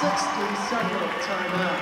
60-second timeout.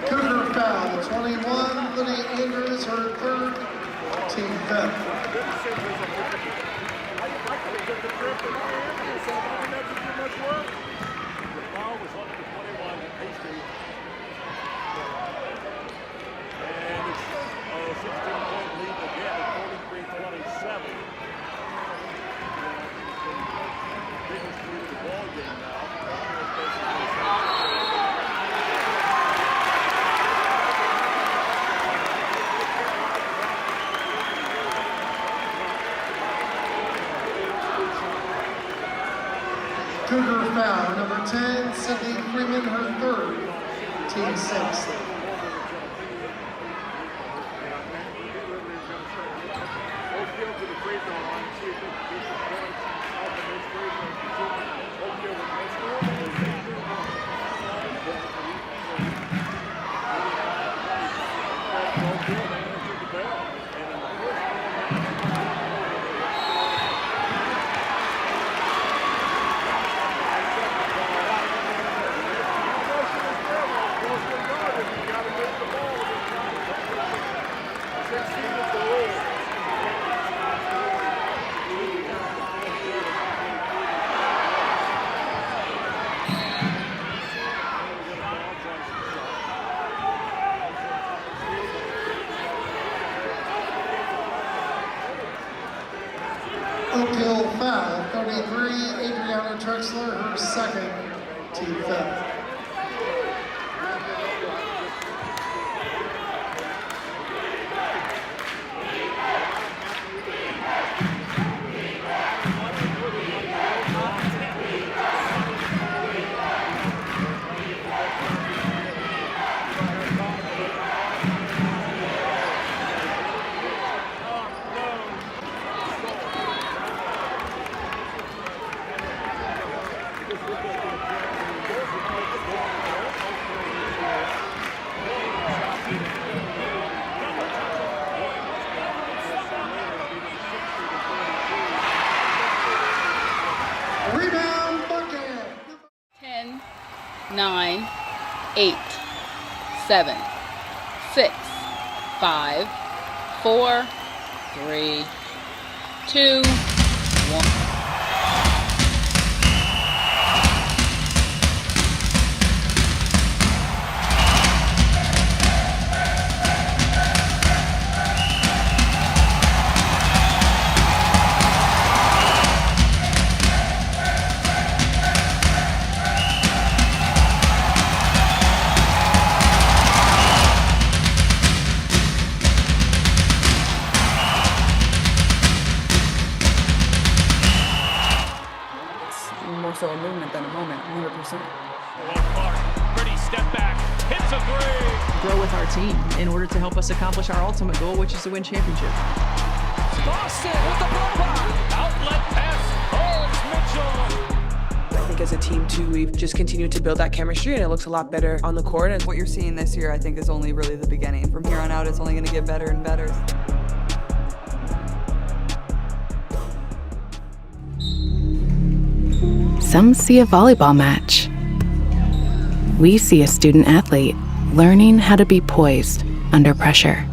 Cougar foul, 21, Lydia Andrews, her third, team fifth. Cougar foul, number 10, Sydney Freeman, her third, team sixth. Oak Hill foul, 33, Adriana Trexler, her second, team fifth. Rebound, bucket. 10, 9, 8, 7, 6, 5, 4, 3, 2, 1. so a movement than a moment, 100%. Pretty step back, hits a three. Grow with our team in order to help us accomplish our ultimate goal, which is to win championship. Boston with the blow-by. Outlet pass, holds Mitchell. I think as a team too, we've just continued to build that chemistry and it looks a lot better on the court. And What you're seeing this year, I think, is only really the beginning. From here on out, it's only going to get better and better. Some see a volleyball match. We see a student athlete learning how to be poised under pressure.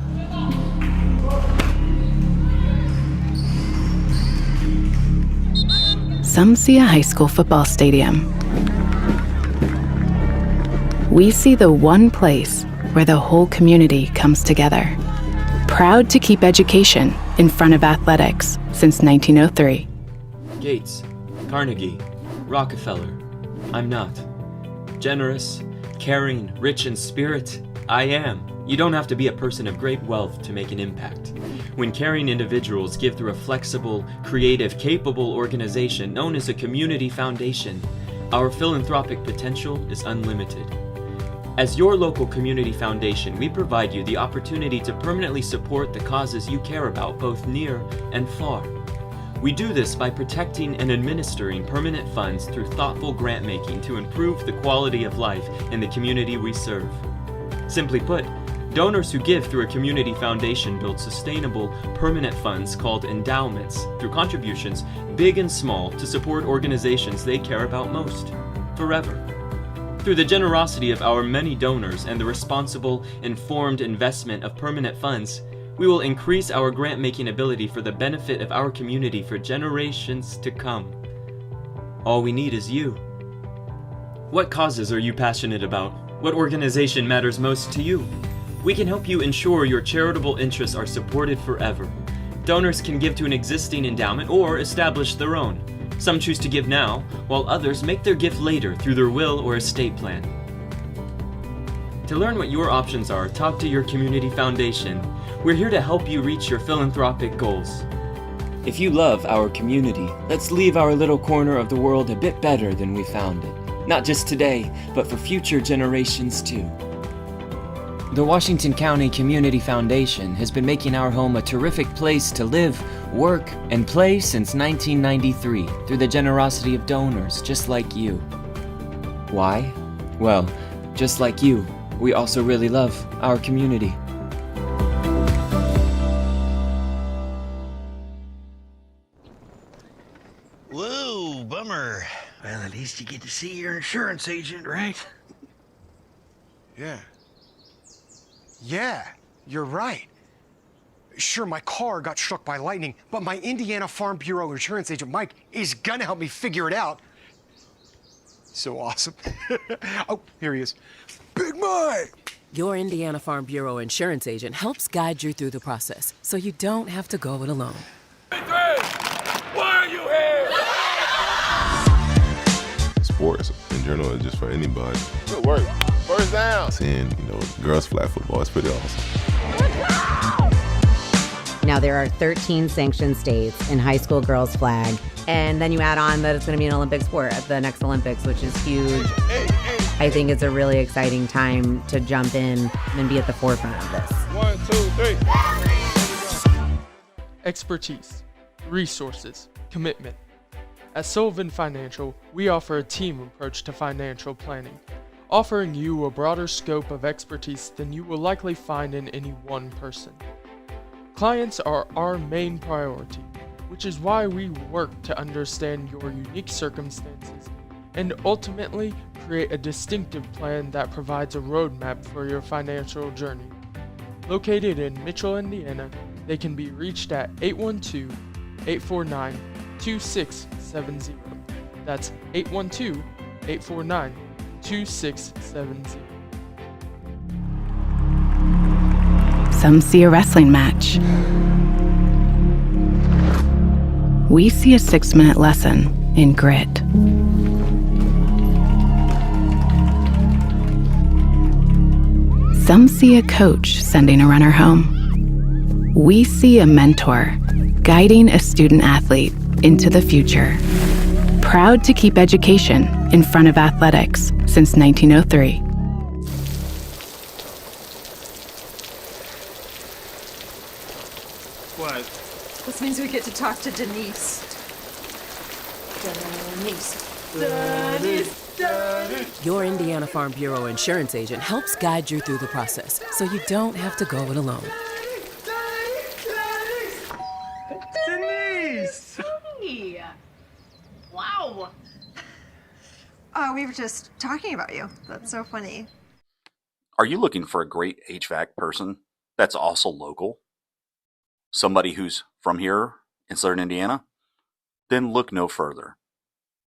Some see a high school football stadium. We see the one place where the whole community comes together. Proud to keep education in front of athletics since 1903. Gates, Carnegie, Rockefeller. I'm not. Generous, caring, rich in spirit, I am. You don't have to be a person of great wealth to make an impact. When caring individuals give through a flexible, creative, capable organization known as a community foundation, our philanthropic potential is unlimited. As your local community foundation, we provide you the opportunity to permanently support the causes you care about, both near and far. We do this by protecting and administering permanent funds through thoughtful grant making to improve the quality of life in the community we serve. Simply put, donors who give through a community foundation build sustainable, permanent funds called endowments through contributions, big and small, to support organizations they care about most, forever. Through the generosity of our many donors and the responsible, informed investment of permanent funds, we will increase our grant-making ability for the benefit of our community for generations to come. All we need is you. What causes are you passionate about? What organization matters most to you? We can help you ensure your charitable interests are supported forever. Donors can give to an existing endowment or establish their own. Some choose to give now, while others make their gift later through their will or estate plan. To learn what your options are, talk to your community foundation. We're here to help you reach your philanthropic goals. If you love our community, let's leave our little corner of the world a bit better than we found it. Not just today, but for future generations too. The Washington County Community Foundation has been making our home a terrific place to live, work, and play since 1993 through the generosity of donors just like you. Why? Well, just like you, we also really love our community. Whoa, bummer. Well, at least you get to see your insurance agent, right? Yeah. Yeah, you're right. Sure, my car got struck by lightning, but my Indiana Farm Bureau insurance agent, Mike, is gonna help me figure it out. So awesome. Oh, here he is. Big Mike! Your Indiana Farm Bureau insurance agent helps guide you through the process, so you don't have to go it alone. Why are you here? Sports in general is just for anybody. Good work. First down. Seeing, girls flag football, it's pretty awesome. Now, there are 13 sanctioned states in high school girls flag, and then you add on that it's going to be an Olympic sport at the next Olympics, which is huge. I think it's a really exciting time to jump in and be at the forefront of this. 1, 2, 3. Expertise, resources, commitment. At Sullivan Financial, we offer a team approach to financial planning, offering you a broader scope of expertise than you will likely find in any one person. Clients are our main priority, which is why we work to understand your unique circumstances and ultimately create a distinctive plan that provides a roadmap for your financial journey. Located in Mitchell, Indiana, they can be reached at 812-849-2670. That's 812-849-2670. Some see a wrestling match. We see a 6-minute lesson in grit. Some see a coach sending a runner home. We see a mentor guiding a student athlete into the future. proud to keep education in front of athletics since 1903. What? This means we get to talk to Denise. Your Indiana Farm Bureau insurance agent helps guide you through the process so you don't have to go it alone. Denise! Wow. We were just talking about you. That's so funny. Are you looking for a great HVAC person that's also local? Somebody who's from here in Southern Indiana? Then look no further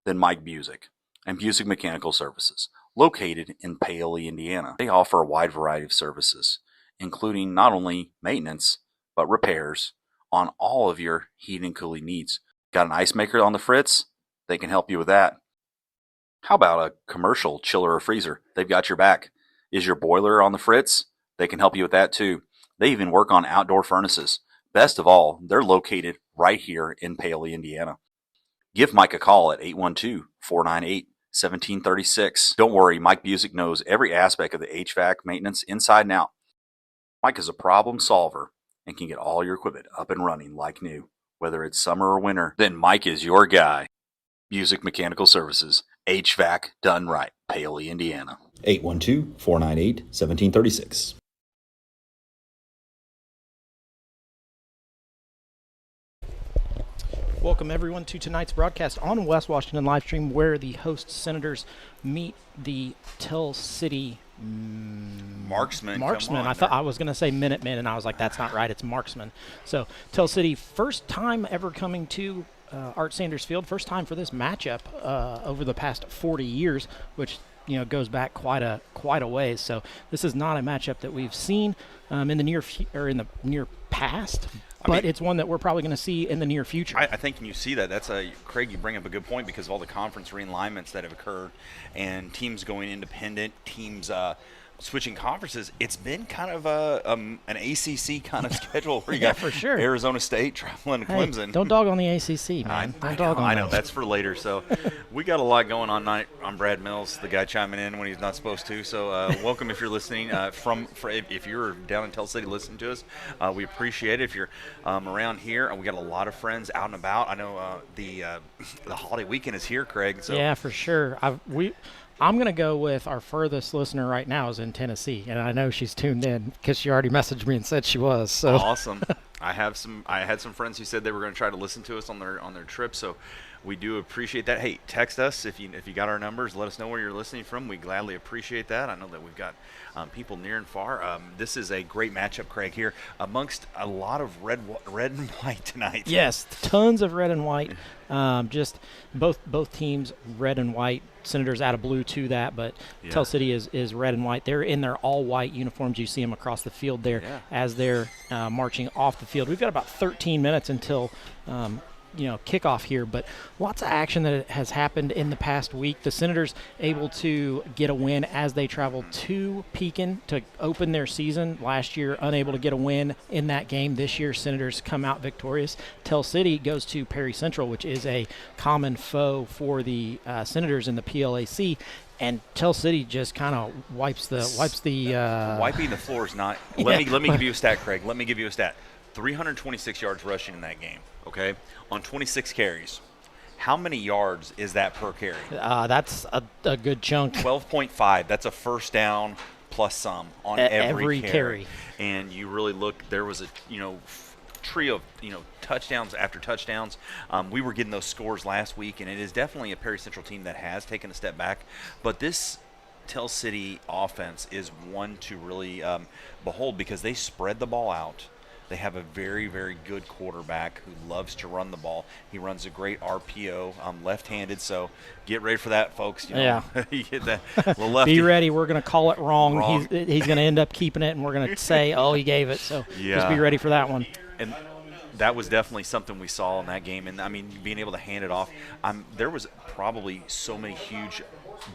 than Mike Busick and Busick Mechanical Services, located in Paoli, Indiana. They offer a wide variety of services, including not only maintenance, but repairs on all of your heating and cooling needs. Got an ice maker on the fritz? They can help you with that. How about a commercial chiller or freezer? They've got your back. Is your boiler on the fritz? They can help you with that too. They even work on outdoor furnaces. Best of all, they're located right here in Paoli, Indiana. Give Mike a call at 812-498-1736. Don't worry, Mike Busick knows every aspect of the HVAC maintenance inside and out. Mike is a problem solver and can get all your equipment up and running like new. Whether it's summer or winter, then Mike is your guy. Busick Mechanical Services, HVAC done right, Paoli, Indiana. 812-498-1736. Welcome everyone to tonight's broadcast on West Washington Livestream, where the host Senators meet the Tell City Marksmen. I was going to say Minutemen, and I was like, that's not right. It's Marksmen. So Tell City, first time ever coming to Art Sanders Field, first time for this matchup over the past 40 years, which goes back quite a ways. So this is not a matchup that we've seen in the near past. But it's one that we're probably going to see in the near future. I think when you see that, Craig, you bring up a good point because of all the conference realignments that have occurred and teams going independent, teams switching conferences. It's been kind of an ACC kind of schedule where you got for sure. Arizona State traveling to Clemson. Don't dog on the ACC, man. I know. That's for later. So we got a lot going on tonight. I'm Brad Mills, the guy chiming in when he's not supposed to. So welcome if you're listening. If you're down in Tell City listening to us, we appreciate it. If you're around here, and we got a lot of friends out and about. I know the holiday weekend is here, Craig. So yeah, for sure. I'm going to go with our furthest listener right now is in Tennessee, and I know she's tuned in because she already messaged me and said she was. So awesome. I had some friends who said they were going to try to listen to us on their trip, so we do appreciate that. Hey, text us if you got our numbers. Let us know where you're listening from. We gladly appreciate that. I know that we've got people near and far. This is a great matchup, Craig, here amongst a lot of red and white tonight. Yes, tons of red and white. Just both teams red and white. Senators out of blue to that, but yeah. Tell City is red and white. They're in their all-white uniforms. You see them across the field there as they're marching off the field. We've got about 13 minutes until kickoff here, but lots of action that has happened in the past week. The Senators able to get a win as they travel to Pekin to open their season. Last year, unable to get a win in that game. This year, Senators come out victorious. Tell City goes to Perry Central, which is a common foe for the Senators in the PLAC. And Tell City just kind of wipes the wiping the floor is not. Let me give you a stat, Craig. Let me give you a stat. 326 yards rushing in that game. Okay, on 26 carries. How many yards is that per carry? That's a good chunk. 12.5. That's a first down plus some on every carry. And you really look. There was a trio of touchdowns after touchdowns. We were getting those scores last week, and it is definitely a Perry Central team that has taken a step back. But this Tell City offense is one to really behold because they spread the ball out. They have a very, very good quarterback who loves to run the ball. He runs a great RPO, left-handed, so get ready for that, folks. Yeah. You get that little lefty. Be ready. We're going to call it wrong. He's going to end up keeping it, and we're going to say, oh, he gave it. So just be ready for that one. And that was definitely something we saw in that game. And, I mean, being able to hand it off. There was probably so many huge,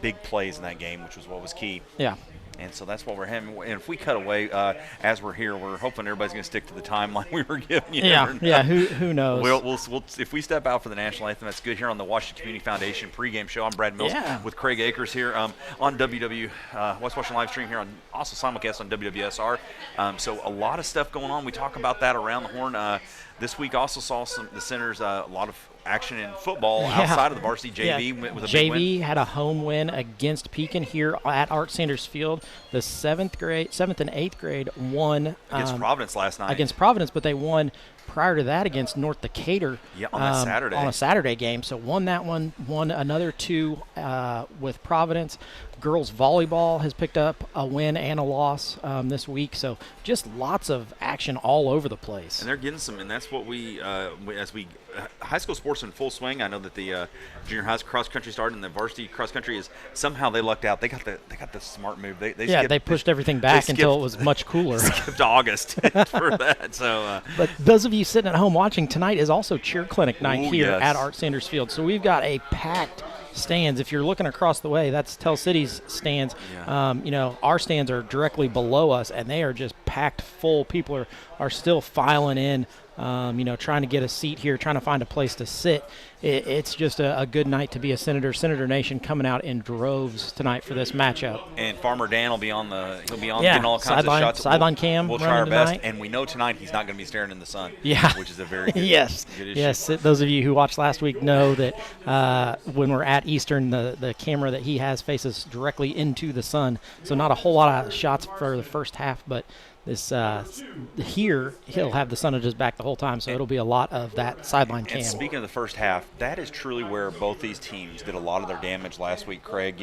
big plays in that game, which was what was key. Yeah. And so that's what we're having. And if we cut away as we're here, we're hoping everybody's going to stick to the timeline we were giving you. Yeah. Who knows? We'll if we step out for the national anthem, that's good. Here on the Washington Community Foundation pregame show, I'm Brad Mills with Craig Akers here on WW West Washington live stream here on also simulcast on WWSR. So a lot of stuff going on. We talk about that around the horn. This week also saw the Senators a lot of action in football outside of the varsity. JV with a big win. JV had a home win against Pekin here at Art Sanders Field. The 7th and 8th grade won against Providence last night. Against Providence, but they won prior to that against North Decatur on that Saturday. On a Saturday game. So won that one, won another 2 with Providence. Girls volleyball has picked up a win and a loss this week. So just lots of action all over the place. And they're getting some, and that's what high school sports in full swing. I know that the junior high cross country started, and the varsity cross country is somehow they lucked out. They got the smart move. They pushed everything back until it was much cooler. Skipped August for that. So, but those of you sitting at home watching, tonight is also cheer clinic night at Art Sanders Field. So we've got a packed stands. If you're looking across the way, that's Tell City's stands. Our stands are directly below us, and they are just packed full. People are still filing in, trying to get a seat here, trying to find a place to sit. It's just a good night to be a Senator. Senator Nation coming out in droves tonight for this matchup. And Farmer Dan will be on getting all kinds of shots. Sideline cam. We'll try our best, and we know tonight he's not going to be staring in the sun. Which is a very good, good issue. Yes. Those of you who watched last week know that when we're at Eastern, the camera that he has faces directly into the sun. So not a whole lot of shots for the first half, but this here he'll have the sun at his back the whole time, so it'll be a lot of that sideline cam. And speaking of the first half, that is truly where both these teams did a lot of their damage last week, Craig.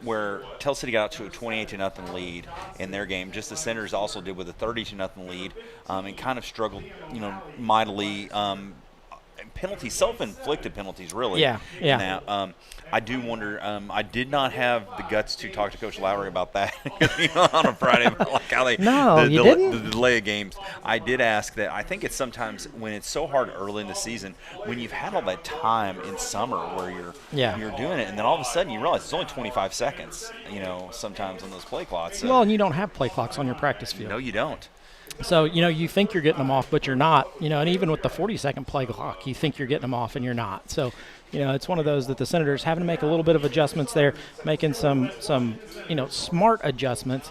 Where Tell City got out to a 28-0 lead in their game, just the Senators also did with a 30-0 lead, and kind of struggled, mightily. Penalties, self-inflicted penalties, really. Yeah. Now, I do wonder. I did not have the guts to talk to Coach Lowry about that on a Friday, like how they the delay of games. I did ask that. I think it's sometimes when it's so hard early in the season, when you've had all that time in summer where you're doing it, and then all of a sudden you realize it's only 25 seconds. Sometimes on those play clocks. So. Well, and you don't have play clocks on your practice field. No, you don't. So, you think you're getting them off, but you're not. And even with the 40-second play clock, you think you're getting them off, and you're not. So, it's one of those that the Senators having to make a little bit of adjustments there, making some smart adjustments.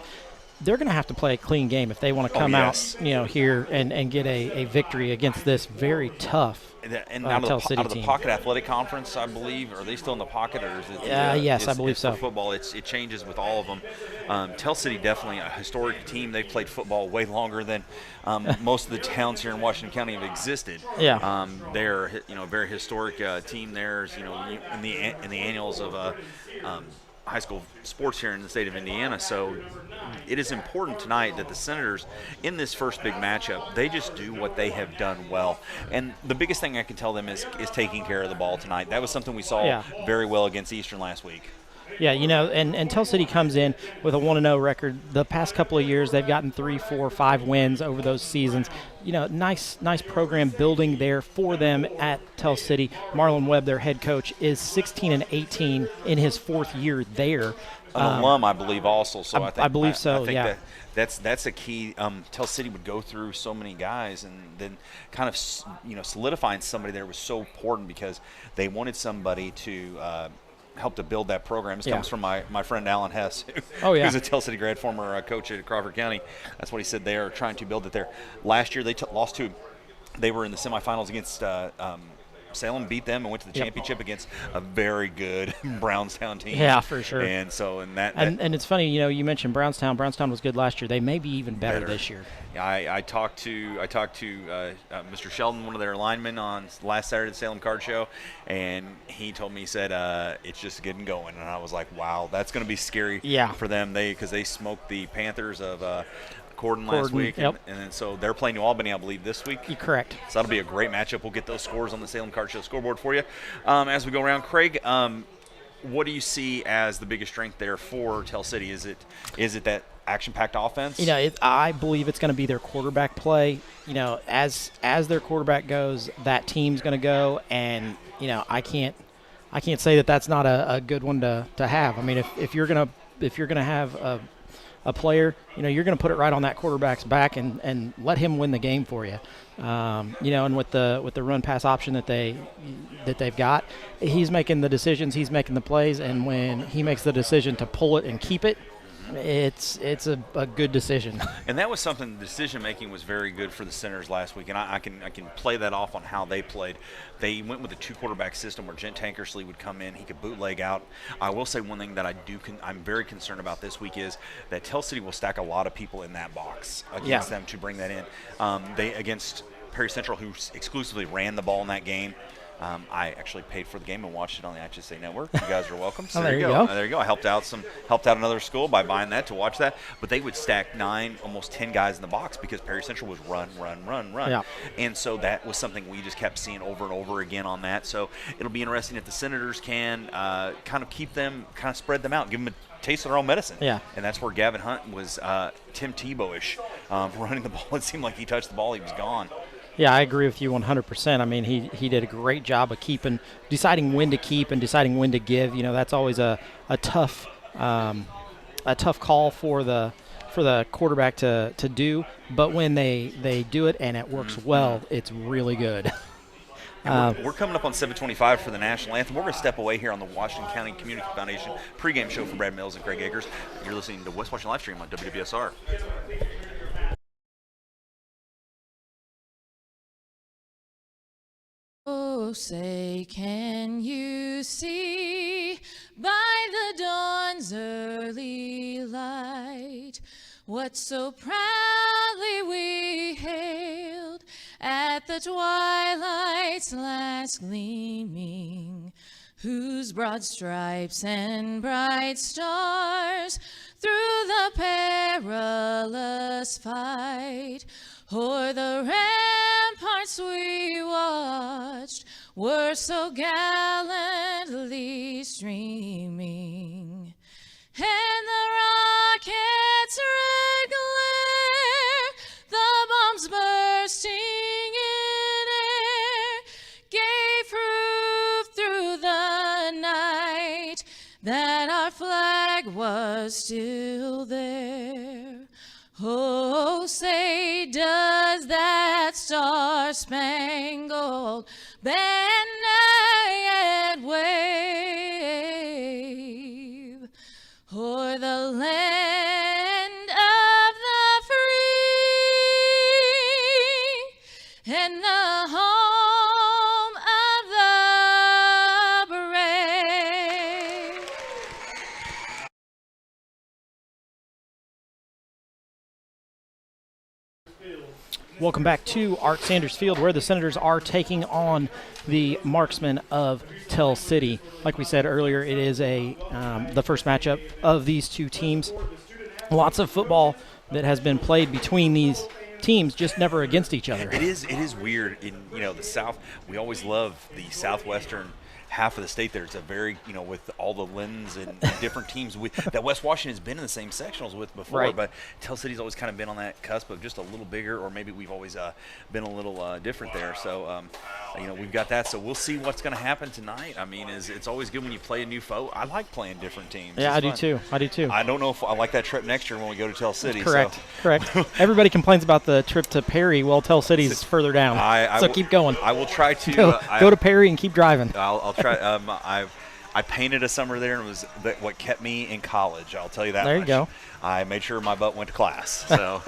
They're going to have to play a clean game if they want to come out, here and get a victory against this very tough and out of the Pocket Athletic Conference, I believe. Are they still in the Pocket, or is it? Yes, I believe so. For football, it changes with all of them. Tell City definitely a historic team. They've played football way longer than most of the towns here in Washington County have existed. Yeah. They're a very historic team. There's in the annuals of high school sports here in the state of Indiana. So it is important tonight that the Senators, in this first big matchup, they just do what they have done well. And the biggest thing I can tell them is taking care of the ball tonight. That was something we saw very well against Eastern last week. Yeah, and Tell City comes in with a 1-0 record. The past couple of years, they've gotten 3, 4, 5 wins over those seasons. Nice program building there for them at Tell City. Marlon Webb, their head coach, is 16-18 in his 4th year there. An alum, I believe, also. So I believe so. I think that's a key. Tell City would go through so many guys, and then kind of solidifying somebody there was so important because they wanted somebody to help to build that program. This comes from my friend Alan Hess, who's a Tell City grad, former coach at Crawford County. That's what he said. They are trying to build it there. Last year they lost to. They were in the semifinals against Salem, beat them, and went to the championship against a very good Brownstown team. Yeah, for sure. And so, and it's funny, you mentioned Brownstown. Brownstown was good last year. They may be even better this year. Yeah, I talked to Mr. Sheldon, one of their linemen, on last Saturday at the Salem Card Show, and he told me, he said, it's just getting going. And I was like, wow, that's going to be scary for them. Because they smoked the Panthers of Corden last week, and then so they're playing New Albany, I believe, this week. You're correct. So that'll be a great matchup. We'll get those scores on the Salem Card Show scoreboard for you as we go around. Craig, what do you see as the biggest strength there for Tell City? Is it that action-packed offense? I believe it's going to be their quarterback play. As their quarterback goes, that team's going to go, and I can't say that that's not a good one to have. I mean, if you're gonna have a player, you're going to put it right on that quarterback's back and let him win the game for you. And with the run pass option that they've got, he's making the decisions, he's making the plays, and when he makes the decision to pull it and keep it, it's a good decision. And that was something, the decision making was very good for the Senators last week, and I can play that off on how they played. They went with a 2-quarterback system where Jen Tankersley would come in, he could bootleg out. I will say one thing that I'm very concerned about this week is that Tell City will stack a lot of people in that box against them to bring that in. They against Perry Central, who exclusively ran the ball in that game. I actually paid for the game and watched it on the IHSA Network. You guys are welcome. So there you go. There you go. I helped out another school by buying that to watch that. But they would stack 9, almost 10 guys in the box because Perry Central was run. Yeah. And so that was something we just kept seeing over and over again on that. So it'll be interesting if the Senators can kind of spread them out, give them a taste of their own medicine. Yeah. And that's where Gavin Hunt was Tim Tebow-ish running the ball. It seemed like he touched the ball, he was gone. Yeah, I agree with you 100%. I mean, he did a great job of deciding when to keep and deciding when to give. That's always a tough call for the quarterback to do. But when they do it and it works well, it's really good. We're coming up on 7:25 for the national anthem. We're going to step away here on the Washington County Community Foundation pregame show for Brad Mills and Greg Akers. You're listening to West Washington Live Stream on WWSR. Oh, say, can you see by the dawn's early light what so proudly we hailed at the twilight's last gleaming, whose broad stripes and bright stars through the perilous fight o'er the ramparts we watched were so gallantly streaming, and the rocket's red glare, the bombs bursting in air, gave proof through the night that our flag was still there. Oh, say, does that star-spangled banner yet wave o'er the land of the free and the home of the brave? Welcome back to Art Sanders Field, where the Senators are taking on the Marksmen of Tell City. Like we said earlier, it is the first matchup of these two teams. Lots of football that has been played between these teams, just never against each other. It is weird in the South. We always love the southwestern half of the state there. It's a very, with all the Lens and different teams that West Washington has been in the same sectionals with before, right. But Tell City's always kind of been on that cusp of just a little bigger, or maybe we've always been a little different there. So, we've got that. So we'll see what's going to happen tonight. I mean, it's always good when you play a new foe. I like playing different teams. Yeah, it's I fun. do too. I don't know if I like that trip next year when we go to Tell City. Correct, so. correct. Everybody complains about the trip to Perry. Well, Tell City's further down, so keep going. I will try to go to Perry and keep driving. I'll try. I painted a summer there, and it was what kept me in college. I'll tell you that. There you much. go. I made sure my butt went to class. So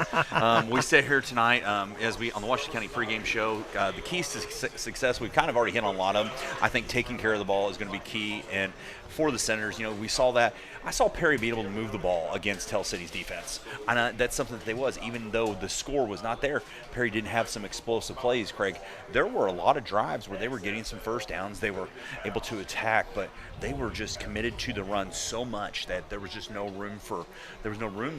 we sit here tonight as we on the Washington County pregame show. The keys to success, we've kind of already hit on a lot of them. I think taking care of the ball is going to be key, and for the Senators, we saw that. I saw Perry be able to move the ball against Tell City's defense, and that's something that they was. Even though the score was not there, Perry didn't have some explosive plays, Craig. There were a lot of drives where they were getting some first downs. They were able to attack, but they were just committed to the run so much that there was just no room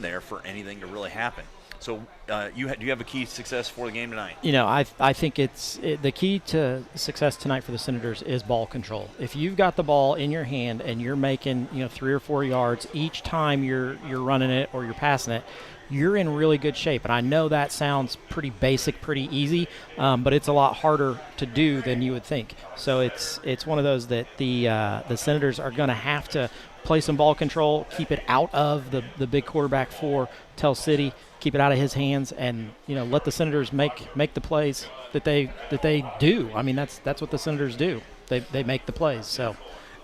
there for anything to really happen. So do you have a key to success for the game tonight? I think the key to success tonight for the Senators is ball control. If you've got the ball in your hand and you're making 3 or 4 yards each time you're running it or you're passing it, you're in really good shape. And I know that sounds pretty basic, pretty easy, but it's a lot harder to do than you would think. So it's one of those that the Senators are going to have to play some ball control, keep it out of the big quarterback for Tell City, keep it out of his hands, and let the Senators make the plays that they do. I mean, that's what the Senators do. They make the plays. So.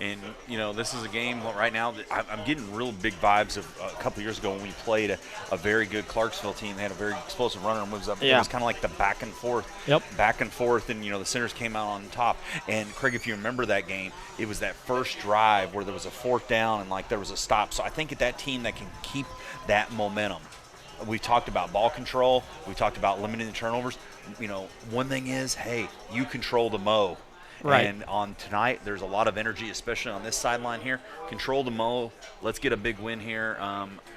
And, this is a game right now that I'm getting real big vibes of a couple years ago when we played a very good Clarksville team. They had a very explosive runner and moves up. Yeah. It was kind of like the back and forth. Yep. Back and forth, and, the Senators came out on top. And, Craig, if you remember that game, it was that first drive where there was a 4th down and, there was a stop. So I think at that team that can keep that momentum. We've talked about ball control. We talked about limiting the turnovers. One thing is, hey, you control the mo. Right. And on tonight, there's a lot of energy, especially on this sideline here. Control the mo. Let's get a big win here.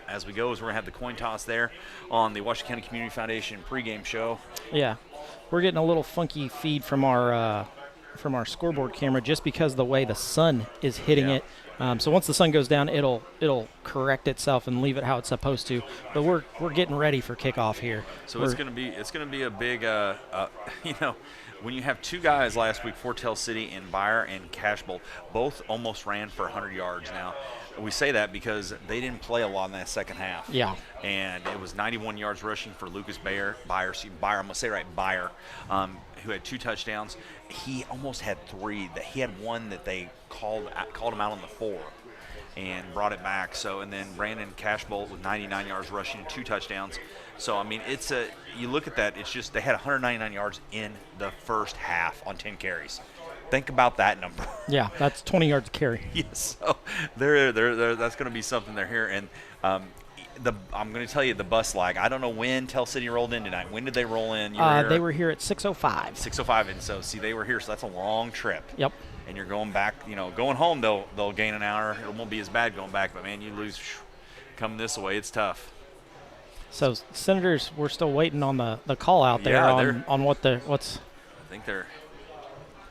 As we go, we're going to have the coin toss there on the Washington County Community Foundation pregame show. Yeah, we're getting a little funky feed from our scoreboard camera just because the way the sun is hitting it. So once the sun goes down, it'll correct itself and leave it how it's supposed to. But we're getting ready for kickoff here. So it's going to be a big when you have 2 guys last week, Tell City and Beyer and Cashbolt, both almost ran for 100 yards. Now, we say that because they didn't play a lot in that second half. Yeah. And it was 91 yards rushing for Lucas Beyer, I'm going to say right, Beyer, who had 2 touchdowns. He almost had 3. He had one that they called him out on the 4 and brought it back. So, and then Brandon Cashbolt with 99 yards rushing, 2 touchdowns. So, I mean, you look at that, it's just they had 199 yards in the first half on 10 carries. Think about that number. Yeah, that's 20 yards a carry. Yes, so that's going to be something they're here. And I'm going to tell you the bus lag. I don't know when Tell City rolled in tonight. When did they roll in? They were here at 6:05. 6:05, and so they were here. So that's a long trip. Yep. And you're going back. Going home they'll gain an hour. It won't be as bad going back, but man, you lose. Coming this way, it's tough. So Senators, we're still waiting on the call out there on what's. I think they're.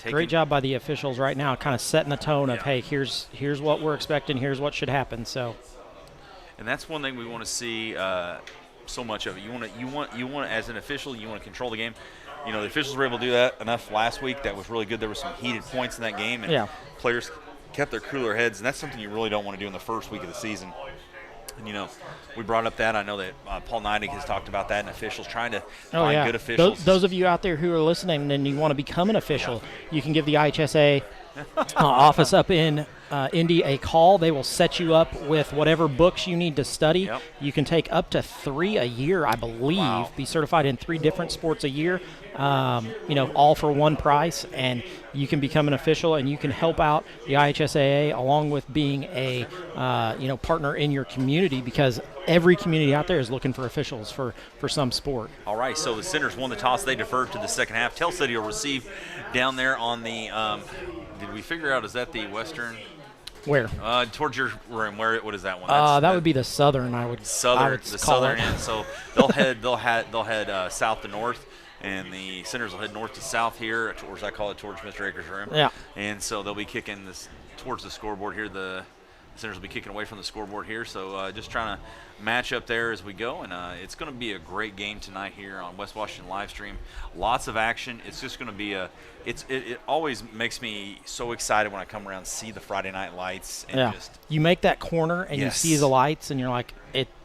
Great job by the officials right now, kind of setting the tone of, hey, here's what we're expecting, here's what should happen. So. And that's one thing we want to see so much of it. You want as an official, you want to control the game. The officials were able to do that enough last week. That was really good. There were some heated points in that game, and players kept their cooler heads, and that's something you really don't want to do in the first week of the season. And, we brought up that. I know that Paul Neidig has talked about that, and officials trying to find good officials. Those of you out there who are listening and you want to become an official, you can give the IHSA office up in Indy a call. They will set you up with whatever books you need to study. Yep. You can take up to 3 a year, I believe. Wow. Be certified in 3 different sports a year. All for one price, and you can become an official and you can help out the IHSAA along with being a partner in your community, because every community out there is looking for officials for some sport. All right, so the Senators won the toss. They deferred to the second half. Tell City will receive down there on the did we figure out, is that the western? Where? Towards your room. What is that one? That would be the southern. I would call southern it. end. So they'll head south to north, and the Senators will head north to south here, towards, I call it towards Mr. Akers' room. Yeah. And so they'll be kicking this towards the scoreboard here. The Senators will be kicking away from the scoreboard here. So just trying to match up there as we go, and it's going to be a great game tonight here on West Washington Livestream. Lots of action. It's just going to be it always makes me so excited when I come around and see the Friday night lights. And you make that corner and you see the lights and you're like,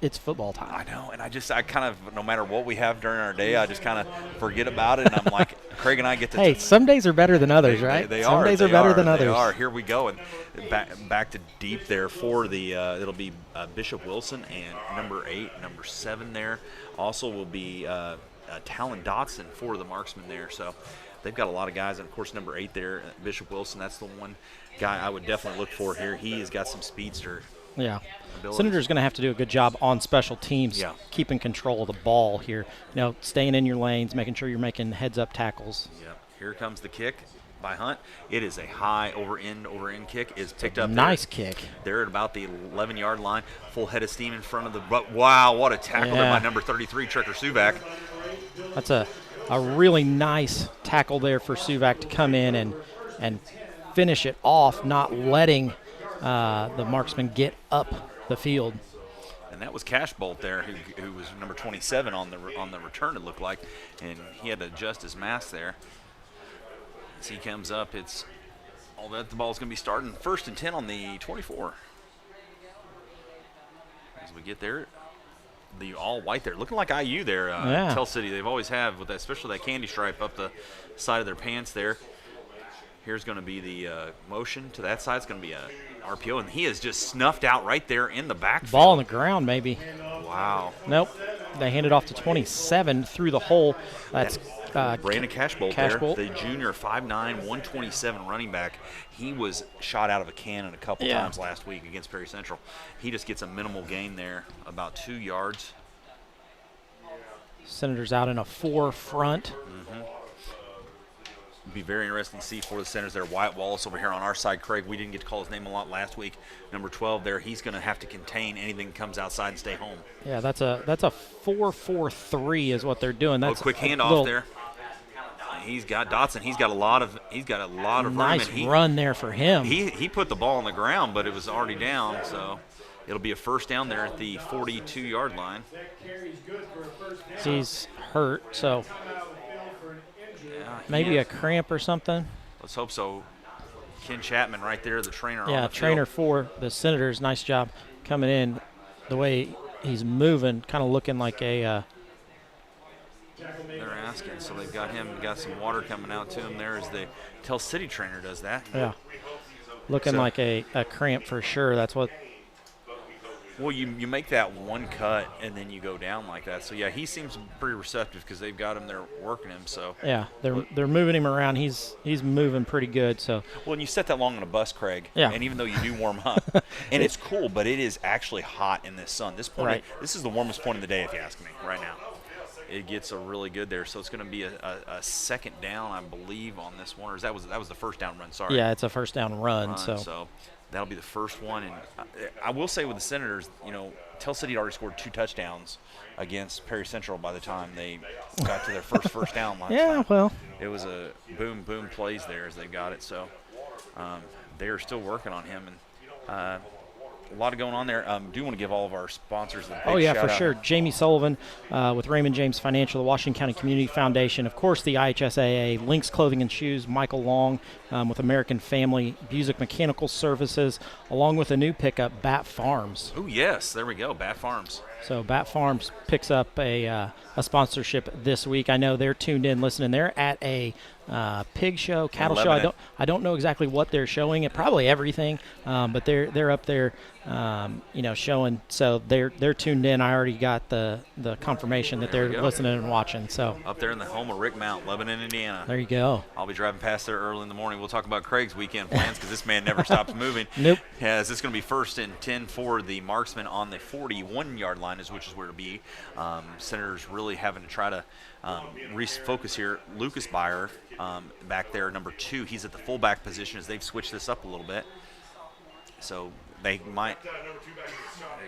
it's football time. I know, and I kind of, no matter what we have during our day, I just kind of forget about it, and I'm like, Craig and I get to. Hey, some days are better than others, right? Some days are better than others. They are. Here we go, and back to deep there for the. It'll be Bishop Wilson and number 8, number 7 there. Also will be Talon Dotson for the marksman there. So they've got a lot of guys, and of course number 8 there, Bishop Wilson. That's the one guy I would definitely look for here. He has got some speedster. Yeah. Senator's going to have to do a good job on special teams, keeping control of the ball here. Staying in your lanes, making sure you're making heads-up tackles. Yep. Here comes the kick by Hunt. It is a high over-end kick. Is picked up. Nice kick. They're at about the 11-yard line. Full head of steam in front of the. But wow, what a tackle there by number 33, Trekker Suvak. That's a really nice tackle there for Suvak to come in and finish it off, not letting the marksman get up the field. And that was Cash Bolt there, who was number 27 on the return, it looked like, and he had to adjust his mask there. As he comes up, it's all that the ball's going to be starting 1st and 10 on the 24. As we get there, the all white there, looking like IU there. Tell City, they've always have with that, especially that candy stripe up the side of their pants there. Here's going to be the motion to that side. It's going to be a RPO, and he is just snuffed out right there in the backfield. Ball on the ground, maybe. Wow. Nope. They hand it off to 27 through the hole. That's Brandon Cashbolt Cashbolt. there, the junior 5'9", 127 running back. He was shot out of a cannon a couple times last week against Perry Central. He just gets a minimal gain there, about 2 yards. Senators out in a 4 front. Be very interesting to see for the Senators there. Wyatt Wallace over here on our side. Craig, we didn't get to call his name a lot last week. Number 12 there. He's going to have to contain anything that comes outside and stay home. Yeah, that's a 4-4-3 is what they're doing. That's a quick handoff there. He's got Dotson. He's got a lot of nice room. Run there for him. He put the ball on the ground, but it was already down, so it'll be a first down there at the 42-yard line. He's hurt, so maybe a cramp or something. Let's hope so. Ken Chapman right there, the trainer. Yeah, on the trainer field. for the Senators. Nice job coming in. The way he's moving, kind of looking like a. They're asking, so they've got some water coming out to him there as the Tell City trainer does that. Yeah, looking like a cramp for sure. That's what. Well, you make that one cut and then you go down like that. So yeah, he seems pretty receptive because they've got him there working him. So yeah, they're moving him around. He's moving pretty good. So well, and you set that long on a bus, Craig. Yeah. And even though you do warm up, and it's cool, but it is actually hot in this sun. This point, this is the warmest point of the day, if you ask me, right now. It gets a really good there, so it's going to be a second down, I believe, on this one. Or that was the first down run. Sorry. Yeah, it's a first down run. So that'll be the first one. And I will say with the Senators, Tell City already scored 2 touchdowns against Perry Central by the time they got to their first down last time. Well, it was a boom plays there as they got it. So they are still working on him, and a lot going on there. Do want to give all of our sponsors a big shout for out. sure. Jamie Sullivan with Raymond James Financial, the Washington County Community Foundation, of course the IHSAA, Lynx Clothing and Shoes, Michael Long with American Family, Busick Mechanical Services, along with a new pickup, Bat Farms. Oh yes, there we go, Bat Farms. So Bat Farms picks up a sponsorship this week. I know they're tuned in, listening. They're at a pig show, cattle show. I don't know exactly what they're showing. Probably everything, but they're up there, showing. So they're tuned in. I already got the confirmation that they're listening and watching. So up there in the home of Rick Mount, Lebanon, Indiana. There you go. I'll be driving past there early in the morning. We'll talk about Craig's weekend plans because this man never stops moving. Nope. Yeah, this is going to be 1st and 10 for the marksman on the 41-yard line, which is where to be. Senators really having to try to refocus here. Lucas Byer back there, number 2. He's at the fullback position as they've switched this up a little bit. So they might. There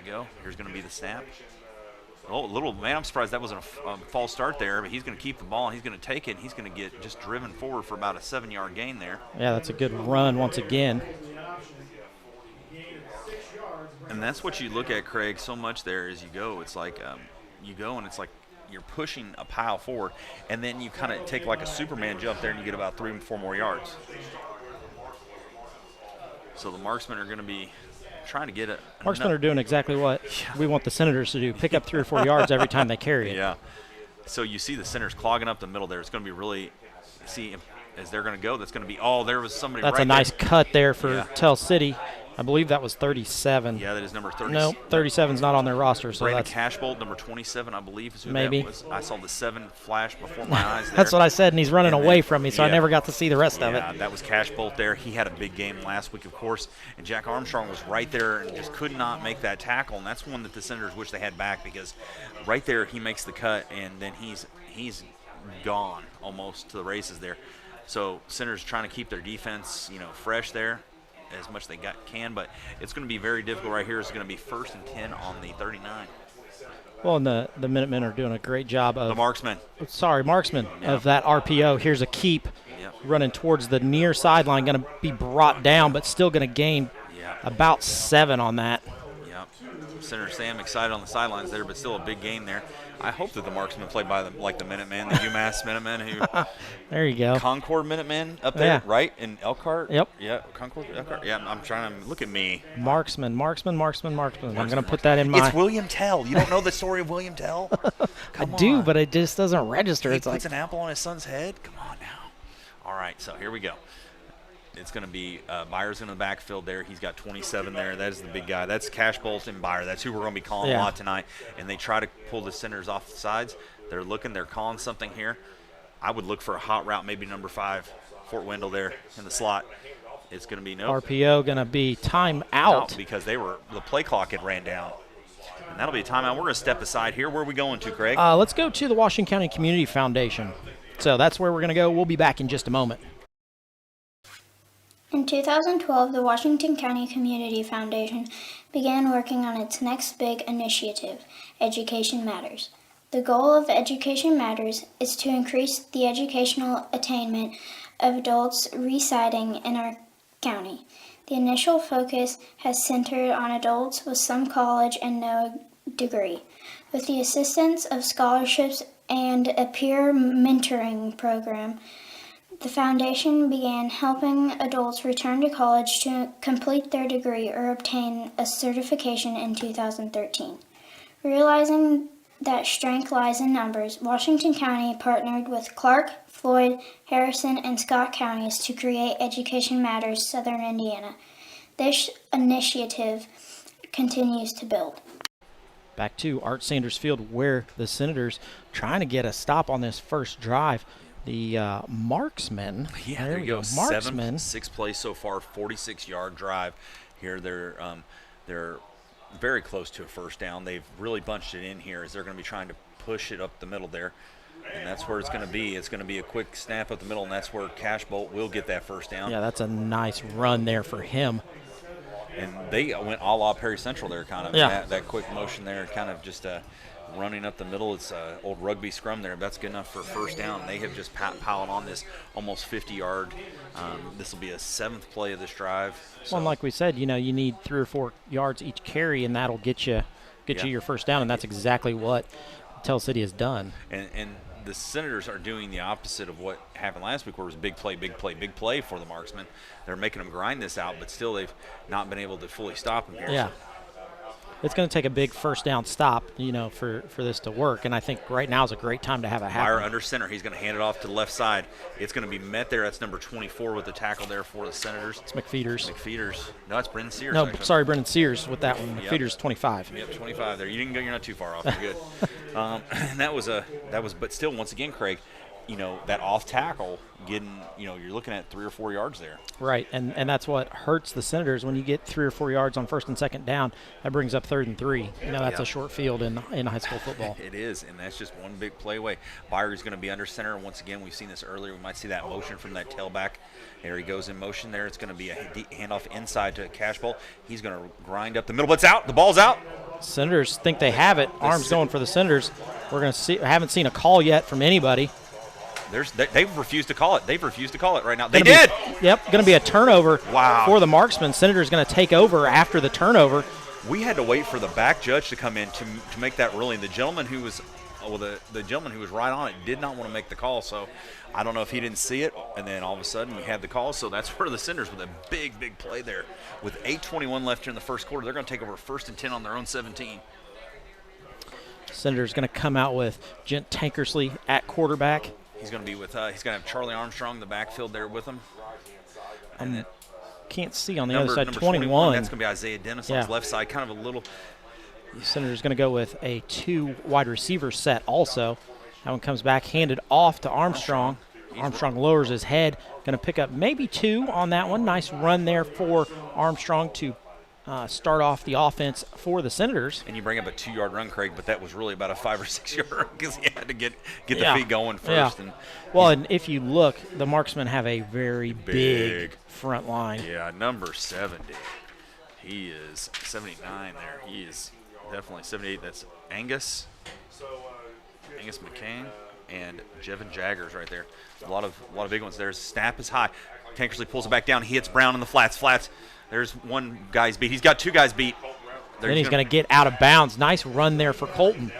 you go. Here's going to be the snap. Oh, little man, I'm surprised that wasn't a false start there, but he's going to keep the ball and he's going to take it and he's going to get just driven forward for about a 7-yard gain there. Yeah, that's a good run once again. And that's what you look at, Craig, so much there as you go. It's like you go and it's like you're pushing a pile forward, and then you kind of take like a Superman jump there and you get about 3 or 4 more yards. So the marksmen are going to be trying to get it. Marksmen are doing exactly what we want the Senators to do, pick up 3 or 4 yards every time they carry it. Yeah. So you see the Senators clogging up the middle there. It's going to be really, as they're going to go, that's going to be, there was somebody That's right a nice there. cut there for Tell City. I believe that was 37. Yeah, that is number 30. No, 37's not on their roster. So Brandon that's Cashbolt, number 27, I believe, is who maybe. that was. I saw the 7 flash before my eyes there. That's what I said, and he's running away from me, so I never got to see the rest of it. Yeah, that was Cashbolt there. He had a big game last week, of course, and Jack Armstrong was right there and just could not make that tackle, and that's one that the Senators wish they had back because right there he makes the cut, and then he's gone almost to the races there. So Senators trying to keep their defense, fresh there as much as they can, but it's going to be very difficult right here. It's going to be 1st and 10 on the 39. Well, and the Minutemen are doing a great job of the marksman. Marksman of that RPO. Here's a keep running towards the near sideline, going to be brought down, but still going to gain about 7 on that. Yep. Senator Sam excited on the sidelines there, but still a big game there. I hope that the marksmen play by like the Minutemen, the UMass Minutemen, who there you go. Concord Minutemen up there, Yeah. right? In Elkhart? Yep. Yeah, Concord, Elkhart. Yeah, I'm trying to look at me. Marksman. I'm going to put that in my. It's William Tell. You don't know the story of William Tell? I do, but it just doesn't register. He It's puts like an apple on his son's head? Come on now. All right, so here we go. It's going to be Byers in the backfield there. He's got 27 there. That is the big guy. That's Cash Bolt and Byers. That's who we're going to be calling a lot tonight. And they try to pull the centers off the sides. They're looking. They're calling something here. I would look for a hot route, maybe number 5, Fort Wendell there in the slot. It's going to be no. RPO going to be time out. Because the play clock had ran down. And that'll be a timeout. We're going to step aside here. Where are we going to, Craig? Let's go to the Washington County Community Foundation. So that's where we're going to go. We'll be back in just a moment. In 2012, the Washington County Community Foundation began working on its next big initiative, Education Matters. The goal of Education Matters is to increase the educational attainment of adults residing in our county. The initial focus has centered on adults with some college and no degree. With the assistance of scholarships and a peer mentoring program, the foundation began helping adults return to college to complete their degree or obtain a certification in 2013. Realizing that strength lies in numbers, Washington County partnered with Clark, Floyd, Harrison, and Scott counties to create Education Matters Southern Indiana. This initiative continues to build. Back to Art Sanders Field, where the Senators trying to get a stop on this first drive. The marksman. Yeah, there you go. Marksman. 6th place so far, 46-yard drive. Here they're very close to a first down. They've really bunched it in here as they're going to be trying to push it up the middle there. And that's where it's going to be. It's going to be a quick snap up the middle, and that's where Cash Bolt will get that first down. Yeah, that's a nice run there for him. And they went a la Perry Central there, kind of. Yeah. That quick motion there, kind of just running up the middle. It's old rugby scrum there. That's good enough for a first down. They have just piled on this almost 50-yard. This will be a 7th play of this drive. Well, and like we said, you need 3 or 4 yards each carry, and that'll get you your first down, and that's exactly what Tell City has done. And the Senators are doing the opposite of what happened last week, where it was big play for the marksmen. They're making them grind this out, but still they've not been able to fully stop them here. Yeah. It's going to take a big first down stop, for this to work. And I think right now is a great time to have it happen. Meyer under center. He's going to hand it off to the left side. It's going to be met there. That's number 24 with the tackle there for the Senators. It's McFeeters. No, it's Brendan Sears. No, actually. sorry, Brendan Sears with that one. McFeeters 25. Yep, 25 there. You didn't go. You're not too far off. You're good. And that was, but still, once again, Craig, that off tackle getting, you're looking at 3 or 4 yards there. Right, and that's what hurts the Senators when you get 3 or 4 yards on first and second down. That brings up 3rd and 3. That's a short field in high school football. It is, and that's just one big play away. Byers going to be under center. Once again, we've seen this earlier. We might see that motion from that tailback. There he goes in motion there. It's going to be a handoff inside to Cash Bolt. He's going to grind up the middle, but it's out. The ball's out. Senators think they have it. Arms going for the Senators. We're going to see. I haven't seen a call yet from anybody. They've refused to call it. They've refused to call it right now. They did. Yep, going to be a turnover for the marksman. Senator's going to take over after the turnover. We had to wait for the back judge to come in to make that ruling. The gentleman who was the gentleman who was right on it did not want to make the call, so I don't know if he didn't see it, and then all of a sudden we had the call. So that's where the Senators, with a big play there. With 8:21 left here in the first quarter, they're going to take over 1st and 10 on their own 17. Senator's going to come out with Gent Tankersley at quarterback. He's going to be with. He's going to have Charlie Armstrong in the backfield there with him. And can't see on the other side. Number 21. That's going to be Isaiah Dennis on his left side. Kind of a little. The Senator's going to go with a 2 wide receiver set. Also, that one comes back, handed off to Armstrong. Armstrong lowers his head. Going to pick up maybe 2 on that one. Nice run there for Armstrong to start off the offense for the Senators. And you bring up a 2-yard run, Craig, but that was really about a 5 or 6 yard because he had to get the feet going first. Yeah. And if you look, the marksmen have a very big front line. Yeah, number 70. He is 79 there. He is definitely 78. That's Angus McCain and Jevin Jaggers right there. A lot of big ones there. Snap is high. Tankersley pulls it back down. He hits Brown in the flats. There's one guy's beat. He's got 2 guys beat. Then he's going to get out of bounds. Nice run there for Colton.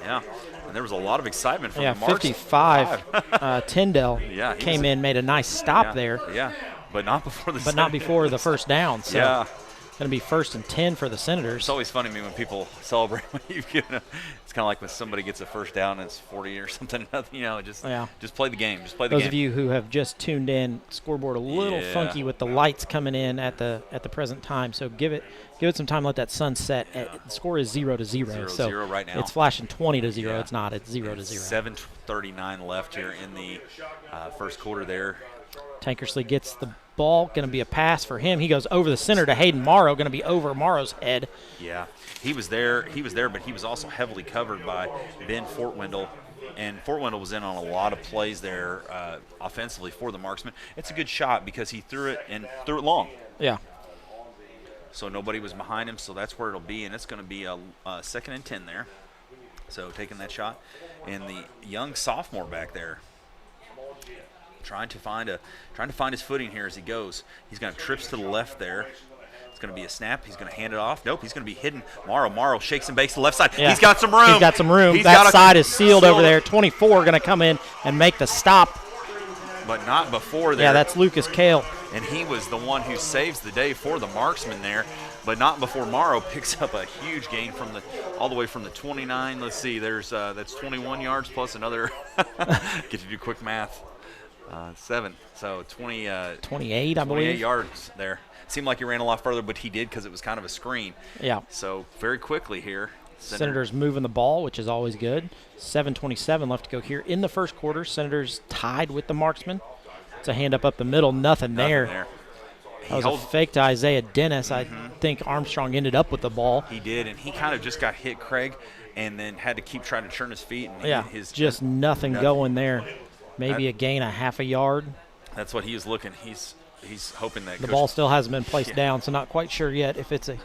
Yeah, and there was a lot of excitement from the Marks. 55. Tyndall came in, made a nice stop there. Yeah, but not before the But not before the first down. So yeah. Going to be 1st and 10 for the Senators. It's always funny to me when people celebrate when you've given it's kind of like when somebody gets a first down and it's 40 or something. You know, just play the game. Just play the game. Those of you who have just tuned in, scoreboard a little funky with the lights coming in at the present time. So give it some time. Let that sun set. The score is 0-0. 0-0 right now. It's flashing 20-0. Yeah. It's not. It's 0-0. 7:39 left here in the first quarter. There. Tankersley gets the ball. Going to be a pass for him. He goes over the center to Hayden Morrow. Going to be over Morrow's head. Yeah, he was there, but he was also heavily covered by Ben Fortwindle. And Fortwindle was in on a lot of plays there offensively for the Marksman. It's a good shot because he threw it long. Yeah. So nobody was behind him, so that's where it'll be. And it's going to be a 2nd and 10 there. So taking that shot. And the young sophomore back there, trying to find his footing here as he goes. He's going to trips to the left there. It's going to be a snap. He's going to hand it off. Nope, he's going to be hidden. Morrow shakes and bakes to the left side. Yeah. He's got some room. He's got some room. That side is sealed over there. 24 going to come in and make the stop. But not before there. Yeah, that's Lucas Kale. And he was the one who saves the day for the Marksman there, but not before Morrow picks up a huge gain all the way from the 29. Let's see, that's 21 yards plus another. Get to do quick math. 7. So 28, I believe. 28 yards there. Seemed like he ran a lot further, but he did because it was kind of a screen. Yeah. So very quickly here. Senators moving the ball, which is always good. 7:27 left to go here in the first quarter. Senators tied with the Marksman. It's a hand up the middle. Nothing there. That was a fake to Isaiah Dennis. I think Armstrong ended up with the ball. He did, and he kind of just got hit, Craig, and then had to keep trying to turn his feet. And just nothing going there. Maybe a gain a half a yard. That's what he was looking. He's hoping that the ball still hasn't been placed down, so not quite sure yet if it's a.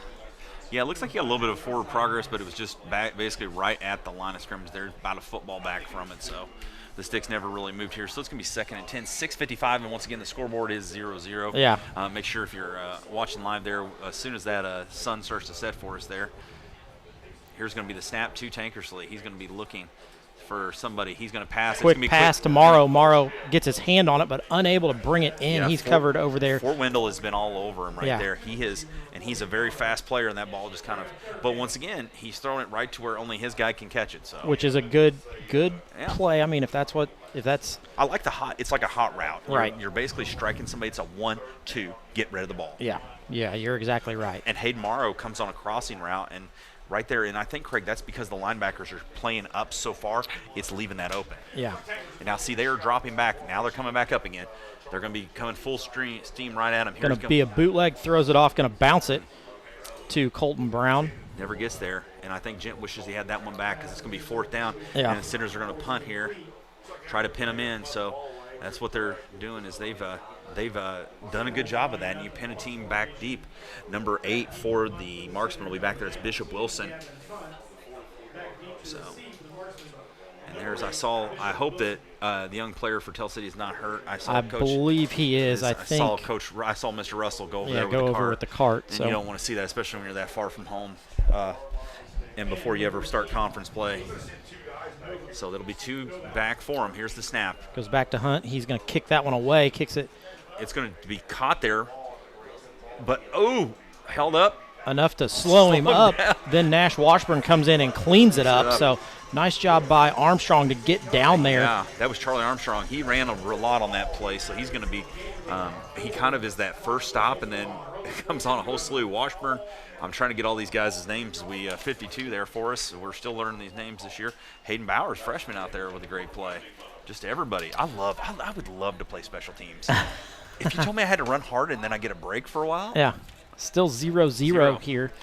Yeah, it looks like he got a little bit of forward progress, but it was just basically right at the line of scrimmage. They're about a football back from it, so the sticks never really moved here. So it's going to be 2nd and 10, 6:55, and once again the scoreboard is 0-0. Yeah. Make sure if you're watching live there, as soon as that sun starts to set for us there, here's going to be the snap to Tankersley. He's going to be looking for somebody. He's going to pass. Quick pass to Morrow. Morrow gets his hand on it, but unable to bring it in. Yeah, he's covered over there. Fortwindle has been all over him there. He is, and he's a very fast player, and that ball just kind of. But once again, he's throwing it right to where only his guy can catch it. So, which is a good play. I mean, if that's. I like it's like a hot route. Right. You're basically striking somebody. It's a 1-2. Get rid of the ball. Yeah. Yeah, you're exactly right. And Hayden Morrow comes on a crossing route and. Right there, and I think, Craig, that's because the linebackers are playing up so far, it's leaving that open. Yeah. And now, see, they are dropping back. Now they're coming back up again. They're going to be coming full steam right at him. Going to be a bootleg, throws it off, going to bounce it to Colton Brown. Never gets there, and I think Gent wishes he had that one back because it's going to be 4th down. Yeah. And the Senators are going to punt here, try to pin them in. So that's what they're doing is they've done a good job of that, and you pin a team back deep. Number 8 for the Marksman will be back there. It's Bishop Wilson. So, and there's I hope that the young player for Tell City is not hurt. I believe he is. I saw Mr. Russell go over there with the cart. And you don't want to see that, especially when you're that far from home, and before you ever start conference play. So that'll be 2 back for him. Here's the snap. Goes back to Hunt. He's going to kick that one away. Kicks it. It's going to be caught there, but held up. Enough to slow him up. Then Nash Washburn comes in and cleans it up. So nice job by Armstrong to get down there. Yeah, that was Charlie Armstrong. He ran a lot on that play, so he's going to be he kind of is that first stop, and then comes on a whole slew. Washburn, I'm trying to get all these guys' names. 52 there for us. We're still learning these names this year. Hayden Bowers, freshman out there with a great play. Just everybody. I would love to play special teams. If you told me I had to run hard and then I get a break for a while. Yeah, still 0-0 here.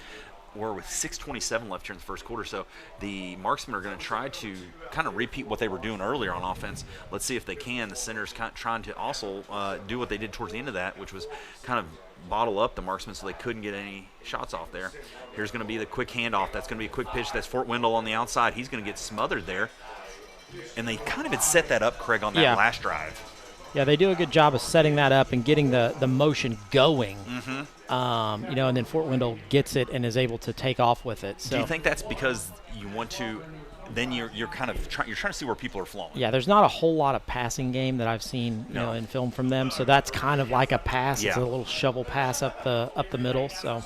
We're with 6:27 left here in the first quarter, so the Marksmen are going to try to kind of repeat what they were doing earlier on offense. Let's see if they can. The Senators trying to also do what they did towards the end of that, which was kind of bottle up the Marksmen so they couldn't get any shots off there. Here's going to be the quick handoff. That's going to be a quick pitch. That's Fortwindle on the outside. He's going to get smothered there. And they kind of had set that up, Craig, on that last drive. Yeah, they do a good job of setting that up and getting the motion going. And then Fort Wendell gets it and is able to take off with it. So do you think that's because you want to? Then you're kind of trying to see where people are flowing. Yeah, there's not a whole lot of passing game that I've seen in film from them. So that's kind of like a pass. Yeah. It's a little shovel pass up the middle. So.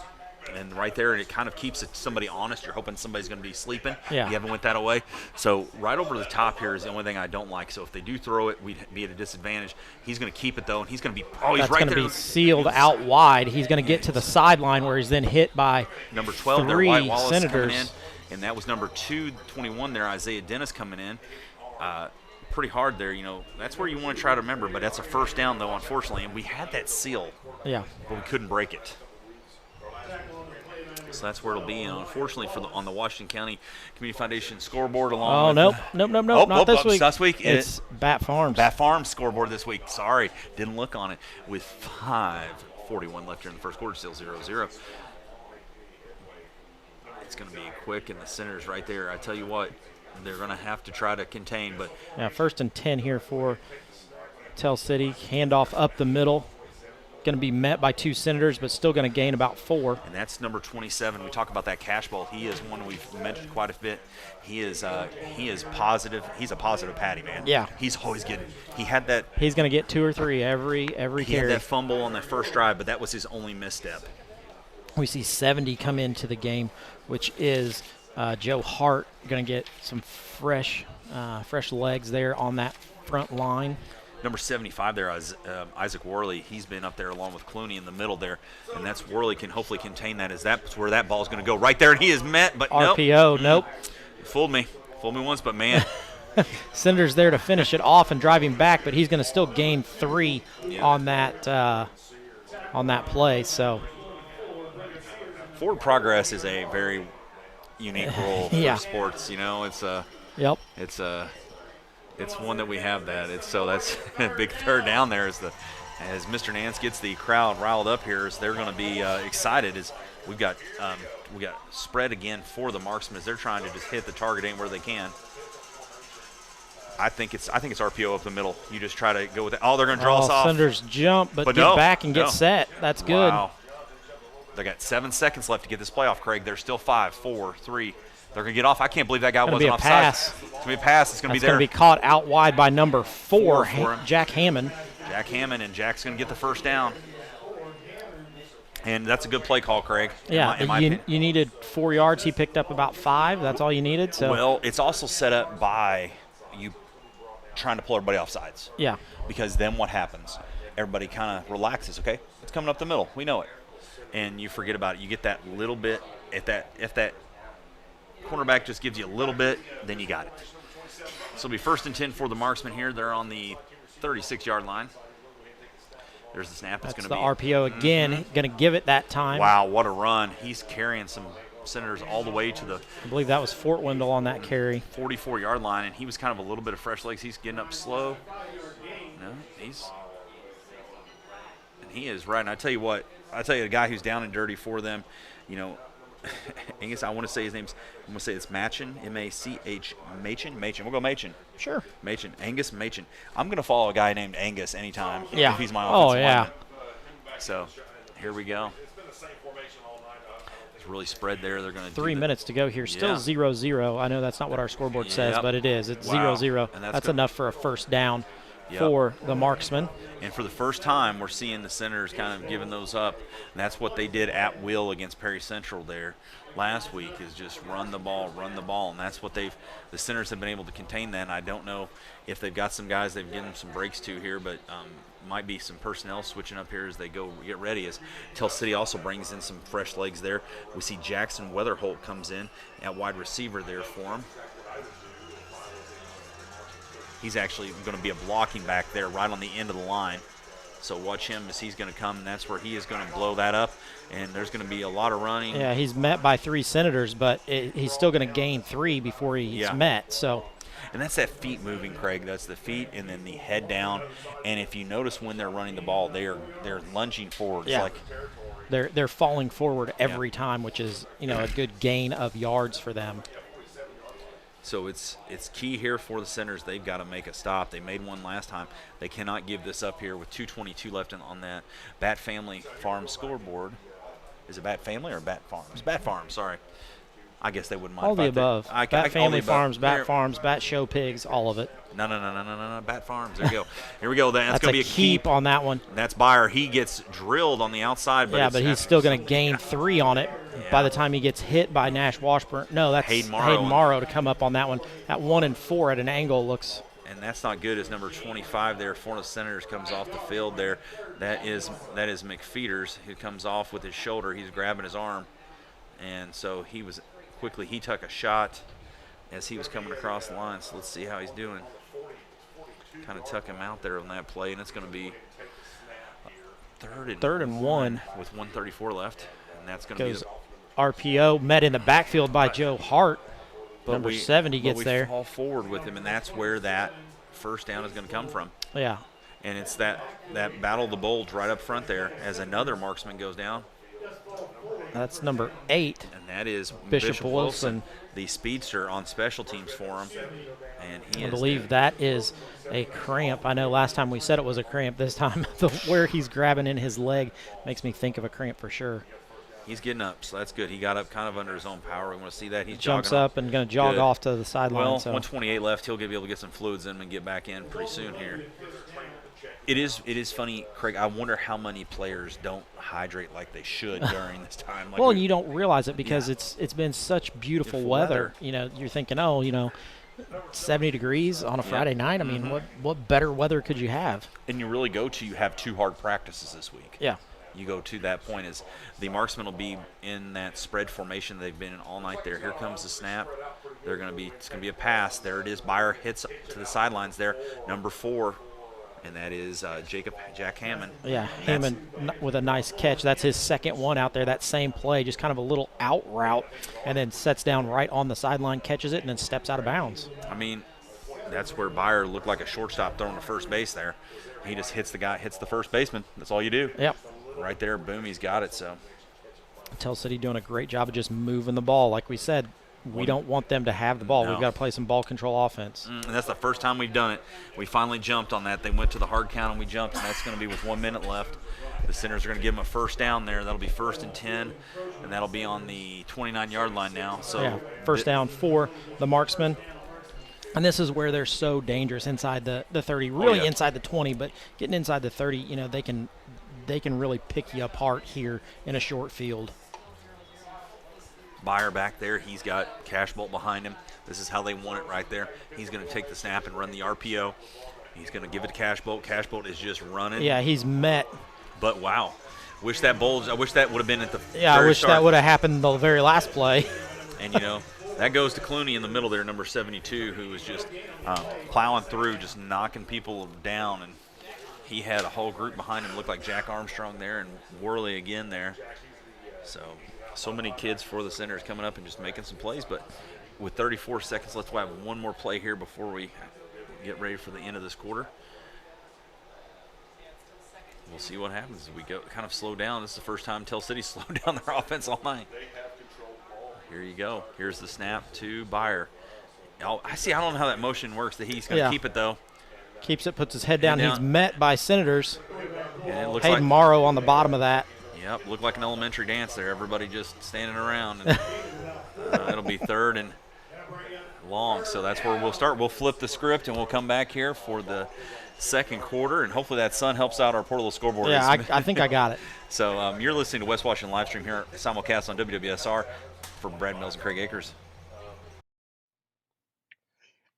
And right there, it kind of keeps somebody honest. You're hoping somebody's going to be sleeping. Yeah. You haven't went that away. So right over the top here is the only thing I don't like. So if they do throw it, we'd be at a disadvantage. He's going to keep it, though, and he's going to be – oh, he's that's right there. That's going to be sealed out wide. He's going to get to the sideline where he's then hit by number 12 there, 3 White Wallace Senators. coming in. And that was number 221 there, Isaiah Dennis coming in. Pretty hard there, That's where you want to try to remember. But that's a first down, though, unfortunately. And we had that seal. Yeah. But we couldn't break it. So that's where it'll be, unfortunately, on the Washington County Community Foundation scoreboard. Along with nope, not this week. This week. It's Bat Farms. Bat Farms scoreboard this week. Sorry, didn't look on it. With 5:41 left here in the first quarter, still 0-0. It's going to be quick, and the Senators right there. I tell you what, they're going to have to try to contain. But yeah, 1st and 10 here for Tell City. Handoff up the middle. Going to be met by 2 Senators, but still going to gain about 4. And that's number 27. We talk about that cash ball. He is one we've mentioned quite a bit. He is positive. He's a positive Patty, man. Yeah. He's always getting. He had that. He's going to get 2 or 3 every carry. He had that fumble on that first drive, but that was his only misstep. We see 70 come into the game, which is Joe Hart going to get some fresh legs there on that front line. Number 75 there is Isaac Worley. He's been up there along with Clooney in the middle there, and that's Worley can hopefully contain that. That's where that ball's going to go right there, and he is met, but RPO, nope. Fooled me once, but man. Senators there to finish it off and drive him back, but he's going to still gain 3 on that play. So forward progress is a very unique role for sports. It's one that we have that. That's a big third down there as Mr. Nance gets the crowd riled up here. As they're going to be excited as we got spread again for the marksmen as they're trying to just hit the target anywhere they can. I think it's RPO up the middle. You just try to go with it. Oh, they're going to draw us off. Senators jump, but get back and get set. That's good. Wow. They got 7 seconds left to get this play off, Craig. There's still 5, 4, 3. They're going to get off. I can't believe that guy wasn't offside. It's going to be a pass. It's going to be there. It's going to be caught out wide by number 4, Jack Hammond. Jack Hammond, and Jack's going to get the first down. And that's a good play call, Craig. Yeah, you needed 4 yards. He picked up about 5. That's all you needed. So. Well, it's also set up by you trying to pull everybody off sides. Yeah. Because then what happens? Everybody kind of relaxes, okay? It's coming up the middle. We know it. And you forget about it. You get that little bit. If that cornerback just gives you a little bit, then you got it. So it'll be 1st and 10 for the marksman here. They're on the 36-yard line. There's the snap. That's the RPO again. Going to give it that time. Wow, what a run. He's carrying some Senators all the way to the I believe that was Fort Wendell on that carry. 44-yard line, and he was kind of a little bit of fresh legs. He's getting up slow. No, he is right. And I tell you what, a guy who's down and dirty for them, Angus, I want to say his name's, I'm going to say it's Machen, M-A-C-H, Machen. We'll go Machen. Sure. Machen, Angus Machen. I'm going to follow a guy named Angus anytime if he's my offensive lineman. Yeah. So, here we go. It's really spread there. They're going to 3 minutes to go here. Still 0-0. I know that's not what our scoreboard says, but it is. It's 0-0. That's enough for a first down for the marksman. And for the first time, we're seeing the Senators kind of giving those up. And that's what they did at will against Perry Central there last week, is just run the ball. And that's what the Senators have been able to contain that. And I don't know if they've got some guys they've given some breaks to here, but might be some personnel switching up here as they go get ready, as Tell City also brings in some fresh legs there. We see Jackson Weatherholt comes in at wide receiver there for him. He's actually going to be a blocking back there right on the end of the line. So watch him as he's going to come, and that's where he is going to blow that up. And there's going to be a lot of running. Yeah, he's met by 3 Senators, but he's still going to gain 3 before he's met. So. And that's that feet moving, Craig. That's the feet and then the head down. And if you notice when they're running the ball, they're lunging forward. Yeah. It's like they're falling forward every time, which is a good gain of yards for them. So it's key here for the Senators. They've got to make a stop. They made one last time. They cannot give this up here with 2:22 left on that Bat Family Farm scoreboard. Is it Bat Family or Bat Farms? Bat Farms, sorry. I guess they wouldn't mind. All the above. Bat Family all the Farms, above. Bat Farms, Bat Show Pigs, all of it. No. Bat Farms. There you go. Here we go. That's going to be a keep on that one. That's Beyer. He gets drilled on the outside. But but he's still going to gain 3 on it by the time he gets hit by Nash Washburn. No, that's Hayden Morrow to come up on that one. At 1 and 4 at an angle looks. And that's not good as number 25 there, Florida Senators, comes off the field there. That is McFeeters, who comes off with his shoulder. He's grabbing his arm. And so he took a shot as he was coming across the line. So let's see how he's doing. Kind of tuck him out there on that play, and it's going to be third and one with 1:34 left, and that's going to be the RPO met in the backfield by Joe Hart. Number 70 gets there. We fall forward with him, and that's where that first down is going to come from. Yeah. And it's that battle of the bulge right up front there as another marksman goes down. That's number 8. And that is Bishop Wilson, the speedster on special teams for him. And I believe that is a cramp. I know last time we said it was a cramp. This time, where he's grabbing in his leg makes me think of a cramp for sure. He's getting up, so that's good. He got up kind of under his own power. We want to see that. He jumps up and going to jog off to the sideline. Well, 128 left. He'll be able to get some fluids in and get back in pretty soon here. It is funny, Craig. I wonder how many players don't hydrate like they should during this time. Well, you don't realize it because it's been such beautiful weather. You know, you're thinking, 70 degrees on a Friday night. I mean, what better weather could you have? And you really you have 2 hard practices this week. Yeah. You go to that point is the marksman will be in that spread formation they've been in all night there. Here comes the snap. It's going to be a pass. There it is. Beyer hits to the sidelines there. Number 4. And that is Jack Hammond. Yeah, Hammond with a nice catch. That's his second one out there. That same play, just kind of a little out route, and then sets down right on the sideline, catches it, and then steps out of bounds. I mean, that's where Beyer looked like a shortstop throwing to first base there. He just hits the first baseman. That's all you do. Yep. Right there, boom, he's got it. So Tell City doing a great job of just moving the ball. Like we said, we don't want them to have the ball. No. We've got to play some ball control offense. And that's the first time we've done it. We finally jumped on that. They went to the hard count and we jumped, and that's going to be with 1 minute left. The Senators are going to give them a first down there. That'll be 1st and 10, and that'll be on the 29-yard line now. So yeah, first down for the marksman. And this is where they're so dangerous inside the 30, really inside the 20, but getting inside the 30, they can really pick you apart here in a short field. Beyer back there, he's got Cashbolt behind him. This is how they want it right there. He's going to take the snap and run the RPO. He's going to give it to Cashbolt. Cashbolt is just running. Yeah, he's met. But wow, I wish that would have been at the I wish start. That would have happened the very last play. And that goes to Clooney in the middle there, number 72, who was just plowing through, just knocking people down, and he had a whole group behind him. Looked like Jack Armstrong there and Worley again there. So many kids for the Senators coming up and just making some plays. But with 34 seconds left, we'll have one more play here before we get ready for the end of this quarter. We'll see what happens as we go kind of slow down. This is the first time Tell City slowed down their offense all night. Here you go. Here's the snap to Beyer. I don't know how that motion works. That he's going to keep it, though. Keeps it, puts his head down. He's met by Senators. And it looks Hayden Morrow on the bottom of that. Yep, looked like an elementary dance there. Everybody just standing around. And, it'll be 3rd and long, so that's where we'll start. We'll flip the script, and we'll come back here for the second quarter, and hopefully that sun helps out our portable scoreboard. Yeah, I think I got it. So you're listening to West Washington live stream here, simulcast on WWSR for Brad Mills and Craig Akers.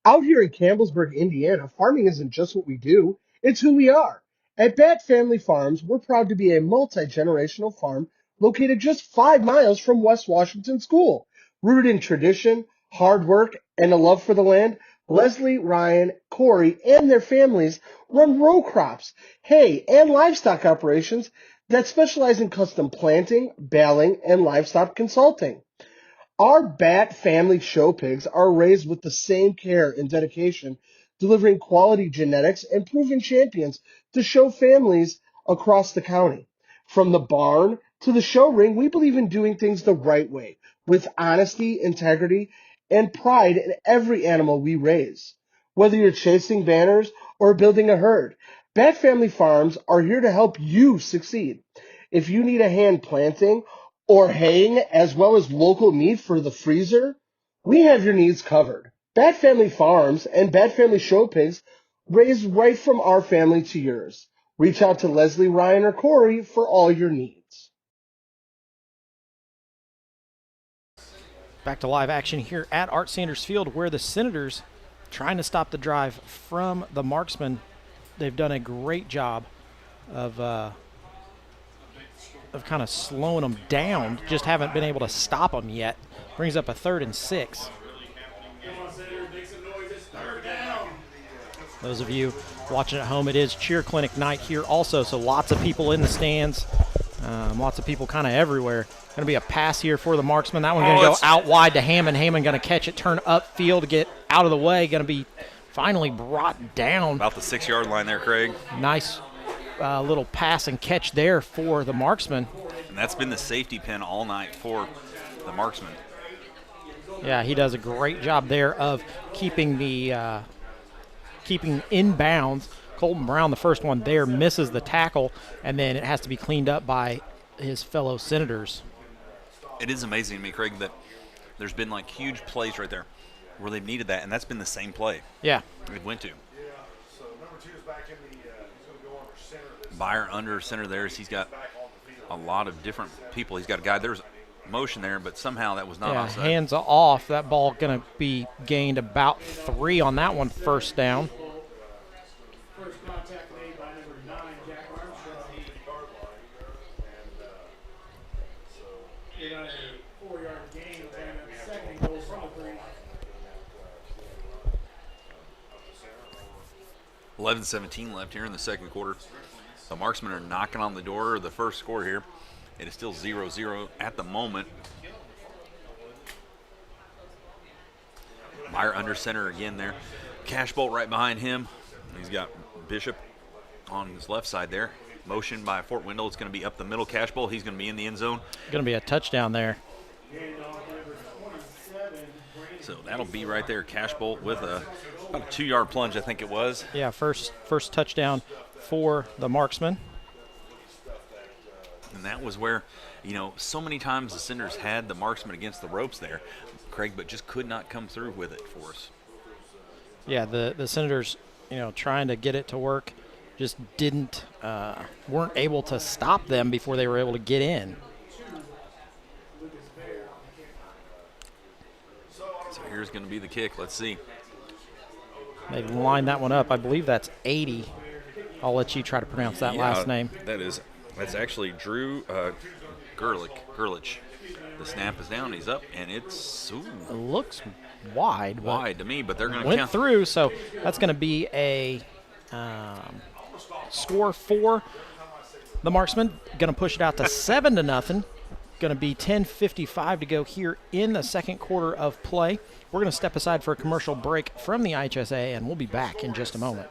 Out here in Campbellsburg, Indiana, farming isn't just what we do, it's who we are. At Bat Family Farms, we're proud to be a multi-generational farm located just 5 miles from West Washington School. Rooted in tradition, hard work, and a love for the land, Leslie, Ryan, Corey, and their families run row crops, hay, and livestock operations that specialize in custom planting, baling, and livestock consulting. Our Bat Family show pigs are raised with the same care and dedication, delivering quality genetics and proven champions to show families across the county. From the barn to the show ring, we believe in doing things the right way, with honesty, integrity, and pride in every animal we raise. Whether you're chasing banners or building a herd, Bat Family Farms are here to help you succeed. If you need a hand planting or haying, as well as local meat for the freezer, we have your needs covered. Bat Family Farms and Bat Family Show Pigs raised right from our family to yours. Reach out to Leslie, Ryan, or Corey for all your needs. Back to live action here at Art Sanders Field, where the Senators trying to stop the drive from the Marksmen. They've done a great job of kind of slowing them down. Just haven't been able to stop them yet. Brings up a 3rd and 6. Those of you watching at home, it is cheer clinic night here also, so lots of people in the stands, lots of people kind of everywhere. Going to be a pass here for the Marksman. That one's going to go out wide to Hammond. Hammond going to catch it, turn upfield to get out of the way. Going to be finally brought down. About the 6-yard line there, Craig. Nice little pass and catch there for the Marksman. And that's been the safety pin all night for the Marksman. Yeah, he does a great job there of keeping the keeping inbounds. Colton Brown, the first one there, misses the tackle, and then it has to be cleaned up by his fellow Senators. It is amazing to me, Craig, that there's been like huge plays right there where they've needed that, and that's been the same play. Yeah. It went to. Byer under center there. He's got a lot of different people. He's got a guy. There's motion there, but somehow that was not offside. Hands off. That ball going to be gained about 3 on that one, first down. First contact made by number 9, Jack Armstrong. They got a 4-yard gain and second goal from the 3. 11-17 left here in the second quarter. The Marksmen are knocking on the door of the first score here. It is still 0-0 at the moment. Meyer under center again there. Cashbolt right behind him. He's got Bishop on his left side there. Motion by Fort Wendell. It's going to be up the middle. Cashbolt, he's going to be in the end zone. Going to be a touchdown there. So that'll be right there. Cashbolt with about a 2-yard plunge, I think it was. Yeah, first touchdown for the Marksmen. And that was where, so many times the Senators had the Marksmen against the ropes there, Craig, but just could not come through with it for us. Yeah, the Senators, trying to get it to work, just weren't able to stop them before they were able to get in. So here's going to be the kick. Let's see. They lined that one up. I believe that's 80. I'll let you try to pronounce that last name. That's actually Drew Gerlich. The snap is down. He's up, and it looks wide. Wide to me, but they're going to went through. So that's going to be a score for the Marksmen. Going to push it out to 7-0. Going to be 10:55 to go here in the second quarter of play. We're going to step aside for a commercial break from the IHSA, and we'll be back in just a moment.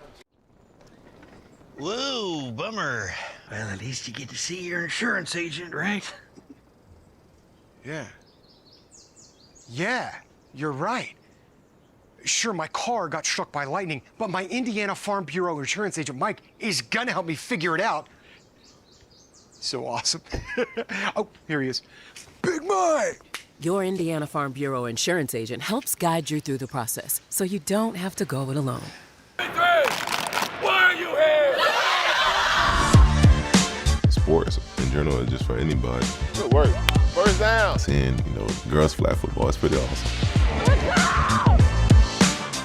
Whoa, bummer. Well, at least you get to see your insurance agent, right? Yeah, you're right. Sure, my car got struck by lightning, but my Indiana Farm Bureau insurance agent, Mike, is gonna help me figure it out. So awesome. Oh, here he is. Big Mike! Your Indiana Farm Bureau insurance agent helps guide you through the process, so you don't have to go it alone. Why are you here? Sports in general is just for anybody. Good work. First down. Seeing, girls flag football is pretty awesome.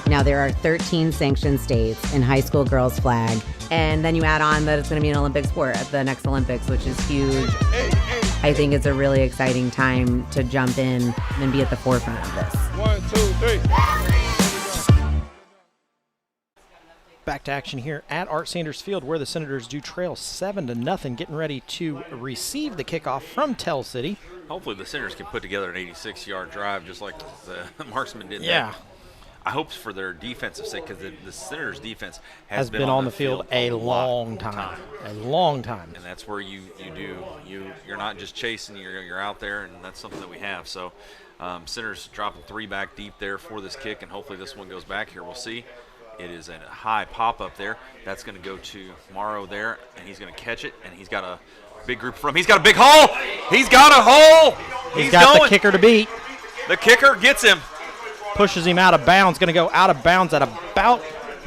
Now, there are 13 sanctioned states in high school girls flag, and then you add on that it's going to be an Olympic sport at the next Olympics, which is huge. I think it's a really exciting time to jump in and be at the forefront of this. 1, 2, 3. Back to action here at Art Sanders Field, where the Senators do trail 7-0, getting ready to receive the kickoff from Tell City. Hopefully the Senators can put together an 86-yard drive just like the Marksmen did. Yeah. I hope for their defensive sake, because the Senators' defense has been on the field a long time. A long time. And that's where you're not just chasing, you're out there, and that's something that we have. So Senators dropping 3 back deep there for this kick, and hopefully this one goes back here. We'll see. It is a high pop up there. That's going to go to Morrow there, and he's going to catch it, and he's got a big group from him. He's got a big hole. He's got a hole. He's got going. the kicker to beat. The kicker gets him. Pushes him out of bounds. Going to go out of bounds at about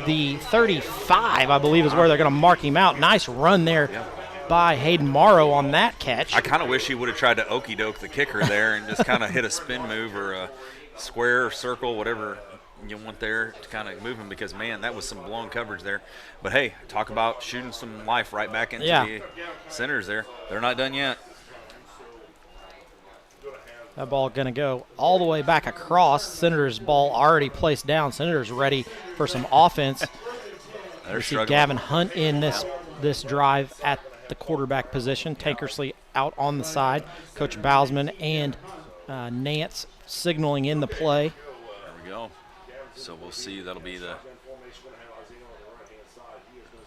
the 35, I believe, is where they're going to mark him out. Nice run there by Hayden Morrow on that catch. I kind of wish he would have tried to okey doke the kicker there and just kind of hit a spin move or a square or circle, whatever you want there to kind of move him, because, man, that was some blown coverage there. But, hey, talk about shooting some life right back into the Senators there. They're not done yet. That ball going to go all the way back across. Senators' ball already placed down. Senators ready for some offense. They're see Gavin Hunt in this drive at the quarterback position. Tankersley out on the side. Coach Bousman and Nance signaling in the play. There we go. So we'll see. That'll be the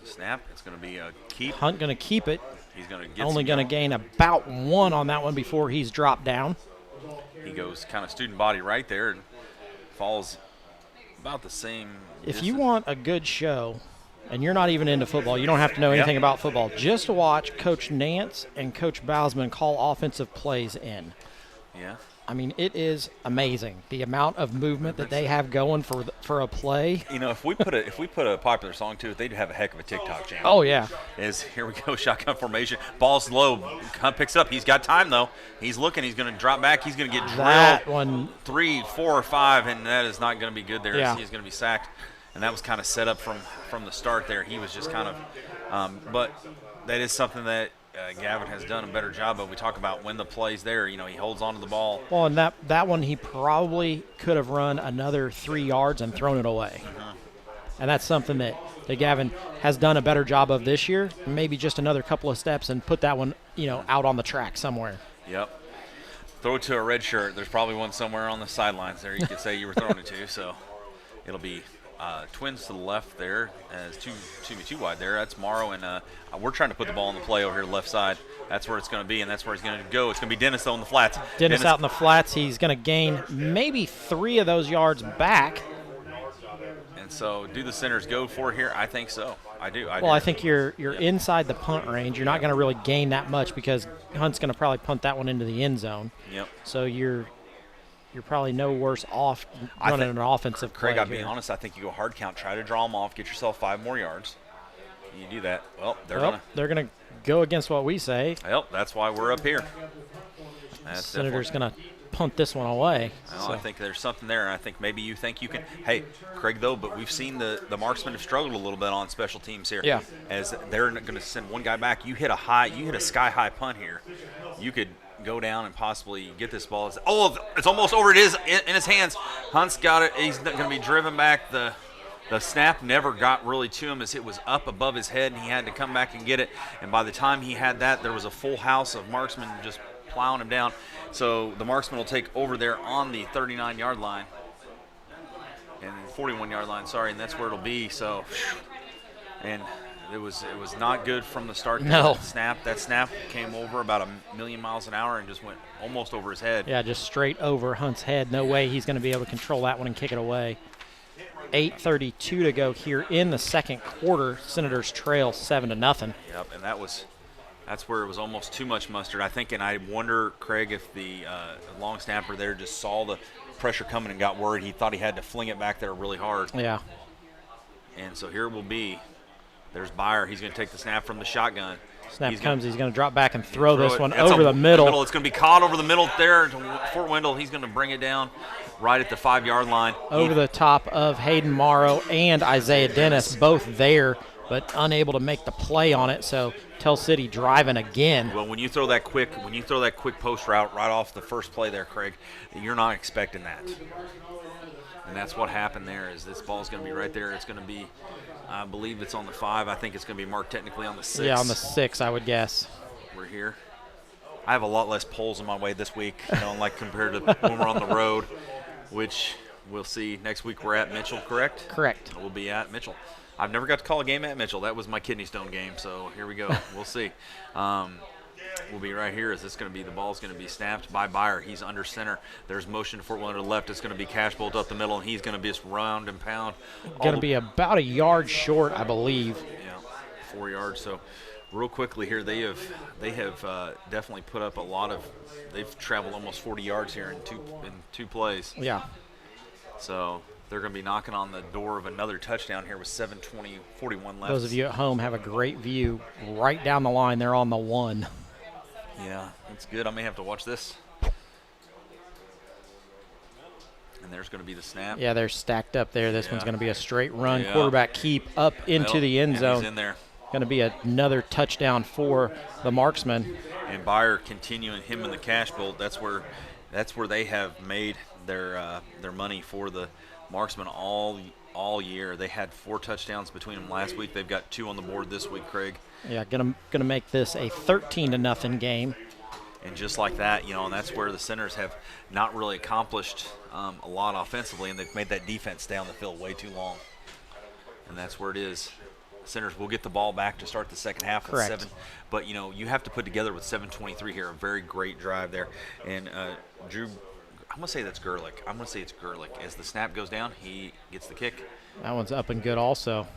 snap. It's going to be a keep. Hunt going to keep it. He's going to get only going to gain about 1 on that one before he's dropped down. He goes kind of student body right there and falls about the same If distance. you want a good show, and you're not even into football, you don't have to know anything about football. Just watch Coach Nance and Coach Bousman call offensive plays in. Yeah. I mean, it is amazing the amount of movement that they have going for a play. You know, if we put a popular song to it, they'd have a heck of a TikTok channel. Oh yeah. Here we go, shotgun formation. Ball's low. Hunt picks it up. He's got time though. He's looking. He's going to drop back. He's going to get drilled. That one 3, 4, 5, and that is not going to be good there. Yeah. He's going to be sacked, and that was kind of set up from the start there. He was just kind of, but that is something that Gavin has done a better job of. We talk about when the play's there. You know, he holds onto the ball. Well, and that one he probably could have run another 3 yards and thrown it away. And that's something that Gavin has done a better job of this year. Maybe just another couple of steps and put that one, out on the track somewhere. Yep. Throw it to a red shirt. There's probably one somewhere on the sidelines there you could say you were throwing it to. So it'll be twins to the left there as too wide there. That's Morrow, and we're trying to put the ball in the play over here left side. That's where it's going to be, and that's where he's going to go. It's going to be Dennis, though, in the flats. Dennis out in the flats. He's going to gain maybe 3 of those yards back. And so do the Senators go for it here? I think so. I do. I think you're inside the punt range. You're not going to really gain that much because Hunt's going to probably punt that one into the end zone. Yep. So you're probably no worse off running an offensive play. Craig, I'll be honest, I think you go hard count, try to draw them off, get yourself 5 more yards. You do that. Well, they're going to go against what we say. Well, that's why we're up here. Senator's going to punt this one away. Well, I think there's something there. I think maybe you think you can. Hey, Craig, though, but we've seen the marksmen have struggled a little bit on special teams here. Yeah. As they're going to send one guy back. You hit a sky-high punt here. You could go down and possibly get this ball. It's almost over. It is in his hands. Hunt's got it. He's going to be driven back. The snap never got really to him as it was up above his head, and he had to come back and get it. And by the time he had that, there was a full house of marksmen just plowing him down. So the marksman will take over there on the 39-yard line. And 41-yard line, sorry, and that's where it'll be. So, and it was not good from the start. No. That snap came over about 1,000,000 miles an hour and just went almost over his head. Yeah, just straight over Hunt's head. No way he's going to be able to control that one and kick it away. 8:32 to go here in the second quarter. Senators trail 7-0. Yep, and that's where it was almost too much mustard, I think. And I wonder, Craig, if the long snapper there just saw the pressure coming and got worried. He thought he had to fling it back there really hard. Yeah. And so here it will be. There's Byer. He's going to take the snap from the shotgun. He's going to drop back and throw this one That's over the middle. It's going to be caught over the middle there to Fort Wendell. He's going to bring it down right at the 5-yard line. Over the top of Hayden Morrow and Isaiah Dennis, both there, but unable to make the play on it. So Tell City driving again. Well, when you throw that quick post route right off the first play there, Craig, you're not expecting that. And that's what happened there. Is this ball's going to be right there. It's going to be, I believe it's on the 5. I think it's going to be marked technically on the 6. Yeah, on the 6, I would guess. We're here. I have a lot less polls on my way this week, like compared to when we're on the road, which we'll see. Next week we're at Mitchell, correct? Correct. We'll be at Mitchell. I've never got to call a game at Mitchell. That was my kidney stone game, so here we go. We'll see. We'll be right here. Is this going to be, the ball's going to be snapped by Byer. He's under center. There's motion to Fort Wendell to the left. It's going to be Cash Bolt up the middle, and he's going to be just round and pound. Going to be about a yard short, I believe. Yeah, 4 yards. So real quickly here, they have definitely put up a lot of. They've traveled almost 40 yards here in two plays. Yeah. So they're going to be knocking on the door of another touchdown here with 7:41 left. Those of you at home have a great view right down the line. They're on the 1. Yeah, that's good. I may have to watch this. And there's going to be the snap. Yeah, they're stacked up there. This one's going to be a straight run. Yeah. Quarterback keep up into the end zone. He's in there. Going to be another touchdown for the marksman. And Bayer continuing him in the cash bowl. That's where they have made their money for the marksman all year. They had 4 touchdowns between them last week. They've got 2 on the board this week, Craig. Yeah, gonna make this a 13-0 game. And just like that, and that's where the Senators have not really accomplished a lot offensively, and they've made that defense stay on the field way too long. And that's where it is. Senators will get the ball back to start the second half with 7. But, you have to put together with 7:23 here a very great drive there. And Drew, I'm going to say that's Gerlich. I'm going to say it's Gerlich. As the snap goes down, he gets the kick. That one's up and good also.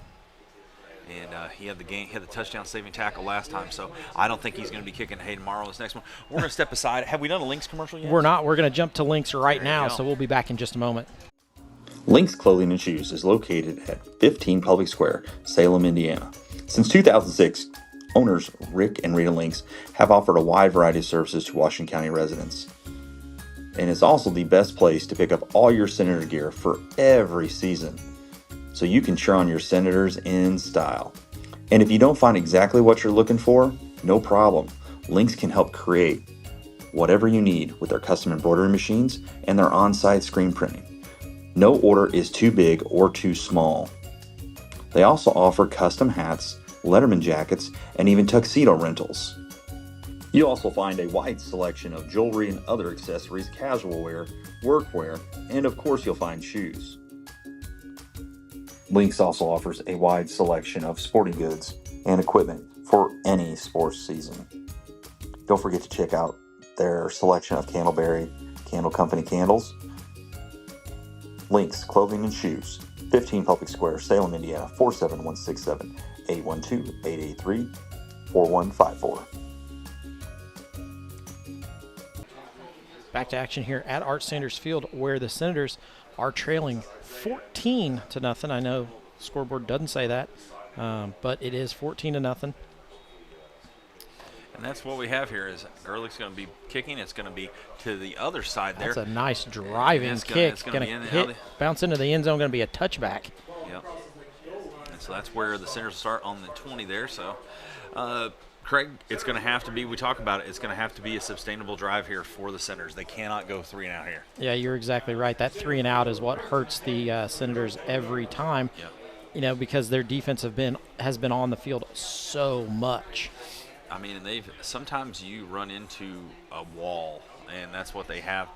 And he had the touchdown-saving tackle last time, so I don't think he's going to be kicking Hayden Morrow this next one. We're going to step aside. Have we done a Lynx commercial yet? We're not. We're going to jump to Lynx right now, so we'll be back in just a moment. Lynx Clothing and Shoes is located at 15 Public Square, Salem, Indiana. Since 2006, owners Rick and Rita Lynx have offered a wide variety of services to Washington County residents. And it's also the best place to pick up all your Senator gear for every season, so you can cheer on your Senators in style. And if you don't find exactly what you're looking for, no problem. Lynx can help create whatever you need with their custom embroidery machines and their on-site screen printing. No order is too big or too small. They also offer custom hats, Letterman jackets, and even tuxedo rentals. You'll also find a wide selection of jewelry and other accessories, casual wear, workwear, and of course you'll find shoes. Lynx also offers a wide selection of sporting goods and equipment for any sports season. Don't forget to check out their selection of Candleberry Candle Company candles. Lynx Clothing and Shoes, 15 Public Square, Salem, Indiana, 47167, 812-883-4154. Back to action here at Art Sanders Field, where the Senators are trailing 14-0. I know the scoreboard doesn't say that, but it is 14-0. And that's what we have here is Gerlich's going to be kicking. It's going to be to the other side there. That's a nice driving kick. It's going to bounce into the end zone, going to be a touchback. Yep. And so that's where the Senators start on the 20 there. So, Craig, it's going to have to be, we talk about it, it's going to have to be a sustainable drive here for the Senators. They cannot go 3 and out here. Yeah, you're exactly right. That 3 and out is what hurts the Senators every time. Yep. Because their defense has been on the field so much. I mean, sometimes you run into a wall, and that's what they have.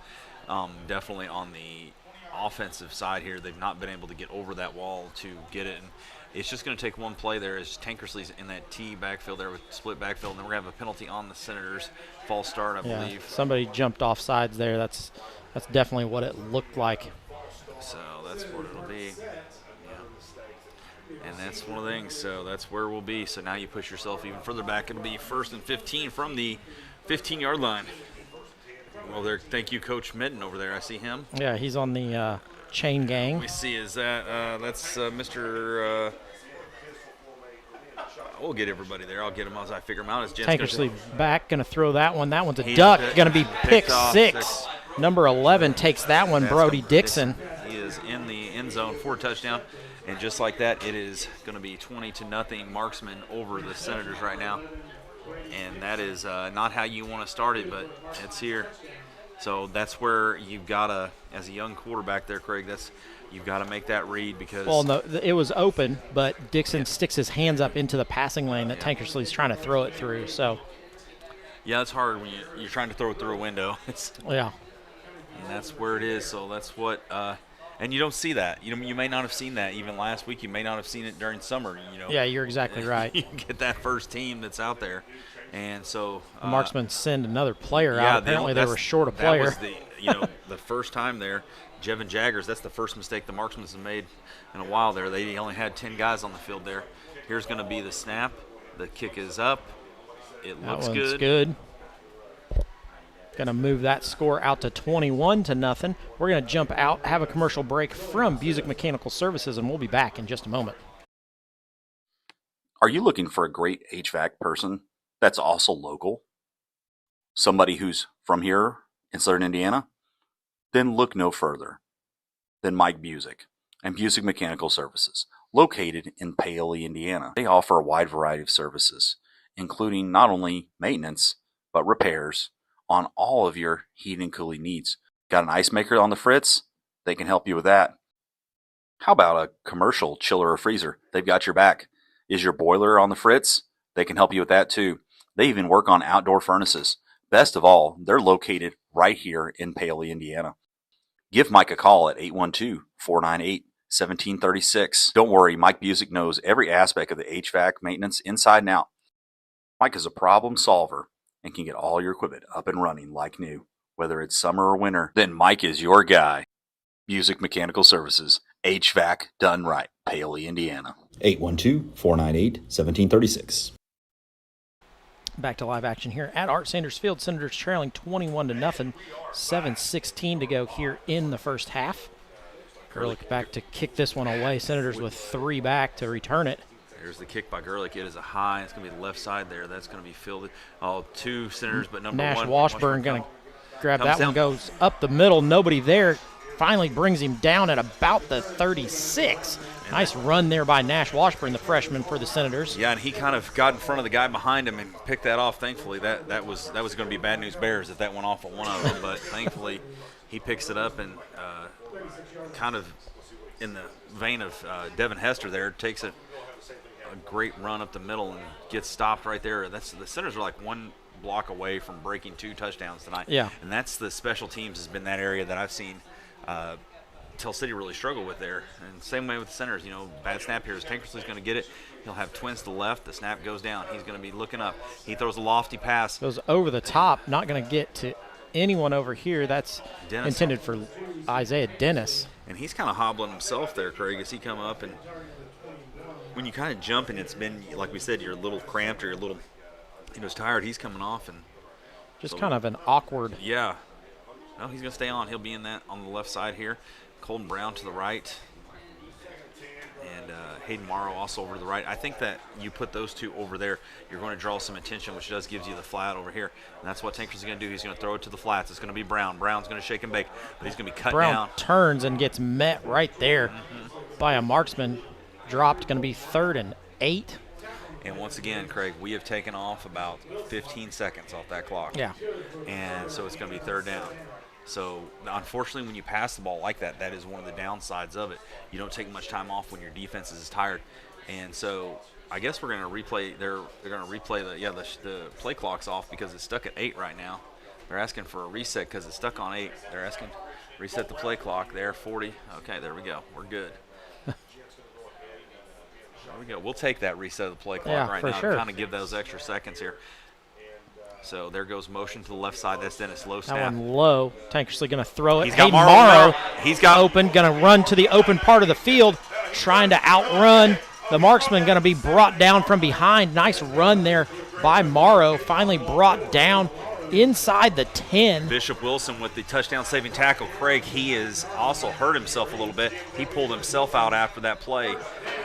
Definitely on the offensive side here, they've not been able to get over that wall to get it. And it's just going to take one play there as Tankersley's in that T backfield there with split backfield, and then we're going to have a penalty on the Senators. False start, I believe. Somebody jumped off sides there. That's definitely what it looked like. So that's what it'll be. And that's one of the things, so that's where we'll be. So now you push yourself even further back. It'll be 1st and 15 from the 15-yard line. Well, there. Thank you, Coach Midden over there. I see him. Yeah, he's on the chain gang. We see is that that's Mr. We'll get everybody there. I'll get them as I figure them out. As Tankersley back, going to throw that one. That one's a duck. Going to be pick 6. Number 11 takes that one, Brody Dixon. He is in the end zone for a touchdown. And just like that, it is going to be 20-0 marksman over the Senators right now. And that is not how you want to start it, but it's here. So that's where you've got to, as a young quarterback there, Craig, you've got to make that read because. Well, no, it was open, but Dixon sticks his hands up into the passing lane that Tankersley's trying to throw it through. So. Yeah, it's hard when you're trying to throw it through a window. Yeah. And that's where it is. So that's what. And you don't see that. You may not have seen that even last week. You may not have seen it during summer. Yeah, you're exactly right. You get that first team that's out there, and so marksmen send another player out. Apparently, they were short a player. That was the first time there. Jevin Jaggers. That's the first mistake the marksmen have made in a while. There, they only had 10 guys on the field there. Here's going to be the snap, The kick is up. It looks That one's good. good. Going to move that score out to 21-0. We're going to jump out, have a commercial break from Busick Mechanical Services, and we'll be back in just a moment. Are you looking for a great HVAC person that's also local? Somebody who's from here in Southern Indiana? Then look no further than Mike Busick and Busick Mechanical Services, located in Paoli, Indiana. They offer a wide variety of services, including not only maintenance, but repairs on all of your heating and cooling needs. Got an ice maker on the fritz? They can help you with that. How about a commercial chiller or freezer? They've got your back. Is your boiler on the fritz? They can help you with that too. They even work on outdoor furnaces. Best of all, they're located right here in Paoli, Indiana. Give Mike a call at 812-498-1736. Don't worry, Mike Busick knows every aspect of the HVAC maintenance inside and out. Mike is a problem solver and can get all your equipment up and running like new. Whether it's summer or winter, then Mike is your guy. Busick Mechanical Services, HVAC done right, Paoli, Indiana. 812-498-1736. Back to live action here at Art Sanders Field. Senators trailing 21-0. 7:16 to go here in the first half. Gerlich back to kick this one away. Senators with 3 back to return it. There's the kick by Gerlich. It is a high. It's going to be the left side there. That's going to be filled. Oh, 2 Senators, but number Nash 1. Washburn going to grab that down. one. Goes up the middle. Nobody there. Finally brings him down at about the 36. Nice run there by Nash Washburn, the freshman for the Senators. Yeah, and he kind of got in front of the guy behind him and picked that off. Thankfully, that was going to be bad news bears if that went off on one of them. But thankfully, he picks it up and kind of in the vein of Devin Hester there, takes a great run up the middle and gets stopped right there. The Senators are like 1 block away from breaking 2 touchdowns tonight. Yeah. And that's the special teams has been that area that I've seen Tell City really struggle with there. And same way with the Senators, bad snap here. Tankersley's going to get it. He'll have twins to the left. The snap goes down. He's going to be looking up. He throws a lofty pass. Goes over the top. Not going to get to anyone over here. That's Dennis. intended for Isaiah Dennis. And he's kind of hobbling himself there, Craig, as he come up. And when you kind of jump and it's been, like we said, you're a little cramped or you're a little, tired, he's coming off. And just kind of an awkward. Yeah. No, he's going to stay on. He'll be in that on the left side here. Colton Brown to the right. And Hayden Morrow also over to the right. I think that you put those 2 over there, you're going to draw some attention, which does gives you the flat over here. And that's what Tanker's going to do. He's going to throw it to the flats. It's going to be Brown. Brown's going to shake and bake, but he's going to be cut Brown down. Turns and gets met right there by a marksman. Dropped, going to be 3rd and 8. And once again, Craig, we have taken off about 15 seconds off that clock. Yeah. And so it's going to be 3rd down. So, unfortunately, when you pass the ball like that, that is one of the downsides of it. You don't take much time off when your defense is tired. And so, I guess we're going to replay. They're going to replay the play clock's off because it's stuck at 8 right now. They're asking for a reset because it's stuck on 8. They're asking reset the play clock there, 40. Okay, there we go. We're good. There we go. We'll take that reset of the play clock right now sure. and kind of give those extra seconds here. So there goes motion to the left side. That's Dennis low snap. That one low. Tankersley going to throw it. He's got Hayden Morrow. He's got open. Going to run to the open part of the field, trying to outrun the marksman. Going to be brought down from behind. Nice run there by Morrow. Finally brought down inside the 10. Bishop Wilson with the touchdown-saving tackle. Craig, he has also hurt himself a little bit. He pulled himself out after that play.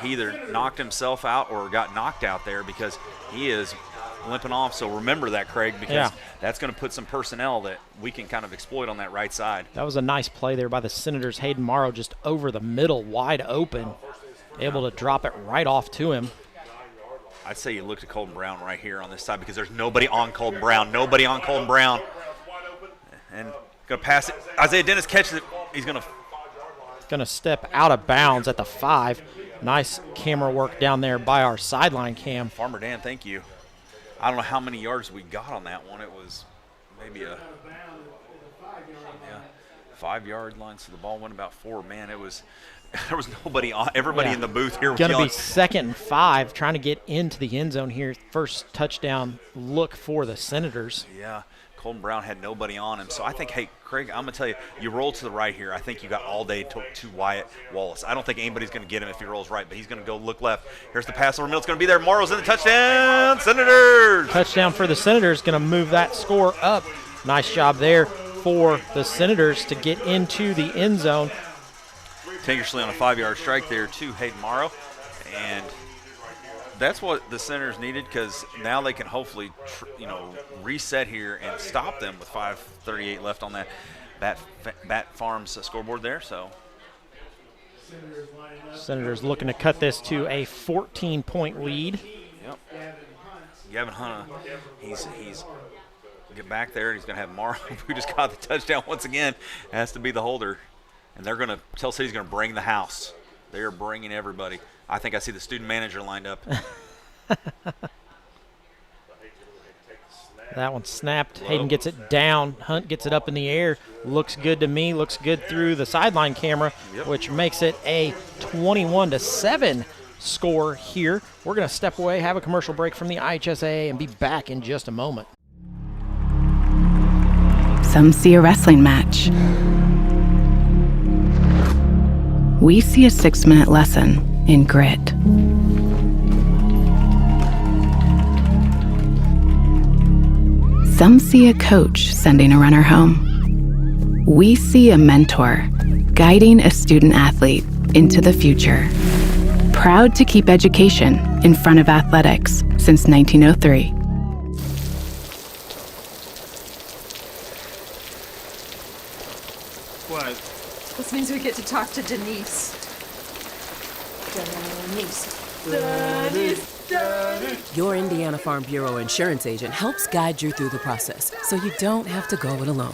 He either knocked himself out or got knocked out there because he is limping off. So remember that, Craig, because that's going to put some personnel that we can kind of exploit on that right side. That was a nice play there by the Senators. Hayden Morrow just over the middle, wide open, able to drop it right off to him. I'd say you look to Colton Brown right here on this side because there's nobody on Colton Brown. Nobody on Colton Brown. And going to pass it. Isaiah Dennis catches it. He's going to step out of bounds at the 5. Nice camera work down there by our sideline cam. Farmer Dan, thank you. I don't know how many yards we got on that one. It was maybe a 5-yard line, so the ball went about 4. Man, it was there was nobody on. Everybody in the booth here was going to be 2nd and 5, trying to get into the end zone here. First touchdown look for the Senators. Yeah, Colton Brown had nobody on him. So I think, hey, Craig, I'm going to tell you, you roll to the right here. I think you got all day to Wyatt Wallace. I don't think anybody's going to get him if he rolls right, but he's going to go look left. Here's the pass over middle. It's going to be there. Morrow's in the touchdown. Senators! Touchdown for the Senators, going to move that score up. Nice job there for the Senators to get into the end zone. Tankersley on a 5-yard strike there to Hayden Morrow. And that's what the Senators needed, because now they can hopefully, reset here and stop them with 5:38 left on that Bat Farms scoreboard there. So Senators looking to cut this to a 14-point lead. Yep. Gavin Hunter, he's get back there. He's going to have Morrow, who just got the touchdown once again, has to be the holder. And they're going to, Tell City's going to bring the house. They are bringing everybody. I think I see the student manager lined up. That one snapped. Hayden gets it down. Hunt gets it up in the air. Looks good to me. Looks good through the sideline camera, which makes it a 21-7 score here. We're going to step away, have a commercial break from the IHSAA, and be back in just a moment. Some see a wrestling match. We see a 6-minute lesson in grit. Some see a coach sending a runner home. We see a mentor guiding a student athlete into the future. Proud to keep education in front of athletics since 1903. What? This means we get to talk to Denise. Your Indiana Farm Bureau insurance agent helps guide you through the process, so you don't have to go it alone.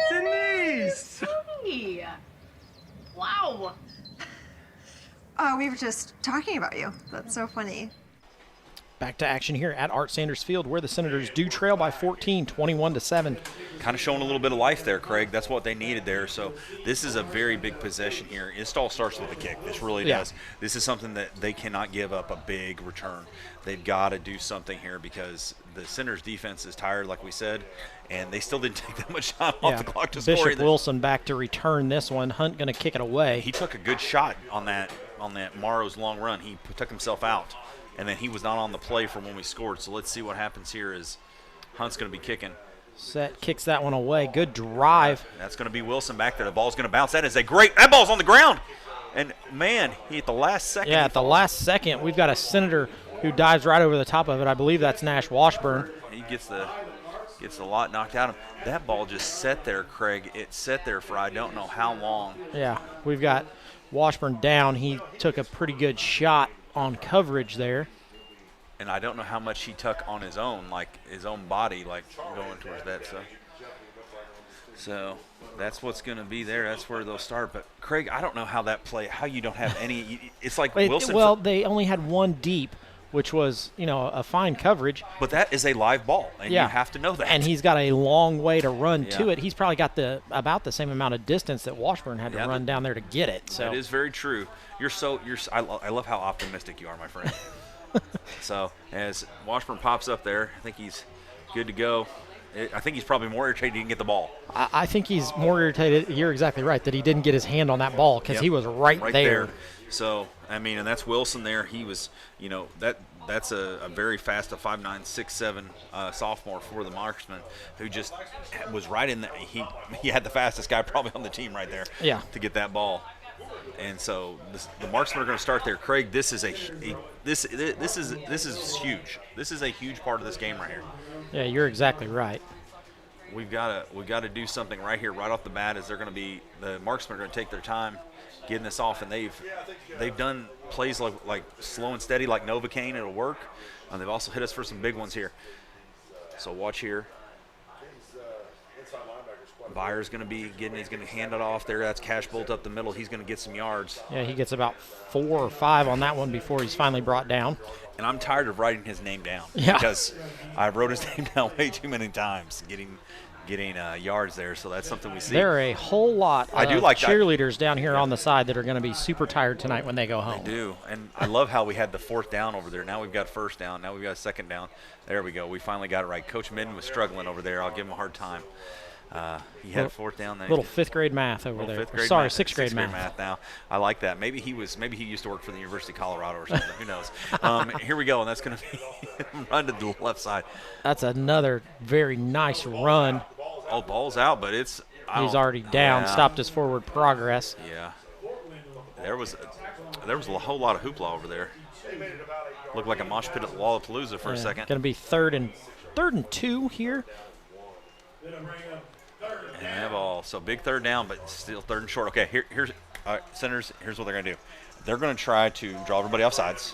Denise! Hey! Wow! We were just talking about you. That's so funny. Back to action here at Art Sanders Field, where the Senators do trail by 14, 21-7. Kind of showing a little bit of life there, Craig. That's what they needed there. So this is a very big possession here. It all starts with a kick. This really does. This is something that they cannot give up a big return. They've got to do something here, because the Senators defense is tired, like we said, and they still didn't take that much time off the clock to score. Bishop Wilson back to return this one. Hunt going to kick it away. He took a good shot on that Morrow's long run. He took himself out, and then he was not on the play for when we scored. So let's see what happens here as Hunt's going to be kicking. Set kicks that one away. Good drive. That's going to be Wilson back there. The ball's going to bounce. That ball's on the ground. And, man, he at the last second. Yeah, at the last second, we've got a Senator who dives right over the top of it. I believe that's Nash Washburn. He gets the lot knocked out of him. That ball just sat there, Craig. It sat there for I don't know how long. Yeah, we've got Washburn down. He took a pretty good shot on coverage there. And I don't know how much he took on his own, like his own body, like going towards that stuff. So that's what's going to be there. That's where they'll start. But, Craig, I don't know how you don't have any. It's like Wilson. Well, they only had one deep, which was, a fine coverage. But that is a live ball, and you have to know that. And he's got a long way to run to it. He's probably got about the same amount of distance that Washburn had to run down there to get it. So that is very true. I love how optimistic you are, my friend. So as Washburn pops up there, I think he's good to go. I think he's probably more irritated he didn't get the ball. I think he's more irritated. You're exactly right that he didn't get his hand on that ball, because he was right there. So, and that's Wilson there. He was, that's a very fast, a 5'9", 6'7" sophomore for the Marksman, who just was right in there. He had the fastest guy probably on the team right there to get that ball. And so the Marksmen are going to start there. Craig, this is huge. This is a huge part of this game right here. Yeah, you're exactly right. We've got to do something right here, right off the bat, as the Marksmen are going to take their time getting this off, and they've done plays like slow and steady, like Novocaine. It'll work. And they've also hit us for some big ones here. So watch here. Byers going to be he's going to hand it off there. That's Cash Bolt up the middle. He's going to get some yards. Yeah, he gets about 4 or 5 on that one before he's finally brought down. And I'm tired of writing his name down because I wrote his name down way too many times, getting getting yards there. So that's something we see. There are a whole lot I of do like that. cheerleaders down here on the side that are going to be super tired tonight when they go home. They do. And I love how we had the fourth down over there. Now we've got first down. Now we've got second down. There we go. We finally got it right. Coach Midden was struggling over there. I'll give him a hard time. He had a fourth down there. Little fifth grade math over there. Sorry, sixth grade math now. I like that. Maybe he used to work for the University of Colorado or something. Who knows? Here we go, and that's going to be run to the left side. That's another very nice run. Oh, ball's out, but it's he's already down. Yeah. Stopped his forward progress. Yeah. There was a whole lot of hoopla over there. Looked like a mosh pit at Lollapalooza for a second. Going to be third and 2 here. And ball. So big third down, but still third and short. Okay, here's all right, Senators. Here's what they're going to do. They're going to try to draw everybody off sides.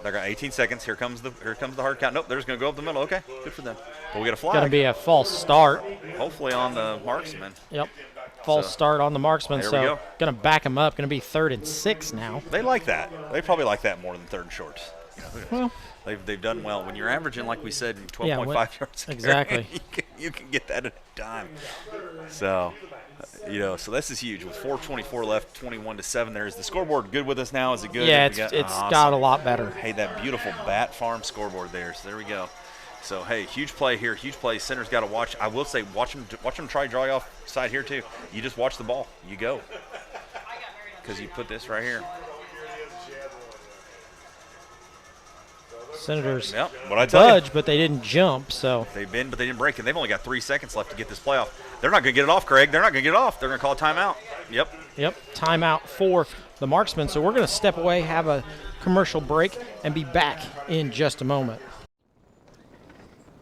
They're got 18 seconds. Here comes the hard count. Nope, they're just going to go up the middle. Okay, good for them. But we got a flag. Going to be a false start. Hopefully on the marksman. Yep. False start on the marksman. There So we go. going to back him up. Going to be 3rd and 6 now. They like that. They probably like that more than third and shorts. Well, they've done well. When you're averaging, like we said, 12.5 yards. Exactly. You can get that at a time. So, so this is huge. With 4:24 left, 21-7. There's the scoreboard good with us now. Is it good? Yeah, it's got a lot better. Hey, that beautiful Bat Farm scoreboard there. So there we go. So hey, huge play here. Huge play. Center's got to watch. I will say, watch them try to draw you off side here too. You just watch the ball. You go. Because you put this right here. Senators yep, what I tell budge, you. but they didn't jump. So they've been, but they didn't break it. They've only got 3 seconds left to get this playoff. They're not going to get it off, Craig. They're not going to get it off. They're going to call a timeout. Yep. Timeout for the marksman. So we're going to step away, have a commercial break, and be back in just a moment.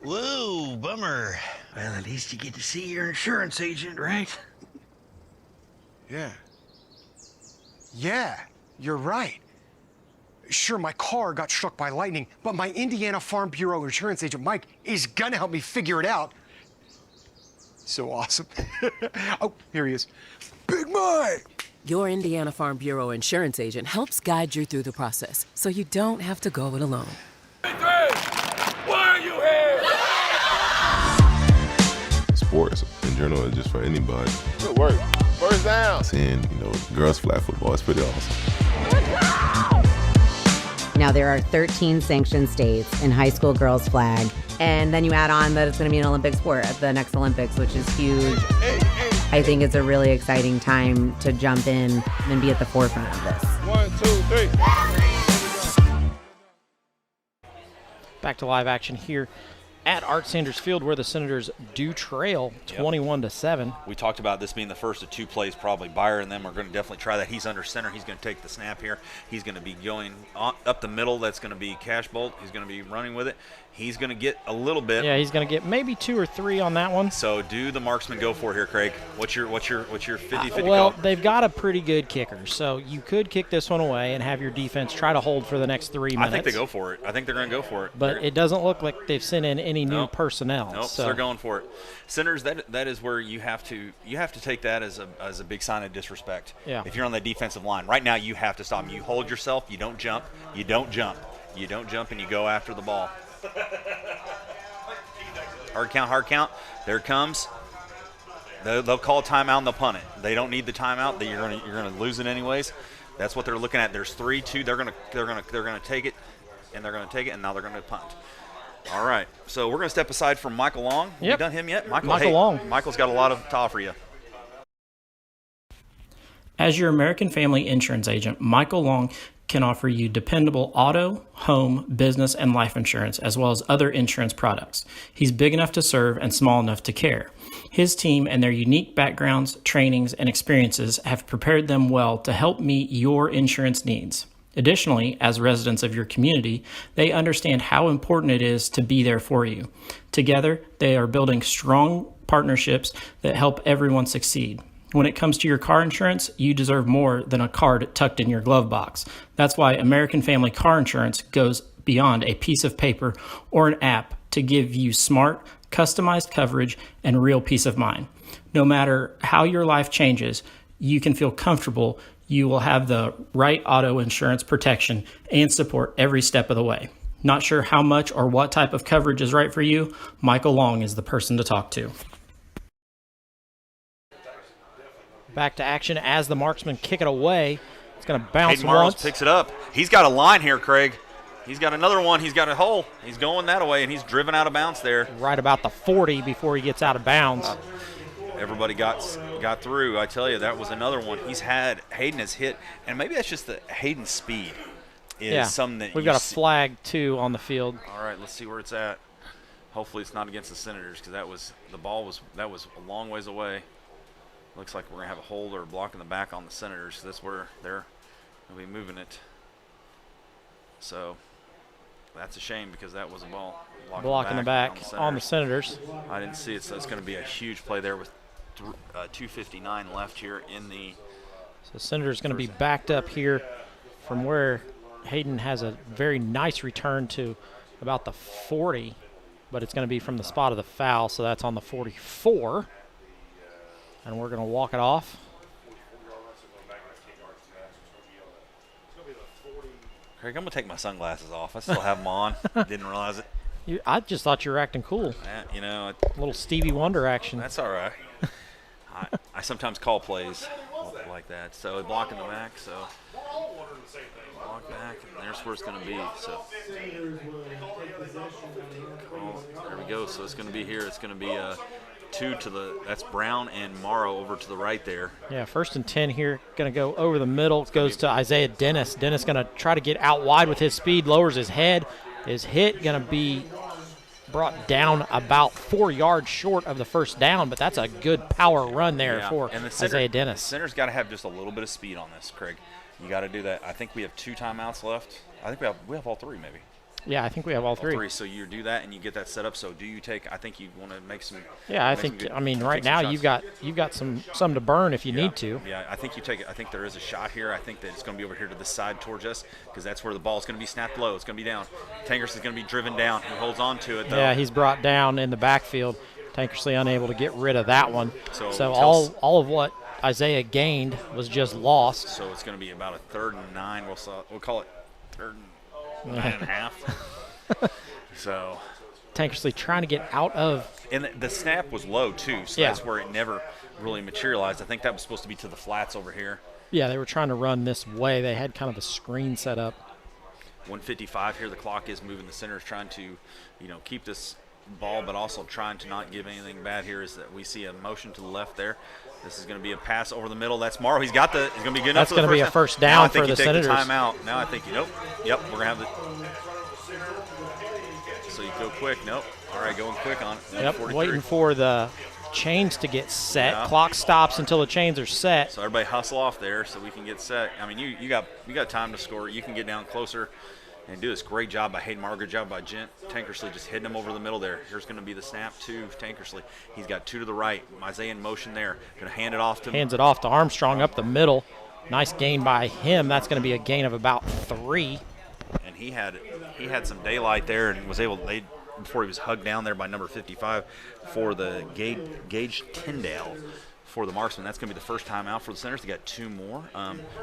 Whoa, bummer. Well, at least you get to see your insurance agent, right? Yeah, you're right. Sure, my car got struck by lightning, but my Indiana Farm Bureau insurance agent, Mike, is gonna help me figure it out. So awesome. Oh, here he is. Big Mike! Your Indiana Farm Bureau insurance agent helps guide you through the process, so you don't have to go it alone. Why are you here? Sports in general is just for anybody. Good work. First down. Seeing, girls flag football is pretty awesome. Now, there are 13 sanctioned states in high school girls flag, and then you add on that it's going to be an Olympic sport at the next Olympics, which is huge. I think it's a really exciting time to jump in and be at the forefront of this. 1, 2, 3. Back to live action here at Art Sanders Field, where the Senators do trail 21-7. We talked about this being the first of 2 plays. Probably Byer and them are going to definitely try that. He's under center. He's going to take the snap here. He's going to be going up the middle. That's going to be Cash Bolt. He's going to be running with it. He's going to get a little bit. Yeah, he's going to get maybe 2 or 3 on that one. So do the marksman go for it here, Craig? What's your 50-50 well, call? they've got a pretty good kicker, so you could kick this one away and have your defense try to hold for the next 3 minutes. I think they go for it. I think they're going to go for it. But it doesn't look like they've sent in any new personnel. Nope, so they're going for it. Senators, that is where you have to take that as a big sign of disrespect. Yeah. If you're on the defensive line, right now you have to stop them. You hold yourself. You don't jump. You don't jump, and you go after the ball. Hard count. There it comes. They'll call a timeout and they'll punt it. They don't need the timeout. You're gonna lose it anyways. That's what they're looking at. There's 3-2. They're gonna take it, and now they're gonna punt. All right. So we're gonna step aside from Michael Long. Yep. You done him yet? Michael Long. Michael's got a lot to offer you. As your American Family Insurance agent, Michael Long can offer you dependable auto, home, business, and life insurance, as well as other insurance products. He's big enough to serve and small enough to care. His team and their unique backgrounds, trainings, and experiences have prepared them well to help meet your insurance needs. Additionally, as residents of your community, they understand how important it is to be there for you. Together, they are building strong partnerships that help everyone succeed. When it comes to your car insurance, you deserve more than a card tucked in your glove box. That's why American Family Car Insurance goes beyond a piece of paper or an app to give you smart, customized coverage and real peace of mind. No matter how your life changes, you can feel comfortable you will have the right auto insurance protection and support every step of the way. Not sure how much or what type of coverage is right for you? Michael Long is the person to talk to. Back to action as the marksman kick it away. It's going to bounce Hayden Marlowe once. picks it up. He's got a line here, Craig. He's got another one. He's got a hole. He's going that way, and he's driven out of bounds there. Right about the 40 before he gets out of bounds. Everybody got through. I tell you, that was another one. Hayden has hit, and maybe that's just the Hayden speed is something that we've got a flag too on the field. All right, let's see where it's at. Hopefully it's not against the Senators, because that was a long ways away. Looks like we're gonna have a hold or a block in the back on the Senators. That's where they're gonna be moving it. So that's a shame, because that was a ball. Block in the back on the Senators. I didn't see it, so it's going to be a huge play there with 2:59 left here in the. So Senators going to be backed up here from where Hayden has a very nice return to about the 40, but it's going to be from the spot of the foul, so that's on the 44. And we're going to walk it off. Craig, I'm going to take my sunglasses off. I still have them on. Didn't realize it. I just thought you were acting cool. You know. A little Stevie Wonder action. That's all right. I sometimes call plays like that. So block in the back. So block back, and there's where it's going to be. So there we go. So it's going to be here. It's going to be two to the. That's Brown and Morrow over to the right there. Yeah, 1st and 10 here. Going to go over the middle. It goes to Isaiah Dennis. Dennis going to try to get out wide with his speed. Lowers his head. His hit going to be brought down about 4 yards short of the first down, but that's a good power run there for Isaiah Dennis. The center's got to have just a little bit of speed on this, Craig. You got to do that. I think we have 2 timeouts left. I think we have all 3 maybe. Yeah, I think we have all three. So you do that and you get that set up. So do you take? I think you want to make some. Yeah, I think. I mean, right now you've got some to burn if you need to. Yeah, I think you take it. I think there is a shot here. I think that it's going to be over here to the side towards us, because that's where the ball is going to be snapped low. It's going to be down. Tankersley is going to be driven down. He holds on to it though. Yeah, he's brought down in the backfield. Tankersley unable to get rid of that one. So all of what Isaiah gained was just lost. So it's going to be about a 3rd and 9. We'll call it 3rd and 9.5. So Tankersley trying to get out of. And the snap was low too, so that's where it never really materialized. I think that was supposed to be to the flats over here. Yeah, they were trying to run this way. They had kind of a screen set up. 1:55 here. The clock is moving. The center is trying to, keep this ball, but also trying to not give anything bad here. Is that we see a motion to the left there. This is going to be a pass over the middle. That's Morrow. He's got He's going to be good enough. That's going to be a first down for the Senators. Now I think you take the timeout. Now I think Yep, we're going to have the. So you go quick. Nope. All right, going quick on it. Yep, 43. waiting for the chains to get set. Yeah. Clock stops until the chains are set. So everybody hustle off there so we can get set. I mean, you got time to score. You can get down closer and do this. Great job by Hayden Margaret, job by Gent. Tankersley just hitting him over the middle there. Here's going to be the snap to Tankersley. He's got 2 to the right. Isaiah in motion there. Going to hand it off to Hands it off to Armstrong up the middle. Nice gain by him. That's going to be a gain of about 3. And he had some daylight there and was able to before he was hugged down there by number 55 for the Gage Tyndale for the marksman. That's going to be the first time out for the Senators. They got 2 more.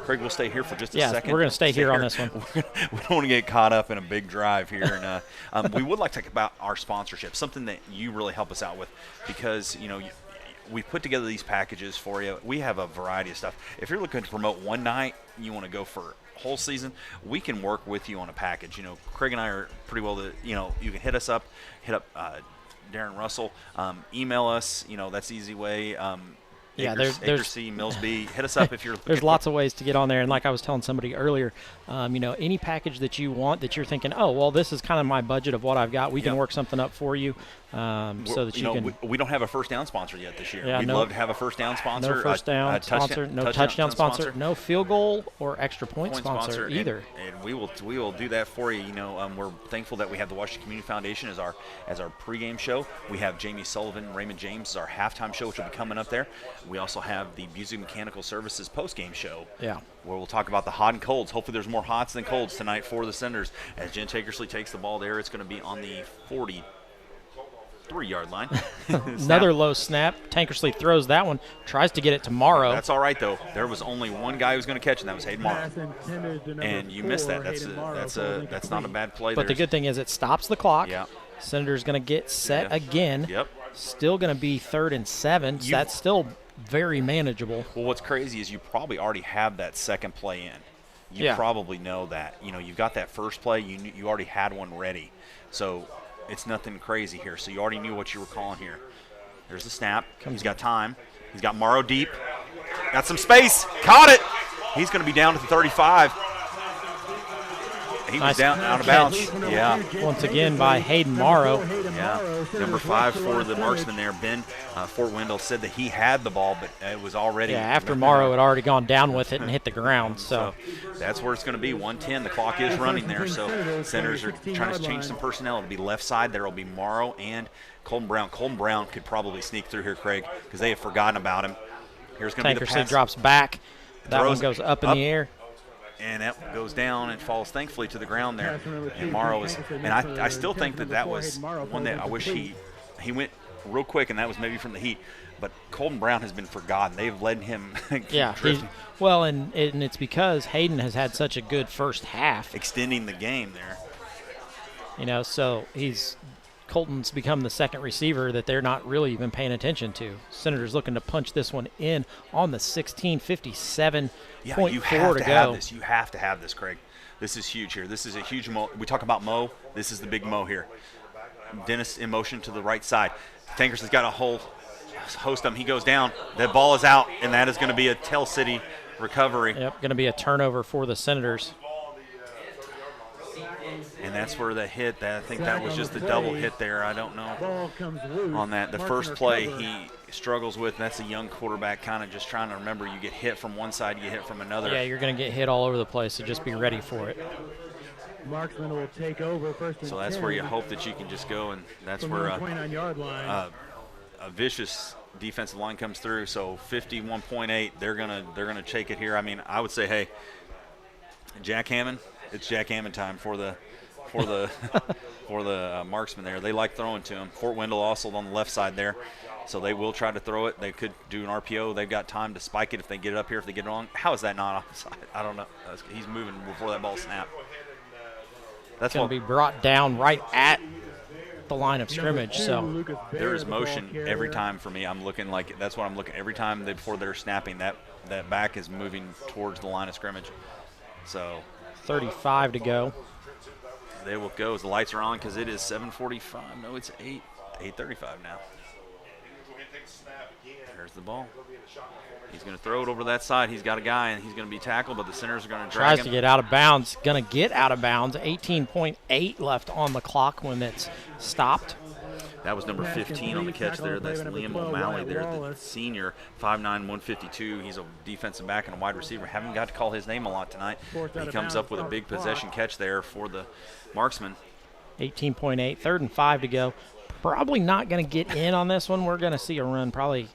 Craig, we'll stay here for just a second. We're going to stay here on this one. We don't want to get caught up in a big drive here. And we would like to talk about our sponsorship, something that you really help us out with, because, we put together these packages for you. We have a variety of stuff. If you're looking to promote one night, you want to go for whole season, we can work with you on a package. Craig and I are pretty well you can hit us up, hit up Darren Russell, email us, that's the easy way. Acres C, Mills B. Hit us up if you're. There's lots of ways to get on there, and like I was telling somebody earlier, any package that you want that you're thinking, oh well, this is kind of my budget of what I've got. We can work something up for you, so that you can. We don't have a first down sponsor yet this year. Yeah, We'd love to have a first down sponsor. No first down sponsor. No touchdown sponsor. No field goal or extra point sponsor either. And we will do that for you. We're thankful that we have the Washington Community Foundation as our pregame show. We have Jamie Sullivan, Raymond James as our halftime show, which will be coming up there. We also have the Busey Mechanical Services postgame show. Yeah. Where we'll talk about the hot and colds. Hopefully there's more hots than colds tonight for the Senators. As Jen Tankersley takes the ball there, it's going to be on the 40. 3-yard line. Another low snap. Tankersley throws that one, tries to get it to Morrow. That's all right, though. There was only one guy who was going to catch it, and that was Hayden Morrow. And you missed that. That's not a bad play. But the good thing is it stops the clock. Yeah. Senator's going to get set again. Yep. Still going to be 3rd and 7. So that's still very manageable. Well, what's crazy is you probably already have that second play in. You probably know that. You know, you've got that first play. You already had one ready. So it's nothing crazy here. So you already knew what you were calling here. There's the snap. He's got time. He's got Morrow deep. Got some space. Caught it. He's going to be down to the 35. He was down out of bounds. Yeah. Once again by Hayden Morrow. Yeah. Number 5 for the marksman there, Ben Fort Wendell, said that he had the ball, but it was already. Yeah, after Morrow had already gone down with it and hit the ground. So that's where it's going to be. 1:10. The clock is running there. So Senators are trying to change some personnel. It'll be left side. There will be Morrow and Colton Brown. Colton Brown could probably sneak through here, Craig, because they have forgotten about him. Here's going to be the pass. drops back. That one goes up in the air. And that goes down and falls thankfully to the ground there. And Morrow is, and I still think that was one that I wish he went real quick, and that was maybe from the heat. But Colton Brown has been forgotten. They've let him drifting. Well, and it's because Hayden has had such a good first half. Extending the game there. You know, so Colton's become the second receiver that they're not really even paying attention to. Senators looking to punch this one in on the 16, 57.4 to go. You have to have this, Craig. This is huge here. This is a huge mo. We talk about Mo. This is the big Mo here. Dennis in motion to the right side. Tankers has got a whole host of them. He goes down. That ball is out, and that is going to be a Tell City recovery. Yep, going to be a turnover for the Senators. And that's where the hit, I think that was just the double hit there. I don't know on that. The first play he struggles with, and that's a young quarterback kind of just trying to remember you get hit from one side, you get hit from another. Yeah, you're going to get hit all over the place, so just be ready for it. Marksman will take over first and so that's 10. where you hope that you can just go, and that's where a vicious defensive line comes through. So 51.8, they're gonna take it here. I mean, I would say, hey, Jack Hammond, it's Jack Hammond time for the marksman there. They like throwing to him. Fort Wendell also on the left side there, so they will try to throw it. They could do an RPO. They've got time to spike it if they get it up here. If they get it wrong, how is that not offside? I don't know. He's moving before that ball snapped. That's going to be brought down right at the line of scrimmage. So there is motion every time for me. I'm looking like that's what I'm looking every time before they're snapping. That back is moving towards the line of scrimmage. So 35 to go. They will go as the lights are on because it is 7:45. No, it's 8:35 now. There's the ball. He's going to throw it over that side. He's got a guy, and he's going to be tackled, but the Senators are going to drag him. Tries to get out of bounds. Going to get out of bounds. 18.8 left on the clock when it's stopped. That was number 15 on the catch there. That's Liam O'Malley there, the senior, 5'9", 152. He's a defensive back and a wide receiver. Haven't got to call his name a lot tonight. But he comes up with a big possession catch there for the marksman. 18.8, 3rd and 5 to go. Probably not going to get in on this one. We're going to see a run probably,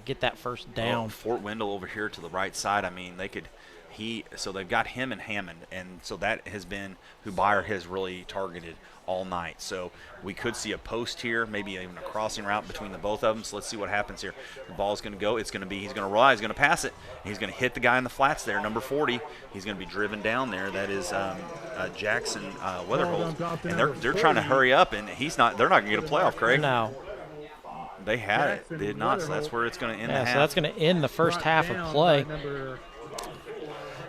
get that first down. Fort Wendell over here to the right side. I mean, they could – so they've got him and Hammond, and so that has been who Byer has really targeted all night. So we could see a post here, maybe even a crossing route between the both of them. So let's see what happens here. The ball's going to go. He's going to rise. He's going to pass it. He's going to hit the guy in the flats there, number 40. He's going to be driven down there. That is Jackson Weatherholt. And they're trying to hurry up, and they're not going to get a playoff, Craig. No. They had it. They did not, so that's where it's going to end the half. So that's going to end the first half of play.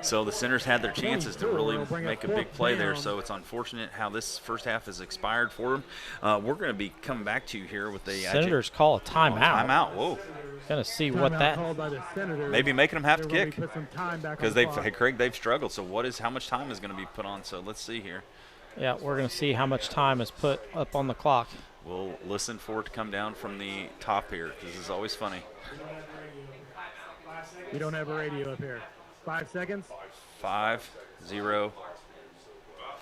So the Senators had their chances to really make a big play there, so it's unfortunate how this first half has expired for them. We're going to be coming back to you here with the Senators call a timeout. Timeout, whoa. Going to see what that – maybe making them have to kick because they've struggled. So how much time is going to be put on? So let's see here. Yeah, we're going to see how much time is put up on the clock. We'll listen for it to come down from the top here. This is always funny. We don't have a radio up here. 5 seconds. 5, 0.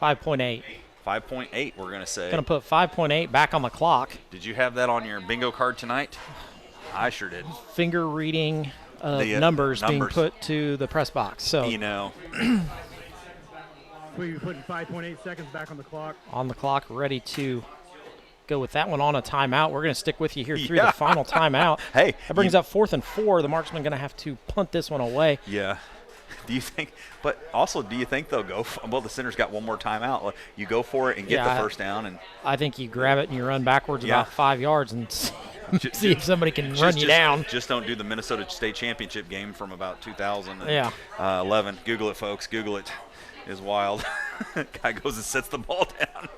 5.8. 5.8, we're going to say. Going to put 5.8 back on the clock. Did you have that on your bingo card tonight? I sure did. Finger reading of numbers being put to the press box. So We're putting 5.8 seconds back on the clock. On the clock, ready to go with that one on a timeout. We're going to stick with you here through the final timeout. Hey, that brings up 4th and 4. The marksman going to have to punt this one away. Yeah. Do you think they'll go the center's got one more timeout. You go for it and get the first down. And I think you grab it and you run backwards about 5 yards and see if somebody can run you down. Just don't do the Minnesota State Championship game from about 2011. Google it, folks. Google it. Is wild. Guy goes and sets the ball down.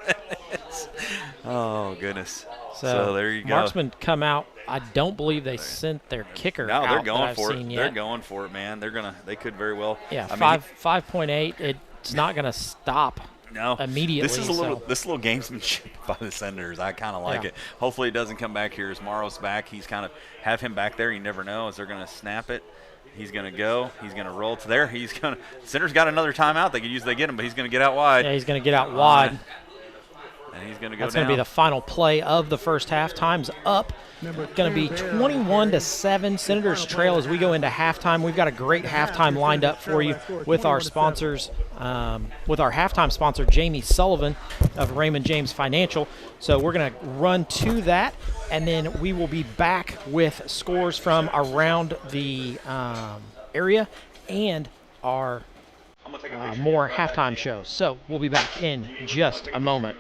Oh, goodness. So there you go. Marksmen come out. I don't believe they sent their kicker out. No, they're going for it. Yet. They're going for it, man. They could very well. Yeah, 5.8. It's not going to stop. No, immediately. This is this little gamesmanship by the Senators. I kind of like it. Hopefully, it doesn't come back here as Morrow's back. He's kind of have him back there. You never know as they're going to snap it. He's going to go. He's going to roll to there. Center's got another timeout. They could usually get him, but he's going to get out wide. Yeah, he's going to get out wide. And he's going to go That's going to be the final play of the first half. Time's up. Going to be 21-7. Senators trail as we go into halftime. We've got a great halftime lined up for you with our sponsors, with our halftime sponsor, Jamie Sullivan of Raymond James Financial. So we're going to run to that, and then we will be back with scores from around the area and our more halftime shows. So we'll be back in just a moment.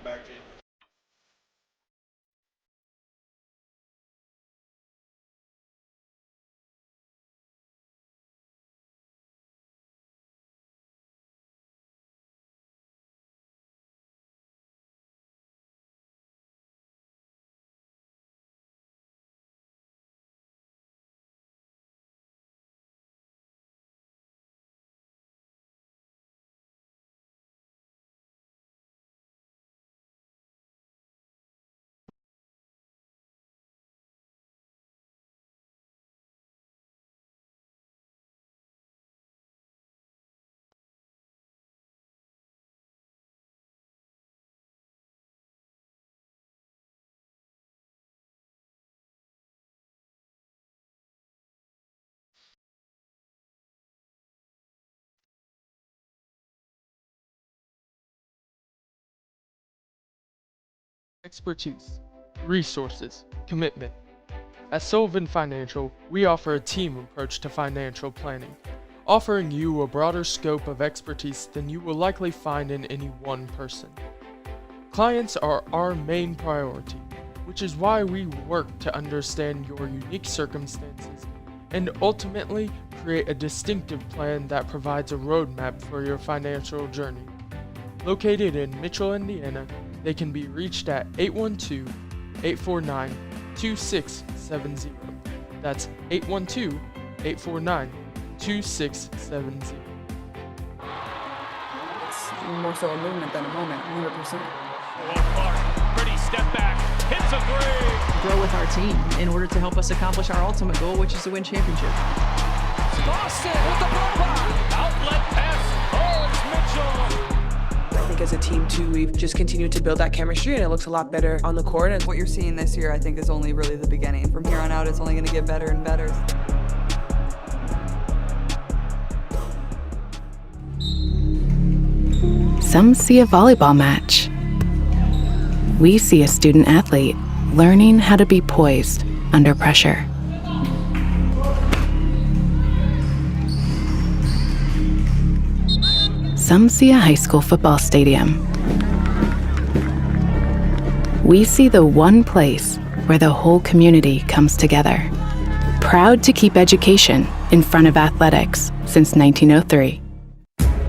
Expertise, resources, commitment. At Sullivan Financial, we offer a team approach to financial planning, offering you a broader scope of expertise than you will likely find in any one person. Clients are our main priority, which is why we work to understand your unique circumstances and ultimately create a distinctive plan that provides a roadmap for your financial journey. Located in Mitchell, Indiana, they can be reached at 812-849-2670. That's 812-849-2670. It's more so a movement than a moment, 100%. Pretty step back, hits a three. Grow with our team in order to help us accomplish our ultimate goal, which is to win championship. Boston with the block. Outlet pass. Oh, it's Mitchell. I think as a team, too, we've just continued to build that chemistry, and it looks a lot better on the court. And what you're seeing this year, I think, is only really the beginning. From here on out, it's only going to get better and better. Some see a volleyball match. We see a student athlete learning how to be poised under pressure. Some see a high school football stadium. We see the one place where the whole community comes together. Proud to keep education in front of athletics since 1903.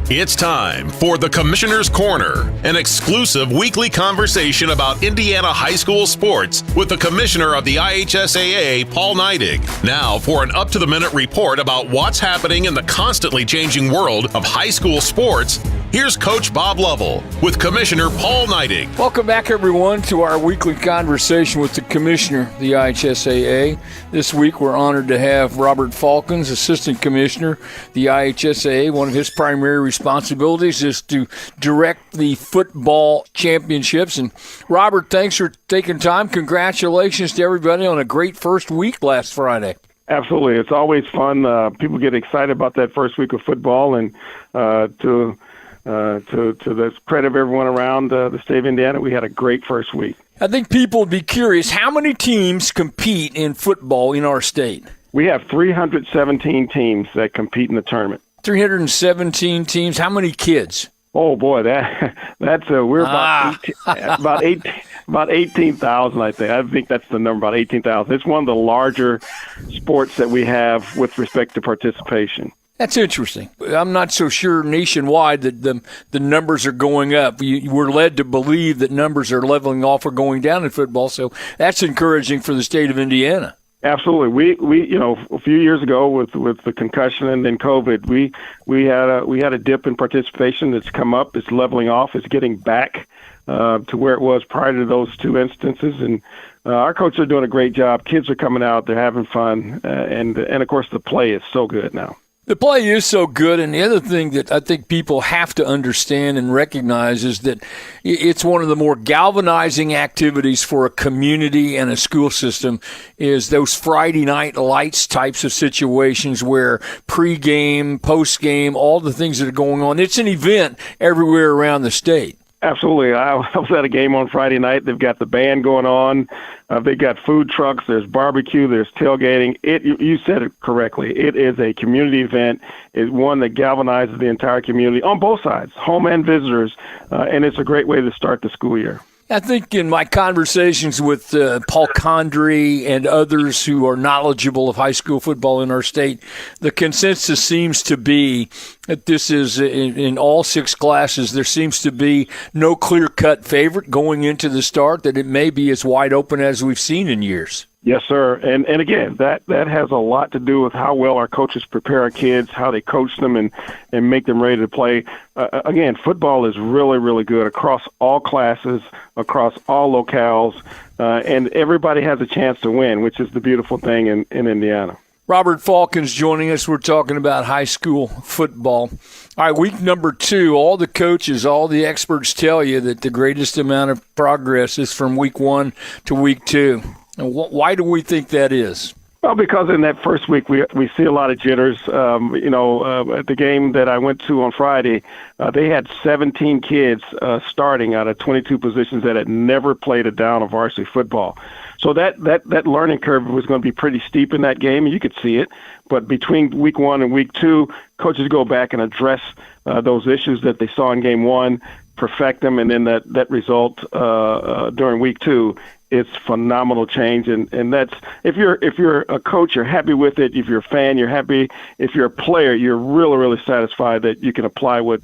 It's time for the Commissioner's Corner, an exclusive weekly conversation about Indiana high school sports with the Commissioner of the IHSAA, Paul Neidig. Now for an up-to-the-minute report about what's happening in the constantly changing world of high school sports, here's Coach Bob Lovell with Commissioner Paul Neidig. Welcome back, everyone, to our weekly conversation with the Commissioner of the IHSAA. This week, we're honored to have Robert Falcons, Assistant Commissioner, the IHSAA. One of his primary responsibilities is to direct the football championships. And Robert, thanks for taking time. Congratulations to everybody on a great first week last Friday. Absolutely. It's always fun. People get excited about that first week of football, and to the credit of everyone around the state of Indiana, we had a great first week. I think people would be curious, how many teams compete in football in our state? We have 317 teams that compete in the tournament. 317 teams. How many kids? Oh boy, that's we're about 18,000. I think that's the number, about 18,000. It's one of the larger sports that we have with respect to participation. That's interesting. I'm not so sure nationwide that the numbers are going up. We're led to believe that numbers are leveling off or going down in football, so that's encouraging for the state of Indiana. Absolutely. We a few years ago with the concussion and then COVID, we had a dip in participation that's come up. It's leveling off. It's getting back to where it was prior to those two instances, and our coaches are doing a great job. Kids are coming out. They're having fun, and of course the play is so good now. The play is so good, and the other thing that I think people have to understand and recognize is that it's one of the more galvanizing activities for a community and a school system is those Friday night lights types of situations where pregame, postgame, all the things that are going on. It's an event everywhere around the state. Absolutely. I was at a game on Friday night. They've got the band going on. They've got food trucks. There's barbecue. There's tailgating. You said it correctly. It is a community event. It's one that galvanizes the entire community on both sides, home and visitors, and it's a great way to start the school year. I think in my conversations with Paul Condry and others who are knowledgeable of high school football in our state, the consensus seems to be that this is in all six classes. There seems to be no clear-cut favorite going into the start, that it may be as wide open as we've seen in years. Yes, sir. And again, that has a lot to do with how well our coaches prepare our kids, how they coach them and make them ready to play. Again, football is really, really good across all classes, across all locales, and everybody has a chance to win, which is the beautiful thing in Indiana. Robert Falcons joining us. We're talking about high school football. All right, week number 2, all the coaches, all the experts tell you that the greatest amount of progress is from week 1 to week 2. And why do we think that is? Well, because in that first week we see a lot of jitters. At the game that I went to on Friday, they had 17 kids starting out of 22 positions that had never played a down of varsity football. So that learning curve was going to be pretty steep in that game, and you could see it. But between week 1 and week 2, coaches go back and address those issues that they saw in game 1, perfect them, and then that result during week 2. It's phenomenal change, and that's if you're a coach, you're happy with it. If you're a fan, you're happy. If you're a player, you're really, really satisfied that you can apply what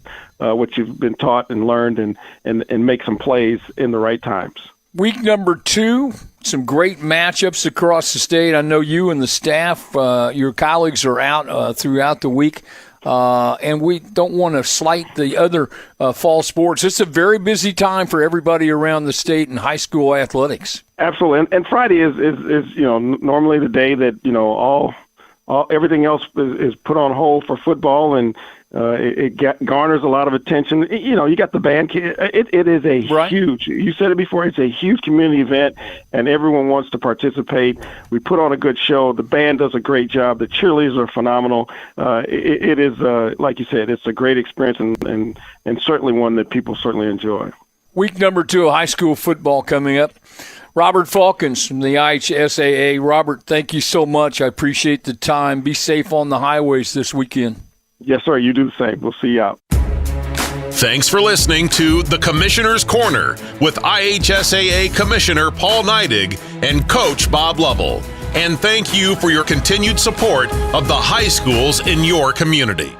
you've been taught and learned and make some plays in the right times. Week number 2, some great matchups across the state. I know you and the staff, your colleagues are out throughout the week. And we don't want to slight the other fall sports. It's a very busy time for everybody around the state in high school athletics. Absolutely, and Friday is normally the day that all everything else is put on hold for football, and it garners a lot of attention. You got the band. It is a huge. You said it before. It's a huge community event, and everyone wants to participate. We put on a good show. The band does a great job. The cheerleaders are phenomenal. It is like you said. It's a great experience, and certainly one that people certainly enjoy. Week number 2 of high school football coming up. Robert Falcons from the IHSAA. Robert, thank you so much. I appreciate the time. Be safe on the highways this weekend. Yes, sir. You do the same. We'll see you out. Thanks for listening to The Commissioner's Corner with IHSAA Commissioner Paul Neidig and Coach Bob Lovell. And thank you for your continued support of the high schools in your community.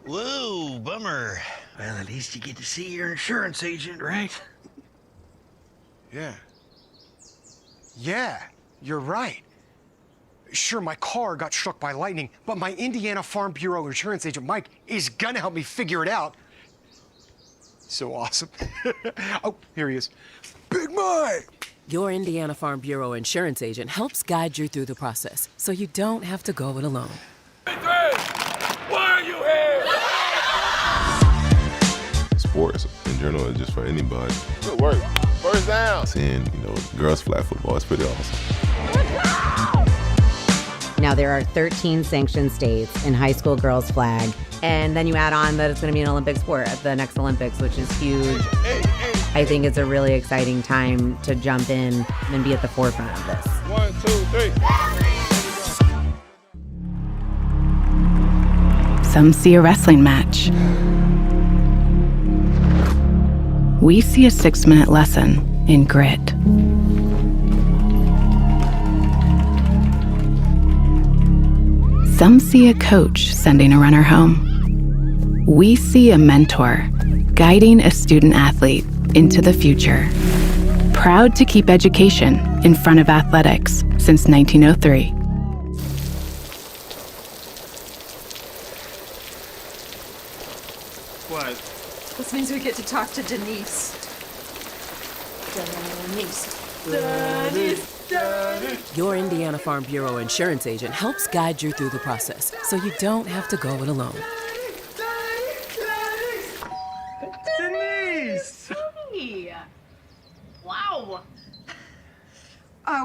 Whoa, bummer. Well, at least you get to see your insurance agent, right? Yeah, you're right. Sure, my car got struck by lightning, but my Indiana Farm Bureau insurance agent, Mike, is gonna help me figure it out. So awesome. Oh, here he is. Big Mike! Your Indiana Farm Bureau insurance agent helps guide you through the process, so you don't have to go it alone. Why are you here? Sports in general is just for anybody. Good work. First down. Seeing, girls flag football is pretty awesome. Now, there are 13 sanctioned states in high school girls flag, And then you add on that it's going to be an Olympic sport at the next Olympics, which is huge. I think it's a really exciting time to jump in and be at the forefront of this. 1, 2, 3. Some see a wrestling match. We see a 6-minute lesson in grit. Some see a coach sending a runner home. We see a mentor guiding a student athlete into the future. Proud to keep education in front of athletics since 1903. What? This means we get to talk to Denise. Your Indiana Farm Bureau insurance agent helps guide you through the process so you don't have to go it alone. Denise! Hey. Wow.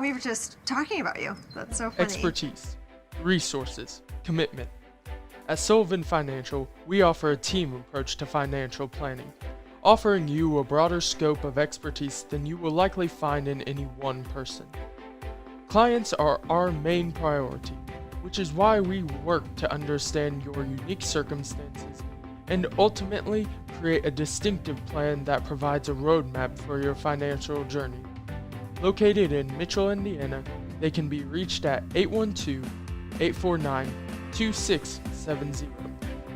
We were just talking about you. That's so funny. Expertise, resources, commitment. At Sullivan Financial, we offer a team approach to financial planning, offering you a broader scope of expertise than you will likely find in any one person. Clients are our main priority, which is why we work to understand your unique circumstances and ultimately create a distinctive plan that provides a roadmap for your financial journey. Located in Mitchell, Indiana, they can be reached at 812-849-2670.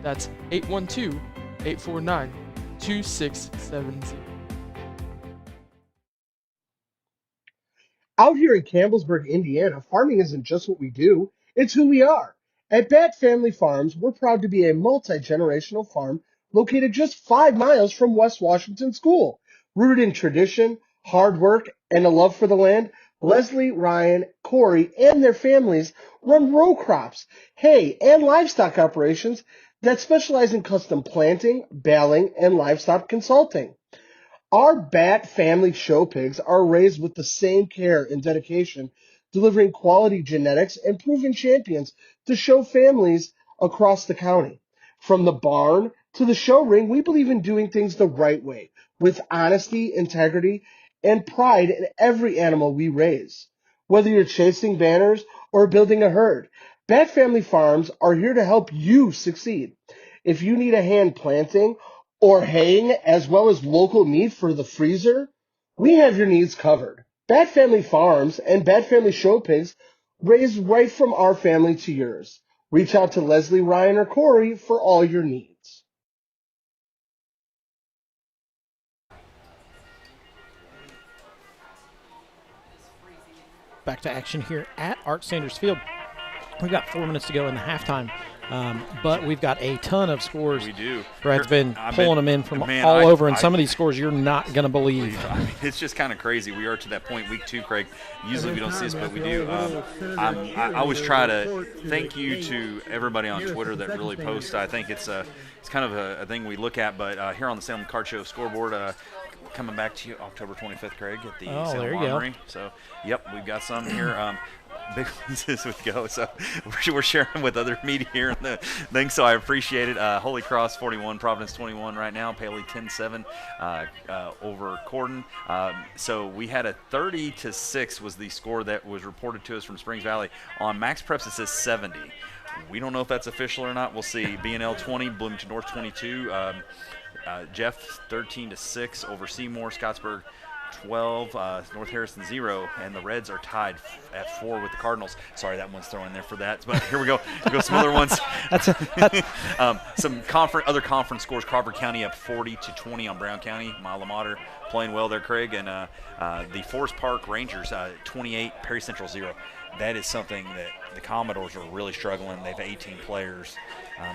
That's 812-849-2670. Out here in Campbellsburg, Indiana, farming isn't just what we do, it's who we are. At Bat Family Farms, we're proud to be a multi-generational farm located just 5 miles from West Washington School. Rooted in tradition, hard work, and a love for the land, Leslie, Ryan, Corey, and their families run row crops, hay, and livestock operations that specialize in custom planting, baling, and livestock consulting. Our Bat family show pigs are raised with the same care and dedication, delivering quality genetics and proven champions to show families across the county. From the barn to the show ring, we believe in doing things the right way, with honesty, integrity, and pride in every animal we raise. Whether you're chasing banners or building a herd, Bat Family Farms are here to help you succeed. If you need a hand planting or haying, as well as local meat for the freezer, we have your needs covered. Bat Family Farms and Bat Family Show Pigs raised right from our family to yours. Reach out to Leslie, Ryan, or Corey for all your needs. Back to action here at Art Sanders Field. We've got 4 minutes to go in the halftime, but we've got a ton of scores. We do. Brad's been pulling them in from all over, and some of these scores you're not going to believe. I mean, it's just kind of crazy. We are to that point, week 2, Craig. Usually we don't see this, but we do. I always try to thank you to everybody on Twitter that really posts. I think it's kind of a thing we look at, but here on the Salem Card Show scoreboard, coming back to you October 25th, Craig, at the Salem Armory. So, yep, we've got some here. Big ones as we go, so we're sharing with other media here in the thing, so I appreciate it. Holy Cross 41, Providence 21 right now, Paley 10-7 over Corden. So we had a 30-6 was the score that was reported to us from Springs Valley. On Max Preps it says 70. We don't know if that's official or not. We'll see. B&L 20, Bloomington North 22. Jeff 13-6 over Seymour, Scottsburg 12, North Harrison 0, and the Reds are tied at 4 with the Cardinals. Sorry, that one's thrown in there for that, but here we go. Some other ones. Some other conference scores. Crawford County up 40-20 on Brown County. Mila Mater playing well there, Craig, and the Forest Park Rangers 28, Perry Central 0. That is something that the Commodores are really struggling. They have 18 players.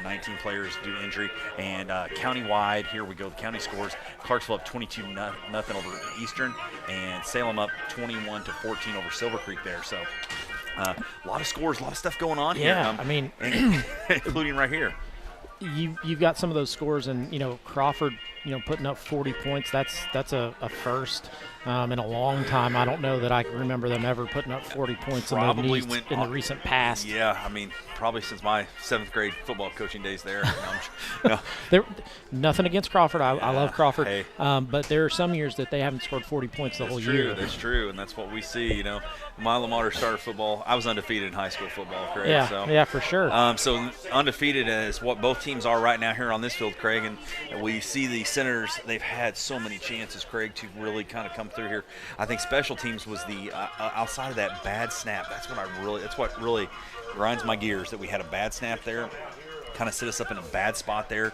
19 players due to injury, and county-wide, here we go, the county scores. Clarksville up 22-0 over Eastern, and Salem up 21-14 over Silver Creek there. So a lot of scores, a lot of stuff going on here. I mean, including right here. you've got some of those scores, and Crawford, putting up 40 points. That's a first in a long time. I don't know that I can remember them ever putting up 40 points in the recent past. Yeah, I mean, probably since my 7th grade football coaching days there. Nothing against Crawford. I love Crawford. Hey. But there are some years that they haven't scored 40 points the whole year. That's true, and that's what we see. My alma mater started football. I was undefeated in high school football, Craig. Yeah, for sure. So undefeated is what both teams are right now here on this field, Craig. And we see the Senators. They've had so many chances, Craig, to really kind of come through here. I think special teams was the outside of that bad snap. That's what really grinds my gears, that we had a bad snap there, kind of set us up in a bad spot there,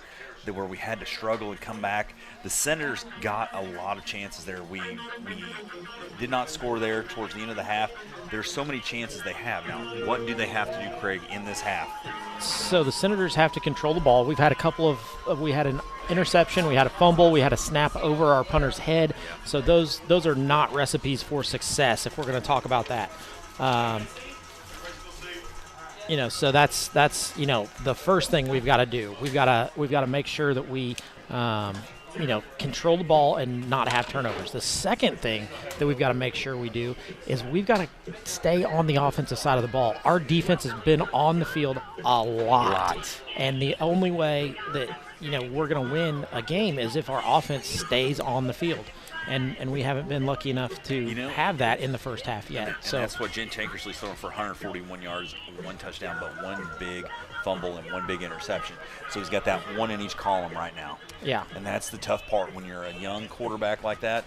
where we had to struggle and come back. The Senators got a lot of chances there. We did not score there towards the end of the half. There's so many chances they have. Now, what do they have to do, Craig, in this half? So the Senators have to control the ball. We've had a couple of we had an interception, we had a fumble, we had a snap over our punter's head. So those are not recipes for success, if we're going to talk about that. So that's the first thing we've got to do. We've got to make sure that we control the ball and not have turnovers. The second thing that we've got to make sure we do is we've got to stay on the offensive side of the ball. Our defense has been on the field a lot. And the only way that we're going to win a game is if our offense stays on the field. And we haven't been lucky enough to have that in the first half yet. And that's what Jen Tankersley's throwing for 141 yards, 1 touchdown, but 1 big fumble and 1 big interception. So he's got that 1 in each column right now. Yeah. And that's the tough part when you're a young quarterback like that.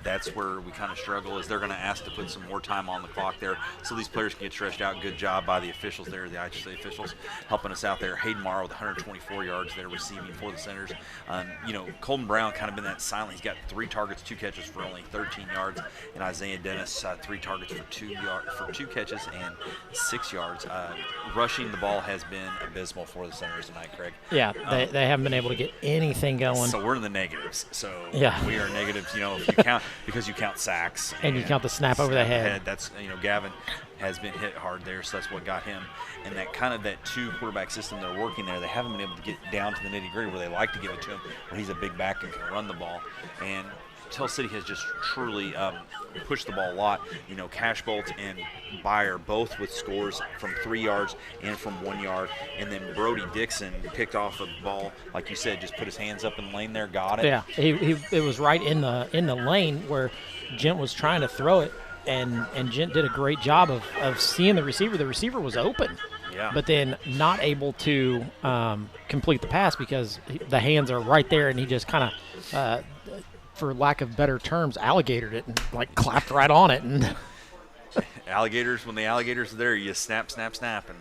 That's where we kind of struggle, is they're going to ask to put some more time on the clock there so these players can get stretched out. Good job by the officials there, the IHSA officials, helping us out there. Hayden Morrow with 124 yards there receiving for the Senators. Colton Brown kind of been that silent. He's got 3 targets, 2 catches for only 13 yards. And Isaiah Dennis, 3 targets for 2 catches and 6 yards. Rushing the ball has been abysmal for the Senators tonight, Craig. Yeah, they haven't been able to get anything going. So we're in the negatives. So yeah. We are negatives, if you count, because you count sacks. And you count the snap over the head. That's, Gavin has been hit hard there, so that's what got him. And that 2 quarterback system they're working there, they haven't been able to get down to the nitty gritty where they like to give it to him, where he's a big back and can run the ball. And Tell City has just truly pushed the ball a lot. Cash Bolt and Byer both with scores from 3 yards and from 1 yard. And then Brody Dixon picked off a ball, like you said, just put his hands up in the lane there, got it. Yeah, it was right in the lane where Gent was trying to throw it, and Gent did a great job of seeing the receiver. The receiver was open. Yeah. But then not able to complete the pass because the hands are right there, and he just kind of, for lack of better terms, alligatored it and clapped right on it. And alligators, when the alligators are there, you snap, snap, snap, and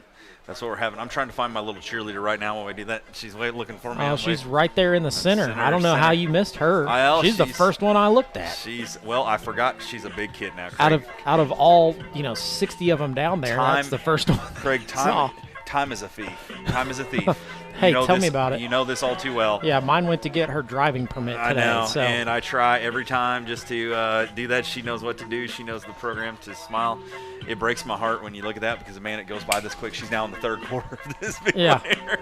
that's what we're having. I'm trying to find my little cheerleader right now while I do that. She's looking for me. Oh, she's right there in the center. I don't know how you missed her. She's the first one I looked at. I forgot she's a big kid now. Craig. Out of all 60 of them down there, that's the first one. Craig, time is a thief. Time is a thief. Hey, tell me about it. You know this all too well. Yeah, mine went to get her driving permit today. I know, so. And I try every time just to do that. She knows what to do. She knows the program to smile. It breaks my heart when you look at that because, man, it goes by this quick. She's now in the 3rd quarter of this big player.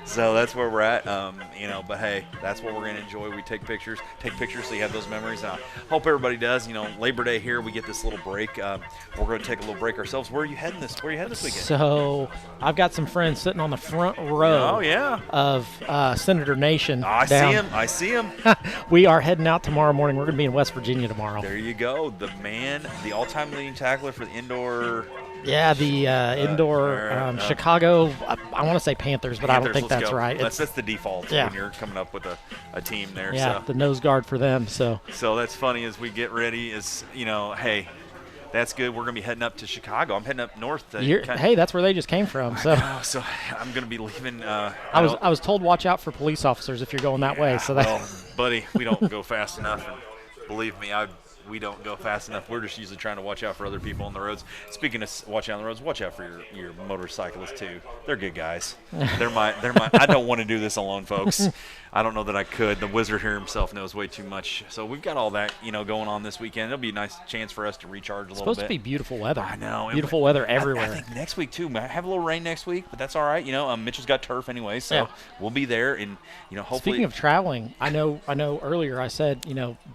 So that's where we're at. But, hey, that's what we're going to enjoy. We take pictures so you have those memories. And I hope everybody does. Labor Day here, we get this little break. We're going to take a little break ourselves. Where are you heading this weekend? So I've got some friends sitting on the front row. Oh, yeah. Of Senator Nation. I see him. We are heading out tomorrow morning. We're going to be in West Virginia tomorrow. There you go. The all-time leading tackler for the indoor. Yeah, the indoor Chicago. I want to say Panthers, but I don't think that's right. That's the default when you're coming up with a team there. Yeah, the nose guard for them. So that's funny as we get ready. Hey. That's good. We're going to be heading up to Chicago. I'm heading up north. Hey, that's where they just came from. So I'm going to be leaving. I was told watch out for police officers if you're going that way. So buddy, we don't go fast enough. And believe me, we don't go fast enough. We're just usually trying to watch out for other people on the roads. Speaking of watching out on the roads, watch out for your motorcyclists too. They're good guys. They're my. I don't want to do this alone, folks. I don't know that I could. The wizard here himself knows way too much. So we've got all that, going on this weekend. It'll be a nice chance for us to recharge a little bit. It's supposed to be beautiful weather. I know. Beautiful weather everywhere. I think next week too. Might have a little rain next week, but that's all right. Mitchell's got turf anyway, so Yeah. we'll be there. And hopefully. Speaking of traveling, I know earlier I said,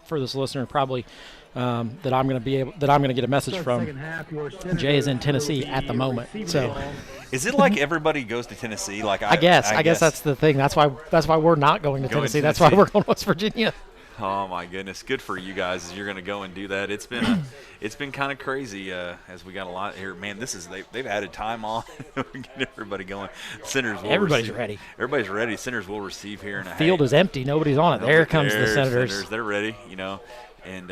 for this listener probably that I'm going to get a message from. Jay is in Tennessee at the moment. So is it like everybody goes to Tennessee? Like I guess that's the thing. That's why we're not going to Tennessee. That's why we're going to West Virginia. Oh my goodness, good for you guys as you're going to go and do that. It's been kind of crazy as we got a lot here. Man, they've added time on. Get everybody going. Everybody's ready. Everybody's ready. Senators will receive here in a field is empty. Nobody's on it. There comes the Senators. They're ready. And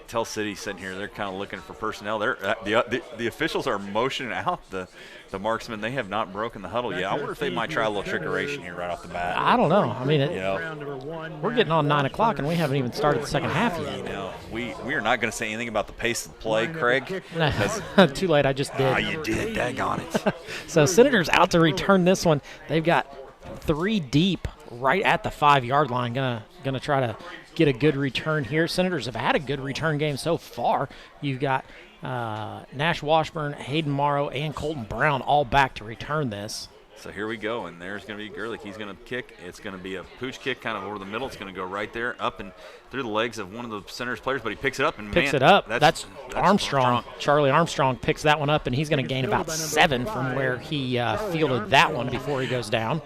Tell City sitting here. They're kind of looking for personnel. The officials are motioning out the marksmen. They have not broken the huddle yet. I wonder if they might try a little trickeration here right off the bat. I don't know. I mean, we're getting on 9 o'clock and we haven't even started the second half yet. We are not going to say anything about the pace of the play, Craig. Too late. I just did. You did. Daggone it. So Senators out to return this one. They've got 3 deep right at the 5-yard line. Gonna try to get a good return here. Senators have had a good return game so far. You've got Nash Washburn, Hayden Morrow, and Colton Brown all back to return this. So here we go, and there's going to be Gerlich. He's going to kick. It's going to be a pooch kick kind of over the middle. It's going to go right there, up and through the legs of one of the Senators players, but he picks it up. That's Armstrong. Charlie Armstrong picks that one up, and he's going to gain about 7 from where he fielded that one before he goes down.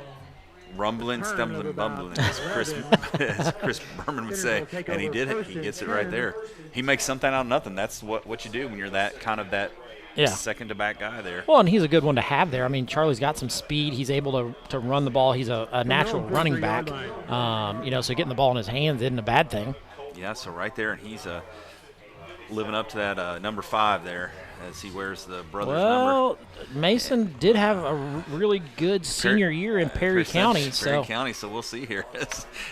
Rumbling, stumbling, bumbling, as Chris Berman would say, and he did it. He gets it right there. He makes something out of nothing. That's what you do when you're that second-to-back guy there. Well, and he's a good one to have there. I mean, Charlie's got some speed. He's able to run the ball. He's a natural running back. So getting the ball in his hands isn't a bad thing. Yeah, so right there, and he's living up to that number 5 there as he wears the brother's number. Well, Mason did have a really good senior year in Perry County. So we'll see here.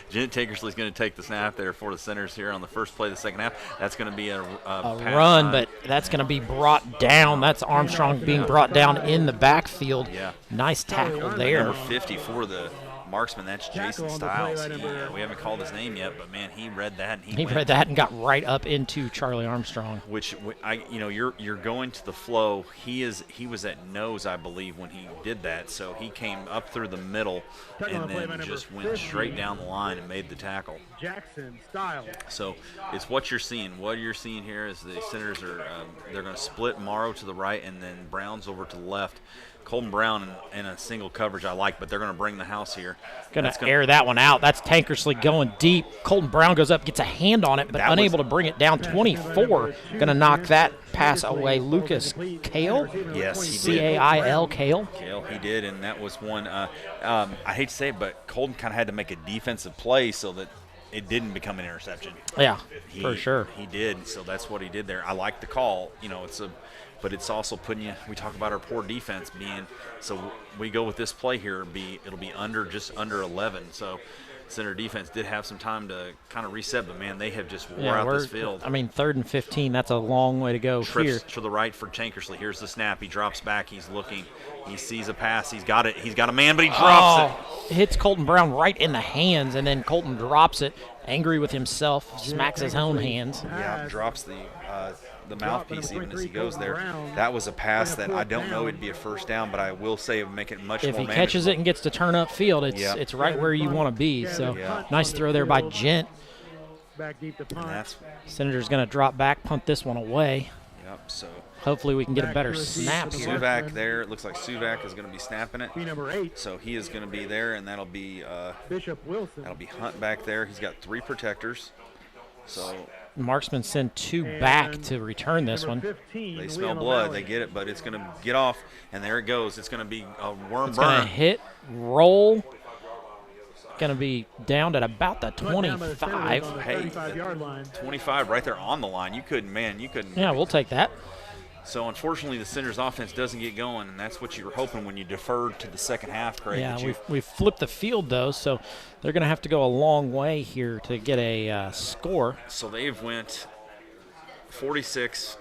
Jen Tankersley's going to take the snap there for the Senators here on the first play of the second half. That's going to be a run, but that's going to be brought down. That's Armstrong being brought down in the backfield. Yeah. Nice tackle there. Number 50 for the marksman, that's Jason Stiles. We haven't called his name yet, but man, he read that. He read that and got right up into Charlie Armstrong. Which you're going to the flow. He was at nose, I believe, when he did that. So he came up through the middle and then just went straight down the line and made the tackle. Jackson Stiles. So it's what you're seeing. What you're seeing here is the Senators they're going to split Morrow to the right and then Brown's over to the left. Colton Brown in a single coverage I like, but they're going to bring the house here. Going to air that one out. That's Tankersley going deep. Colton Brown goes up, gets a hand on it, but unable to bring it down. 24 going to knock that pass away. Lucas Cale? Yes, he did. C-A-I-L, Cale? Cale, he did, and that was one. I hate to say it, but Colton kind of had to make a defensive play so that it didn't become an interception. Yeah, for sure. He did, so that's what he did there. I like the call. But it's also putting you. We talk about our poor defense being. So we go with this play here. It'll be just under 11. So Senator defense did have some time to kind of reset, but man, they have just wore out this field. I mean, 3rd and 15. That's a long way to go. Trips here to the right for Tankersley. Here's the snap. He drops back. He's looking. He sees a pass. He's got it. He's got a man, but he drops it. Hits Colton Brown right in the hands, and then Colton drops it. Angry with himself, smacks his own hands. Yeah, drops the mouthpiece even as he goes there. That was a pass that I don't know it'd be a first down, but I will say it would make it much more manageable. If he catches it and gets to turn up field, it's right where you want to be. So nice throw there by Gent. Senator's going to drop back, punt this one away. Yep, so hopefully we can get a better snap here. Suvak there. It looks like Suvak is going to be snapping it. So he is going to be there, and that'll be Bishop Wilson. That'll be Hunt back there. He's got 3 protectors. So Marksman send 2 back to return this one. They smell blood. They get it, but it's going to get off, and there it goes. It's going to be a worm it's burn. Going to hit, roll. Going to be down at about the 25. Hey, 25 right there on the line. You couldn't. Yeah, we'll take that. So, unfortunately, the Senators offense doesn't get going, and that's what you were hoping when you deferred to the second half, Craig. Yeah, we flipped the field, though, so they're going to have to go a long way here to get a score. So they've went 46,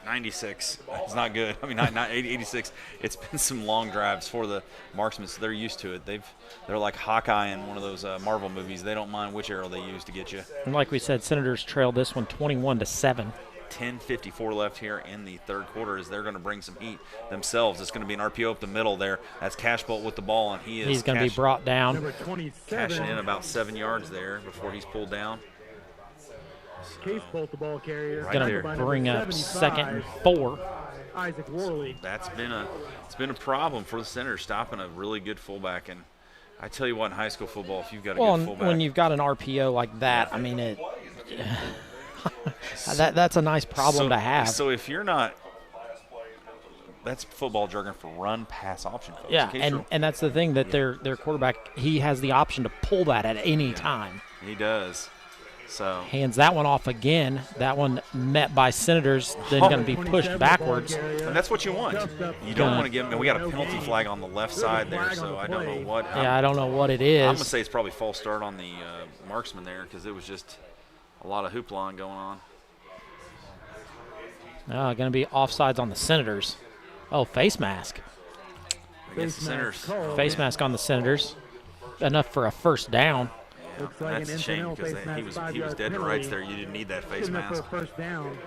96. It's not good. I mean, not 86. It's been some long drives for the marksmen, so they're used to it. They're like Hawkeye in one of those Marvel movies. They don't mind which arrow they use to get you. And like we said, Senators trailed this one 21-7. 10:54 left here in the third quarter as they're going to bring some heat themselves. It's going to be an RPO up the middle there. That's Cashbolt with the ball, and he's going to be brought down. Number 27. Cashing in about 7 yards there before he's pulled down. Case Bolt, the ball carrier. Right Going there. to bring up 2nd and 4. Isaac Worley. That's been a problem for the Senators, stopping a really good fullback. And I tell you what, in high school football, if you've got a good fullback, when you've got an RPO like that, I mean it. That's a nice problem to have. So if you're not, that's football jargon for run pass option. Folks. Yeah, and that's the thing that their quarterback, he has the option to pull that at any time. He does. So hands that one off again. That one met by Senators, then going to be pushed backwards. And that's what you want. You don't want to give him. And we got a penalty flag on the left side there, so I don't know what. I don't know what it is. I'm gonna say it's probably false start on the marksman there because it was just a lot of hoopla going on. Going to be offsides on the Senators. Oh, face mask. Against the Senators. Face mask on the Senators. Enough for a first down. Yeah, that's a shame because he was dead to rights there. You didn't need that face mask. First down.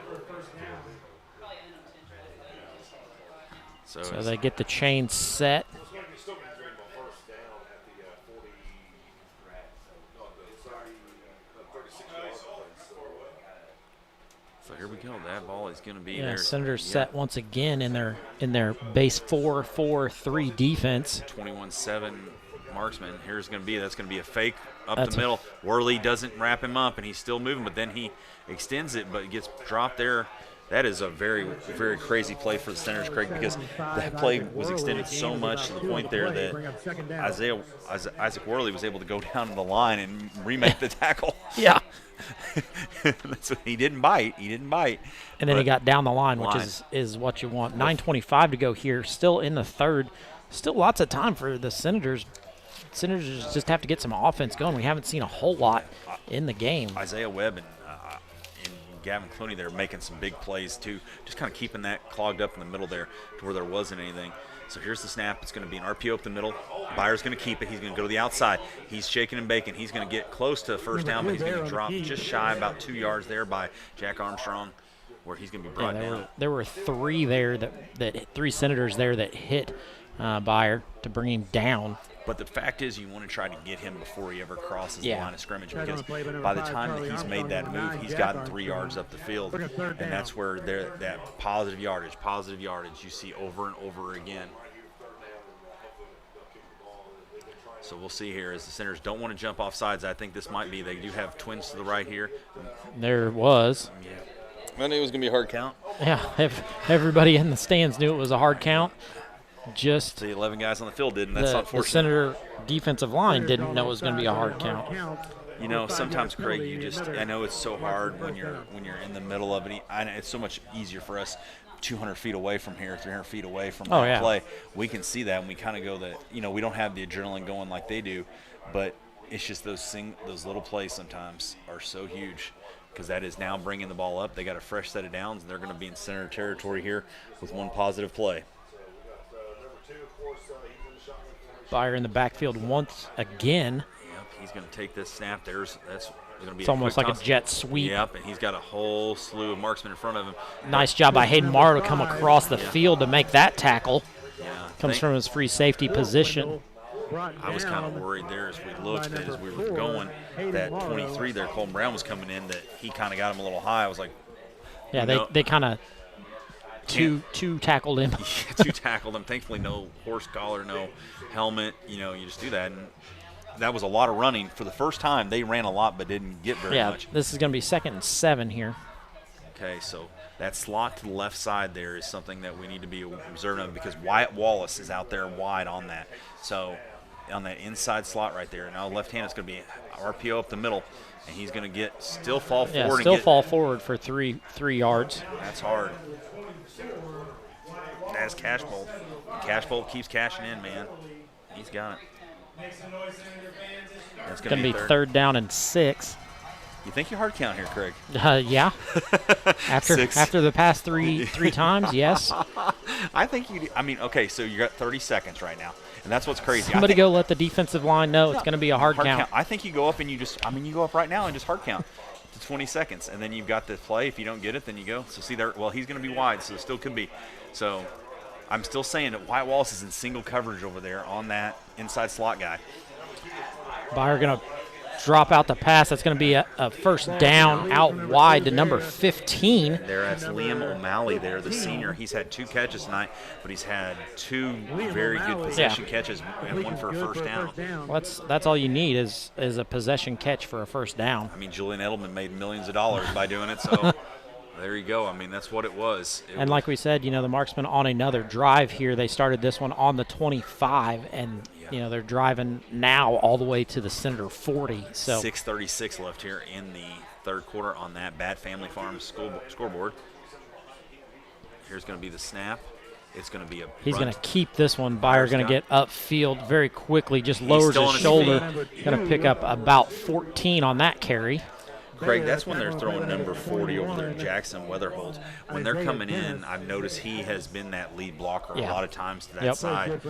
So they get the chain set. So here we go. That ball is going to be Yeah, there. Senators set once again in their base 4-4-3 defense. 21-7 marksman. That's going to be a fake up the middle. Worley doesn't wrap him up, and he's still moving, but then he extends it, but it gets dropped there. That is a very, very crazy play for the Senators, Craig, because that play was extended so much to the point there that Isaac Worley was able to go down to the line and remake the tackle. Yeah. That's what, he didn't bite. And then he got down the line, which is what you want. 9:25 to go here. Still in the third. Still lots of time for the Senators. Senators just have to get some offense going. We haven't seen a whole lot in the game. Isaiah Webb and Gavin Clooney, they're making some big plays too, just kind of keeping that clogged up in the middle there to where there wasn't anything. So here's the snap. It's going to be an RPO up the middle. Byer's going to keep it. He's going to go to the outside. He's shaking and baking. He's going to get close to first down, but he's going to drop just shy about 2 yards there by Jack Armstrong, where he's going to be brought down. There were three there three Senators there that hit Byer to bring him down. But the fact is, you want to try to get him before he ever crosses the line of scrimmage, because by the time that he's made that move, he's gotten 3 yards up the field, and that's where that positive yardage you see over and over again. So we'll see here as the Senators don't want to jump off sides. I think this might be. They do have twins to the right here. There was. Yeah. I knew it was going to be a hard count. Yeah, everybody in the stands knew it was a hard count. Just the 11 guys on the field didn't. That's unfortunate. The Senator defensive line didn't know it was going to be a hard count. You know, sometimes, Craig, I know it's so hard when you're in the middle of it. It's so much easier for us 200 feet away from here, 300 feet away from that play. We can see that, and we kind of go that, we don't have the adrenaline going like they do, but it's just those little plays sometimes are so huge, because that is now bringing the ball up. They got a fresh set of downs, and they're going to be in Senator territory here with one positive play. Byer in the backfield once again. Yep, he's going to take this snap. That's going to be. It's almost like a jet sweep. Yep, and he's got a whole slew of marksmen in front of him. Nice job by Hayden Morrow to come across the field to make that tackle. Yeah, comes from his free safety position. I was kind of worried there as we looked, as we were going, that 23 there, Colton Brown was coming in, that he kind of got him a little high. I was like, yeah, they kind of. Two tackled him. Two tackled him. Thankfully, no horse collar, no helmet. You just do that. And that was a lot of running. For the first time, they ran a lot but didn't get very much. This is going to be 2nd and 7 here. Okay, so that slot to the left side there is something that we need to be observant of, because Wyatt Wallace is out there wide on that. So on that inside slot right there. Now left hand is going to be RPO up the middle, and he's going to still fall forward. Yeah, fall forward for three yards. That's hard. That's Cashbolt. Cashbolt keeps cashing in, man. He's got it. It's going to be 3rd down and 6. You think you're hard count here, Craig? Yeah. After the past three times, yes. I think you. I mean, okay, so you got 30 seconds right now, and that's what's crazy. Somebody go let the defensive line know it's going to be a hard count. I think you go up and you go up right now and just hard count to 20 seconds, and then you've got the play. If you don't get it, then you go. So see there. Well, he's going to be wide, so it still could be. So I'm still saying that Wyatt Wallace is in single coverage over there on that inside slot guy. Byer going to drop out the pass. That's going to be a first down out wide to number 15. That's Liam O'Malley there, the senior. He's had 2 catches tonight, but he's had 2 very good possession catches and 1 for a first down. Well, that's all you need is a possession catch for a first down. I mean, Julian Edelman made millions of dollars by doing it, so there you go. I mean, that's what it was. And like we said, the Marksmen on another drive here. They started this one on the 25, and they're driving now all the way to the Senator 40. So 6:36 left here in the third quarter on that Bat Family Farms scoreboard. Here's going to be the snap. It's going to be a He's going to keep this one. Byer going to get upfield very quickly, just lowers his shoulder. Going to pick up about 14 on that carry. Craig, that's when they're throwing number 40 over there, Jackson Weatherholt. When they're coming in, I've noticed he has been that lead blocker a lot of times to that side.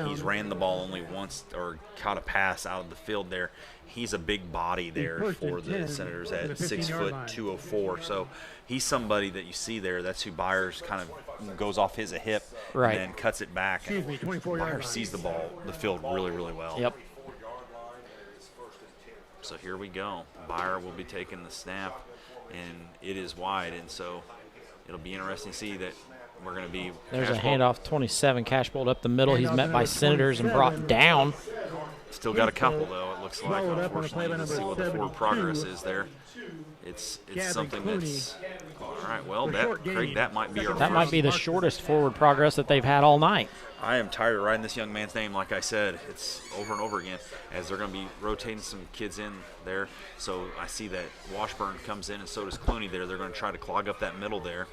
He's ran the ball only once or caught a pass out of the field there. He's a big body there for the Senators at 6 foot 204. So he's somebody that you see there. That's who Byers kind of goes off his hip and then cuts it back. Byers sees the ball, the field really, really well. Yep. So here we go. Byer will be taking the snap, and it is wide. And so it'll be interesting to see that we're going to be. There's a handoff, 27, Cashbolt up the middle. He's met by Senators and brought down. Still got a couple, though, it looks like, unfortunately. Let's see what the forward progress is there. It's something that's – all right, well, Craig, that might be our That might be the shortest forward progress that they've had all night. I am tired of writing this young man's name. Like I said, it's over and over again as they're going to be rotating some kids in there. So I see that Washburn comes in and so does Clooney there. They're going to try to clog up that middle there.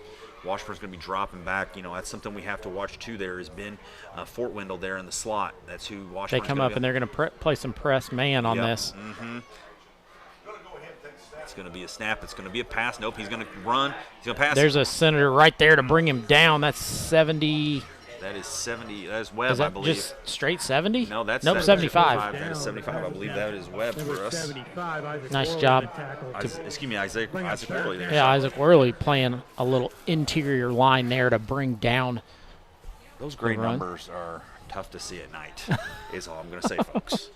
Washburn's going to be dropping back. That's something we have to watch too. There has been Fort Wendell there in the slot. That's who Washburn's They come up and they're going to play some press man on this. Mm-hmm. It's going to be a snap. It's going to be a pass. Nope, he's going to run. He's going to pass. There's a Senator right there to bring him down. That's 70. That is 70. That is Webb, is that I believe. Just straight 70? No, that's 75. That is 75. I believe that is Webb for us. Nice job. Excuse me, Isaac Worley there. Yeah, Isaac Worley playing a little interior line there to bring down. Those great numbers are tough to see at night, is all I'm going to say, folks.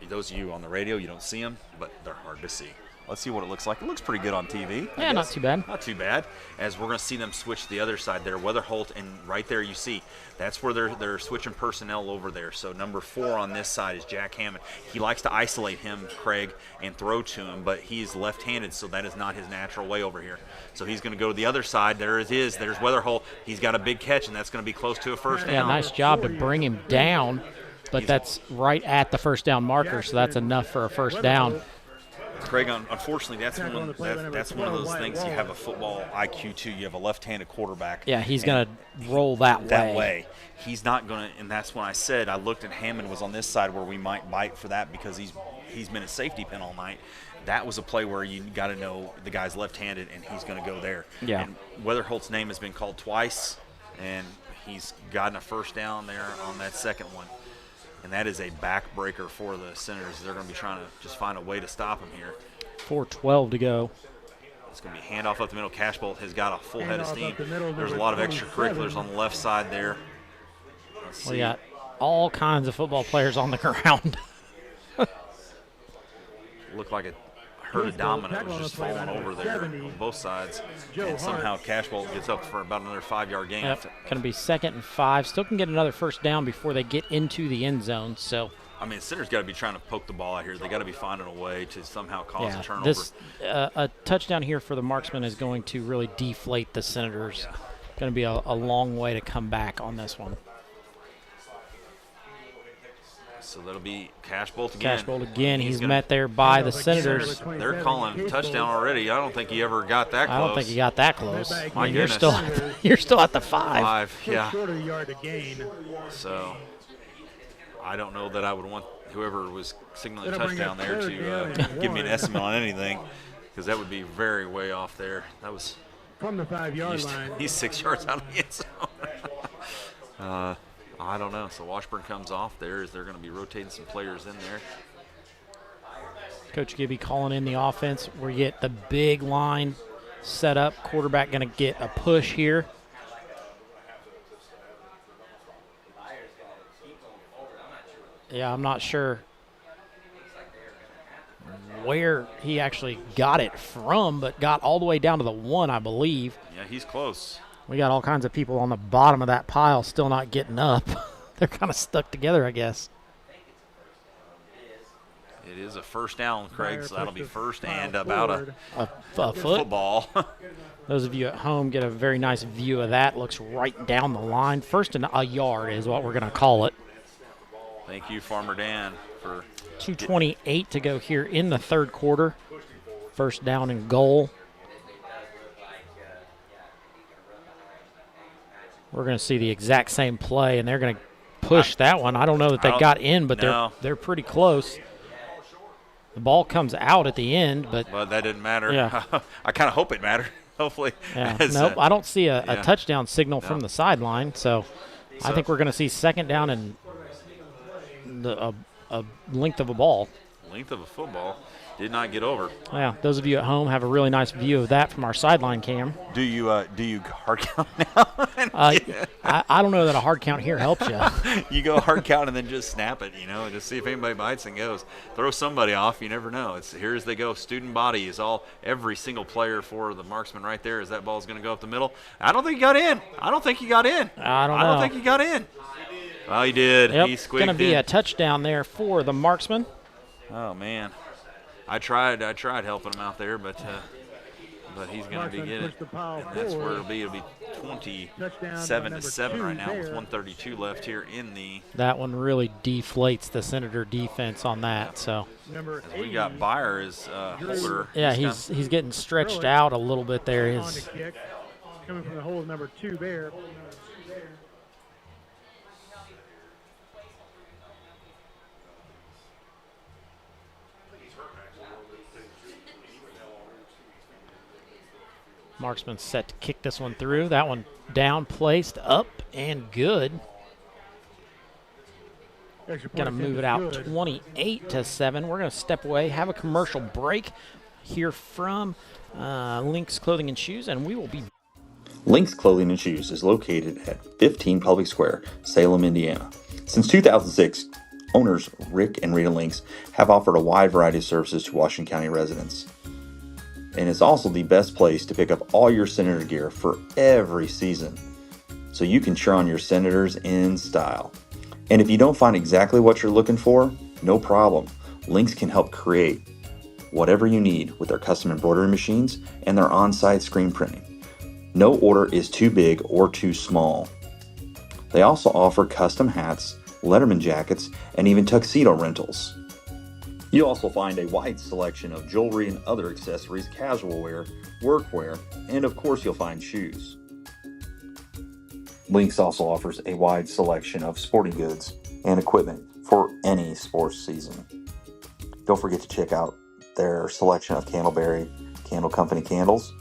Those of you on the radio, you don't see them, but they're hard to see. Let's see what it looks like. It looks pretty good on TV. Yeah, not too bad. Not too bad. As we're going to see them switch to the other side there, Weatherholt, and right there you see that's where they're switching personnel over there. So number 4 on this side is Jack Hammond. He likes to isolate him, Craig, and throw to him, but he's left-handed, so that is not his natural way over here. So he's going to go to the other side. There it is. There's Weatherholt. He's got a big catch, and that's going to be close to a first down. Yeah, nice job to bring him down, but that's right at the first down marker, so that's enough for a first down. Craig, unfortunately, that's one of those things. You have a football IQ too. You have a left-handed quarterback. Yeah, he's going to roll that way. He's not going to, and that's when I said I looked at Hammond was on this side where we might bite for that because he's been a safety pin all night. That was a play where you got to know the guy's left-handed and he's going to go there. Yeah. And Weatherholt's name has been called twice, and he's gotten a first down there on that second one. And that is a backbreaker for the Senators. They're going to be trying to just find a way to stop him here. 4:12 to go. It's going to be handoff up the middle. Cashbolt has got a full head of steam. There's a lot of extracurriculars on the left side there. We got all kinds of football players on the ground. Looked like a herd of dominoes just falling over there on both sides. And somehow Cashbolt gets up for about another 5-yard gain. Yep. Going to be 2nd and 5. Still can get another first down before they get into the end zone. So, I mean, Center's got to be trying to poke the ball out here. They got to be finding a way to somehow cause a turnover. This a touchdown here for the Marksmen is going to really deflate the Senators. Yeah. Going to be a long way to come back on this one. So that'll be Cashbolt again. Cashbolt again. He's met there by the Senators. They're calling touchdown already. I don't think he ever got that close. I don't think he got that close. My you're goodness. still at the 5. 5, yeah. So I don't know that I would want whoever was signaling touchdown there to give me an estimate on anything. because that would be very way off there. That was from the 5-yard line. He's 6 yards out of the end zone. I don't know. So Washburn comes off there. Is they're going to be rotating some players in there. Coach Gibby calling in the offense. We get the big line set up. Quarterback going to get a push here. Yeah, I'm not sure where he actually got it from, but got all the way down to the 1, I believe. Yeah, he's close. We got all kinds of people on the bottom of that pile still not getting up. They're kind of stuck together, I guess. It is a first down, Craig, so that'll be first and about a football. Those of you at home get a very nice view of that. Looks right down the line. First and a yard is what we're going to call it. Thank you, Farmer Dan, for 2:28 to go here in the third quarter. First down and goal. We're going to see the exact same play, and they're going to push that one. I don't know that they got in, but they're pretty close. The ball comes out at the end, but that didn't matter. Yeah. I kind of hope it mattered. Hopefully. Yeah. Nope, I don't see a touchdown signal from the sideline, so I think we're going to see second down and a length of a ball. Length of a football. Did not get over. Yeah, those of you at home have a really nice view of that from our sideline cam. Do you hard count now? I don't know that a hard count here helps you. You go hard count and then just snap it, and just see if anybody bites and goes. Throw somebody off. You never know. It's here as they go. Student body is every single player for the marksman right there as that ball's going to go up the middle. I don't think he got in. I don't think he got in. I don't think he got in. Well, he did. Yep, He squeaked in. going to be a touchdown there for the marksman. Oh, man. I tried helping him out there, but he's going to be getting it. And that's where it'll be. It'll be 27-7 right now with 1:32 left here in the. That one really deflates the Senator defense on that. So. As we got Byer as holder. Yeah, he's getting stretched out a little bit there. Coming from the hole number 2 there. Marksman set to kick this one through. That one down, placed, up, and good. Going to move it out 28-7. We're going to step away, have a commercial break, hear from Lynx Clothing and Shoes, and we will be. Lynx Clothing and Shoes is located at 15 Public Square, Salem, Indiana. Since 2006, owners Rick and Rita Lynx have offered a wide variety of services to Washington County residents. And it's also the best place to pick up all your Senator gear for every season, so you can cheer on your Senators in style. And if you don't find exactly what you're looking for, no problem. Lynx can help create whatever you need with their custom embroidery machines and their on-site screen printing. No order is too big or too small. They also offer custom hats, Letterman jackets, and even tuxedo rentals. You'll also find a wide selection of jewelry and other accessories, casual wear, workwear, and of course you'll find shoes. Lynx also offers a wide selection of sporting goods and equipment for any sports season. Don't forget to check out their selection of Candleberry Candle Company candles.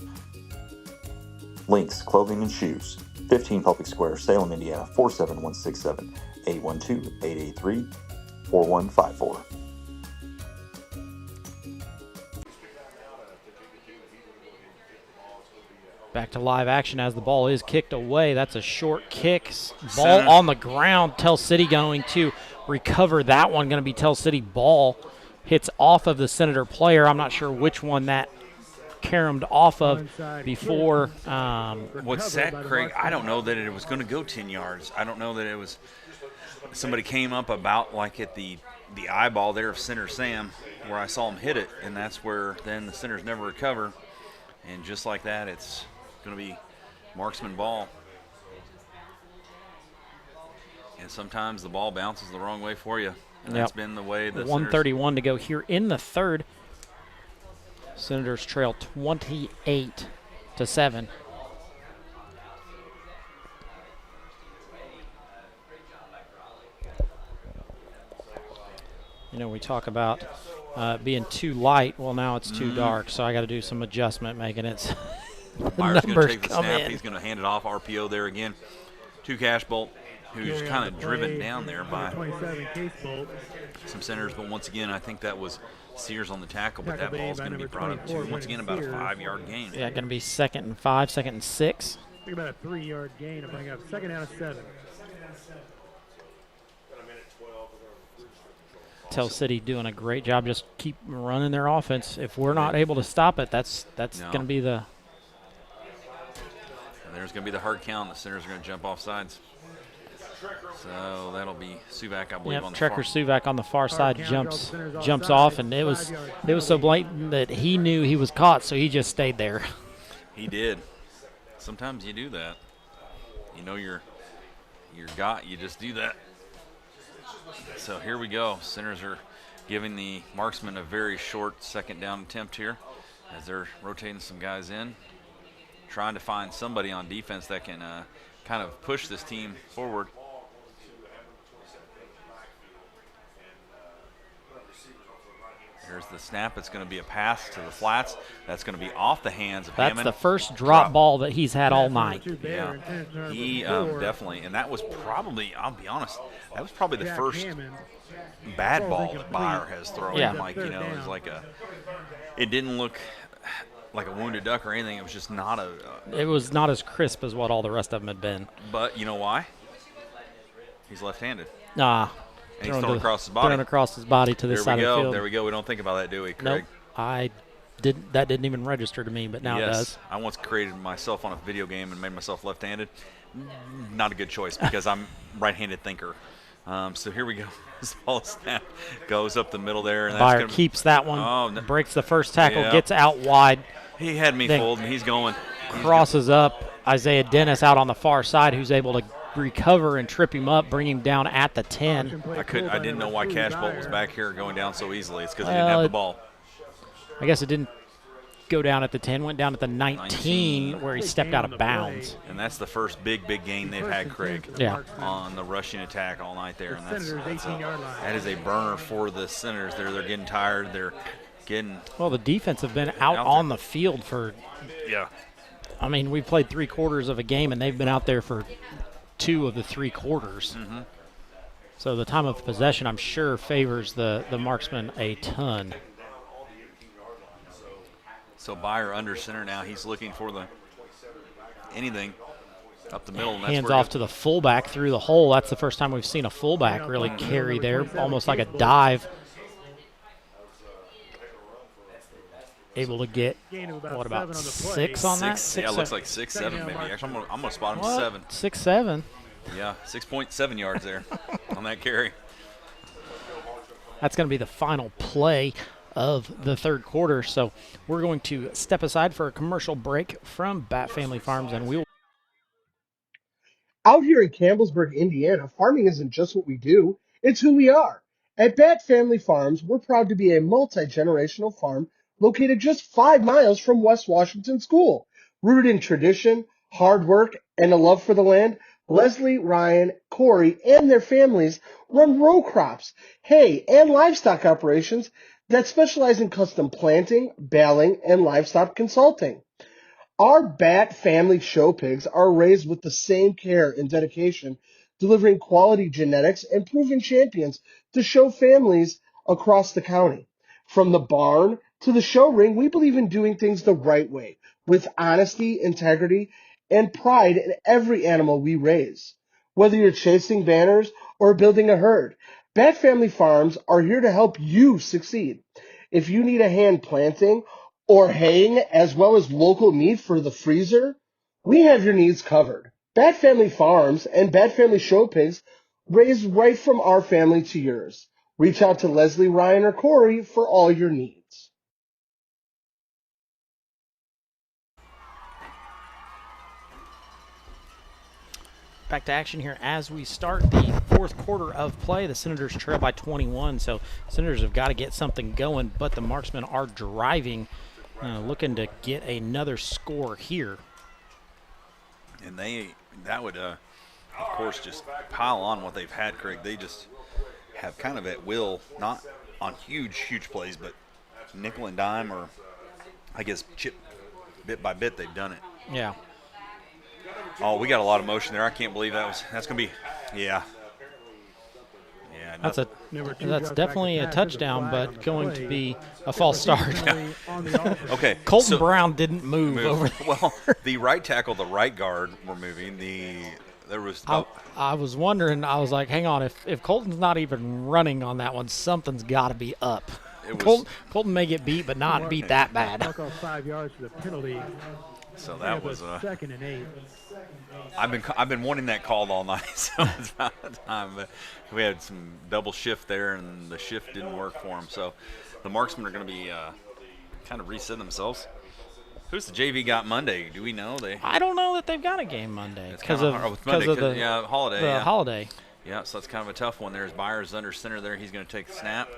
Lynx Clothing and Shoes, 15 Public Square, Salem, Indiana, 47167, 812-883-4154. Back to live action as the ball is kicked away. That's a short kick. Ball on the ground. Tell City going to recover that one. Going to be Tell City ball. Hits off of the Senator player. I'm not sure which one that caromed off of before. What's that, Craig? I don't know that it was going to go 10 yards. I don't know that it was. Somebody came up about like at the eyeball there of Center Sam where I saw him hit it, and that's where then the Centers never recover. And just like that, it's going to be marksman ball. And sometimes the ball bounces the wrong way for you. And that's been the way the 1:31 to go here in the third. Senators trail 28-7. You know, we talk about being too light. Well, now it's too dark, so I got to do some adjustment, making it the Byers going to numbers take the come snap. in. He's going to hand it off. RPO there again to Cashbolt, who's kind of driven down there by 27 Case Bolt. some centers. But once again, I think that was Sears on the tackle, but that ball's going to be brought up to, once again, about a 5-yard gain. Yeah, going to be 2nd and 5, 2nd and 6. Think about a 3-yard gain to bring up 2nd down and 7. Tell City doing a great job. Just keep running their offense. If we're not able to stop it, that's going to be the. And there's going to be the hard count. The centers are going to jump off sides. So that'll be Suvak, I believe, on the Trekker far. Suvak on the far side jumps off, and it was so blatant that he knew he was caught, so he just stayed there. He did. Sometimes you do that. You know you're got. You just do that. So here we go. Centers are giving the marksman a very short 2nd down attempt here as they're rotating some guys in, trying to find somebody on defense that can kind of push this team forward. Here's the snap. It's going to be a pass to the flats. That's going to be off the hands of That's Hammond. the first drop ball that he's had all night. Yeah, he definitely, and that was probably, I'll be honest, that was probably the first bad ball that Byer has thrown. Yeah. Like, you know, it was like it didn't look like a wounded duck or anything. It was just not a. It was not as crisp as what all the rest of them had been. But you know why? He's left-handed. Nah. And he's thrown across his body. Thrown across his body to this side of the field. There we go. We don't think about that, do we, Craig? Nope. That didn't even register to me, but now it does. I once created myself on a video game and made myself left-handed. Not a good choice because I'm right-handed thinker. So here we go. This ball snap goes up the middle there. And Byer keeps that one. Breaks the first tackle, gets out wide. He had me fooled, and he's going. Crosses up Isaiah Dennis out on the far side, who's able to recover and trip him up, bring him down at the 10. I didn't know why Cashbolt was back here going down so easily. It's because he didn't have the ball. I guess it didn't go down at the 10, went down at the 19 where he stepped out of bounds. And that's the first big gain they've had, Craig, on the rushing attack all night there. And that is a burner for the Senators. They're getting tired. They're getting. Well, the defense have been out on the field for. Yeah. I mean, we played 3 quarters of a game, and they've been out there for 2 of the 3 quarters. Mm-hmm. So the time of possession, I'm sure, favors the marksman a ton. So Byer under center now. He's looking for anything up the middle. And that's Hands off to the fullback through the hole. That's the first time we've seen a fullback really carry there, almost like a dive. Able to get, what, about 6 on that? 6, yeah, it looks like 6, 7 maybe. Actually, I'm going to spot him 7. 6, 7. Yeah, 6.7 yards there on that carry. That's going to be the final play of the 3rd quarter. So we're going to step aside for a commercial break from Bat Family Farms, and we'll. Out here in Campbellsburg, Indiana, farming isn't just what we do, it's who we are. At Bat Family Farms, we're proud to be a multi-generational farm located just 5 miles from West Washington School. Rooted in tradition, hard work, and a love for the land, Leslie, Ryan, Corey, and their families run row crops, hay, and livestock operations that specialize in custom planting, baling, and livestock consulting. Our Bat family show pigs are raised with the same care and dedication, delivering quality genetics and proven champions to show families across the county. From the barn to the show ring, we believe in doing things the right way, with honesty, integrity, and pride in every animal we raise. Whether you're chasing banners or building a herd, Bat Family Farms are here to help you succeed. If you need a hand planting or haying, as well as local meat for the freezer, we have your needs covered. Bat Family Farms and Bat Family Show Pigs raised right from our family to yours. Reach out to Leslie, Ryan, or Corey for all your needs. Back to action here as we start the 4th quarter of play. The Senators trail by 21, so Senators have got to get something going, but the marksmen are driving, looking to get another score here. And that would, of course, just pile on what they've had, Craig. They just have kind of at will not on huge plays, but nickel and dime, or I guess chip bit by bit, they've done it. Yeah. Oh, we got a lot of motion there. I can't believe that's going to be, yeah. Yeah, that's definitely a touchdown, but going to be a false start. Okay. Colton Brown didn't move over there. Well, the right tackle, the right guard were moving. There was. I was wondering. I was like, hang on. If Colton's not even running on that one, something's got to be up. Colton may get beat, but not beat that bad. Knock off 5 yards for the penalty. So that was 2nd and 8. I've been wanting that called all night, so it's about time. But we had some double shift there, and the shift didn't work for them. So the marksmen are going to be kind of resetting themselves. Who's the JV got Monday? Do we know? I don't know that they've got a game Monday because of the holiday. Holiday. Yeah, so that's kind of a tough one. There's Byers under center there. He's going to take the snap.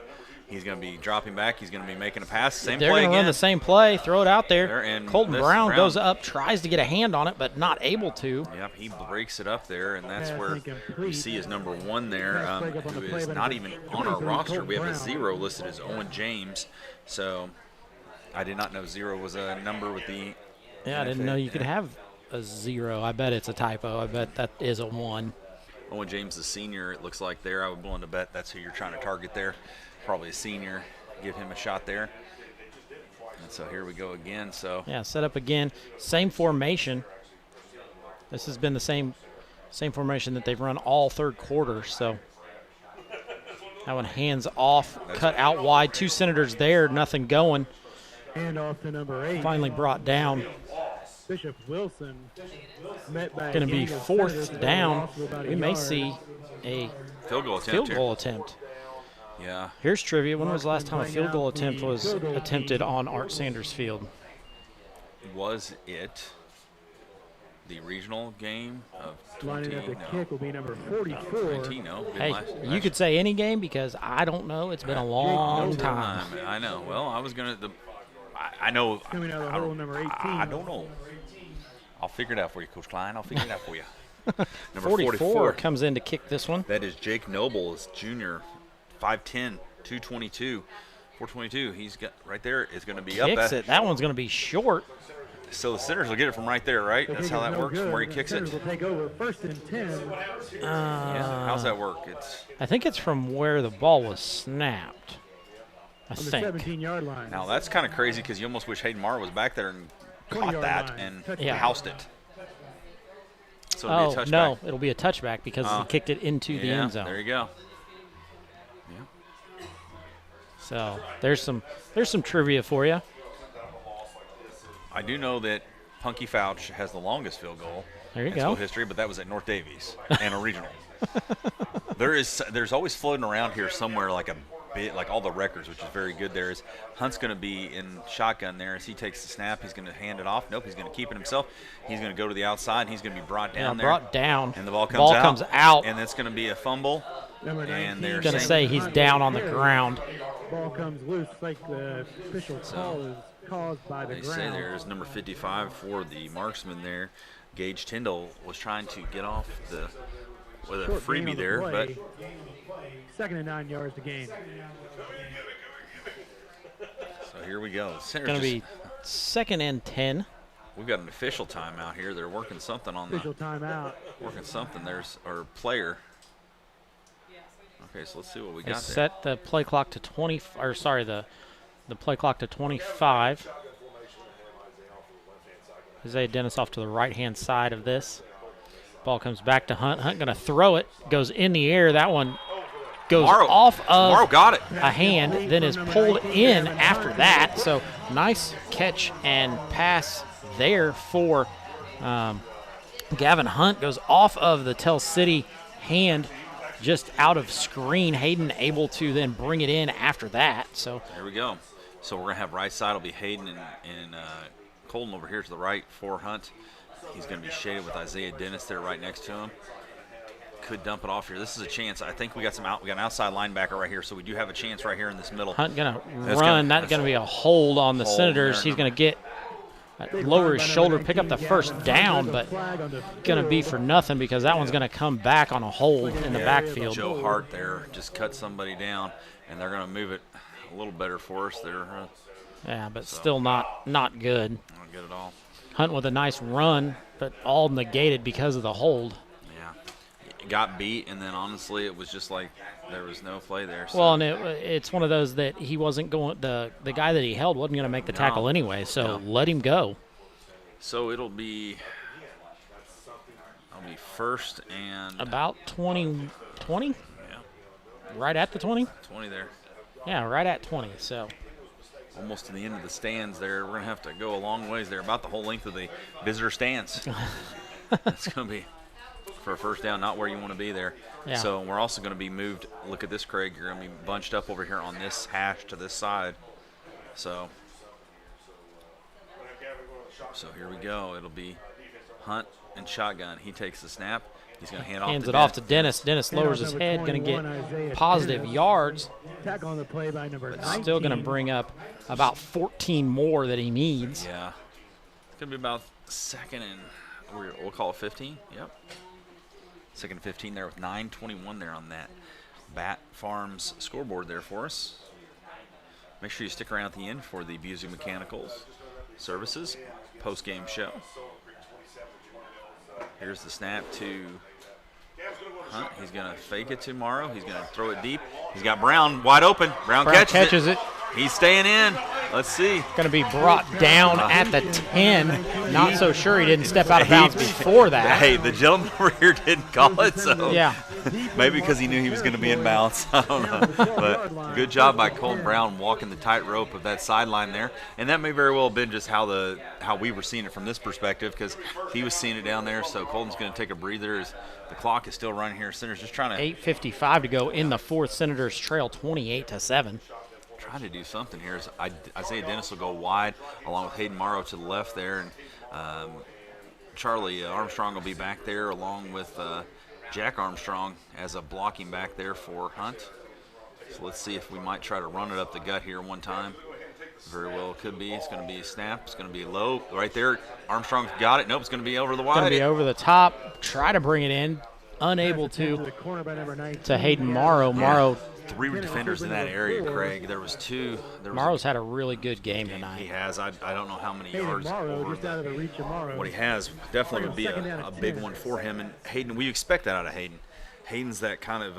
He's going to be dropping back. He's going to be making a pass. Same play again. They're going to run the same play, throw it out there. And Colton Brown goes up, tries to get a hand on it, but not able to. Yep, he breaks it up there, and that's where you see his number 1 there, who is not even on our roster. We have a 0 listed as Owen James. So I did not know 0 was a number with the Yeah, I didn't know you could have a 0. I bet it's a typo. I bet that is a 1. Owen James, the senior, it looks like there. I would be willing to bet that's who you're trying to target there. Probably a senior. Give him a shot there. And so here we go again. So yeah, set up again. Same formation. This has been the same formation that they've run all third quarter. So that one hands off, cut out wide. 2 Senators there, nothing going. Hand off to number 8. Finally brought down. Bishop Wilson met by going to be 4th down. We may see a field goal attempt. Yeah. Here's trivia. When was the last time a field goal attempt was attempted on Art Sanders Field? Was it the regional game of 20? Lining up the kick will be number 44. 19, no. Hey, you could say any game because I don't know. It's been a long time. I know. Well, I was going to I know. Coming out of the hole, number 18. I don't know. I'll figure it out for you, Coach Klein. I'll figure it out for you. Number 44 comes in to kick this one. That is Jake Noble, junior, 5'10", 222, 422. He's got right there. Is going to be up. Kicks it. That one's going to be short. So the Senators will get it from right there, right? That's how that works. From where he kicks it. Will take over 1st and 10. Yeah. How's that work? I think it's from where the ball was snapped. I think. On the 17-yard line. Now that's kind of crazy because you almost wish Hayden Marr was back there and caught that and housed it. So it'll be a touchback. No, it'll be a touchback because he kicked it into the end zone. There you go. So there's some trivia for you. I do know that Punky Fouch has the longest field goal in school history, but that was at North Davies and a regional. There's always floating around here somewhere like a bit, like all the records, which is very good. There is Hunt's going to be in shotgun there as he takes the snap. He's going to hand it off. Nope, he's going to keep it himself. He's going to go to the outside. And he's going to be brought down there. Brought down. And the ball comes out. And it's going to be a fumble. And they're going to say he's down on the ground. Ball comes loose like the official call is caused by the ground. They say there's number 55 for the marksman there. Gage Tyndall was trying to get off with a freebie there, but 2nd and 9 yards to gain. So here we go. It's going to be 2nd and 10. We've got an official timeout here. They're working something on official timeout. Working something. There's our player. Okay, so let's see what we got there. Set the play clock to 20. Or sorry, the play clock to 25. Isaiah Dennis off to the right-hand side of this. Ball comes back to Hunt. Hunt going to throw it. Goes in the air. That one goes off of got it. a hand, then is pulled in after that. So nice catch and pass there for Gavin Hunt. Goes off of the Tell City hand, just out of screen. Hayden able to then bring it in after that. So there we go. So we're going to have right side will be Hayden and Colton over here to the right for Hunt. He's going to be shaded with Isaiah Dennis there right next to him. Could dump it off here. This is a chance. I think we got an outside linebacker right here, so we do have a chance right here in this middle. Hunt going to run. That's going to be a hold on the Senators. He's going to get lower his shoulder, pick up the first down, but going to be for nothing because that one's going to come back on a hold in the backfield. Joe Hart there just cut somebody down, and they're going to move it. a little better for us there. Huh? Yeah, but still not good. Not good at all. Hunt with a nice run, but all negated because of the hold. Yeah, got beat, and then honestly, it was just like there was no play there. So. Well, and it's one of those that he wasn't going. The guy that he held wasn't going to make the tackle anyway, so let him go. So it'll be first and about 20. Yeah. Right at the 20. 20 there. Yeah, right at 20. So. Almost to the end of the stands there. We're going to have to go a long ways there, about the whole length of the visitor stands. It's going to be for a first down, not where you want to be there. Yeah. So we're also going to be moved. Look at this, Craig. You're going to be bunched up over here on this hash to this side. So here we go. It'll be Hunt and shotgun. He takes the snap. He's going to hands it off to Dennis. Dennis lowers his head, going to get positive yards. Tackle on the play by number 19. Still going to bring up about 14 more that he needs. Yeah. It's going to be about second and we'll call it 15. Yep. Second and 15 there with 9:21 there on that Bat Farms scoreboard there for us. Make sure you stick around at the end for the Busey Mechanicals Services post-game show. Here's the snap to Hunt. He's going to fake it to Morrow. He's going to throw it deep. He's got Brown wide open. Brown catches it. He's staying in. Let's see. Going to be brought down at the 10. Not so sure he didn't step out of bounds before that. Hey, the gentleman over here didn't call it, so yeah. Maybe because he knew he was going to be in bounds. I don't know. But good job by Colton Brown walking the tightrope of that sideline there. And that may very well have been just how we were seeing it from this perspective, because he was seeing it down there. So Colton's going to take a breather as the clock is still running here. Senators just trying to 8:55 to go in the fourth. Senators trail 28-7. Trying to do something here. Isaiah Dennis will go wide along with Hayden Morrow to the left there, and Charlie Armstrong will be back there along with Jack Armstrong as a blocking back there for Hunt. So let's see if we might try to run it up the gut here one time. Very well could be. It's going to be a snap. It's going to be low right there. Armstrong's got it. Nope, it's going to be over the wide. Going to be over the top. Try to bring it in. Unable to Hayden Morrow. Morrow. 3 defenders in that area, Craig. There was 2. Morrow's had a really good game tonight. He has. I don't know how many yards over just out of the reach of Morrow. What he has definitely would be a big one for him. And Hayden, we expect that out of Hayden. Hayden's that kind of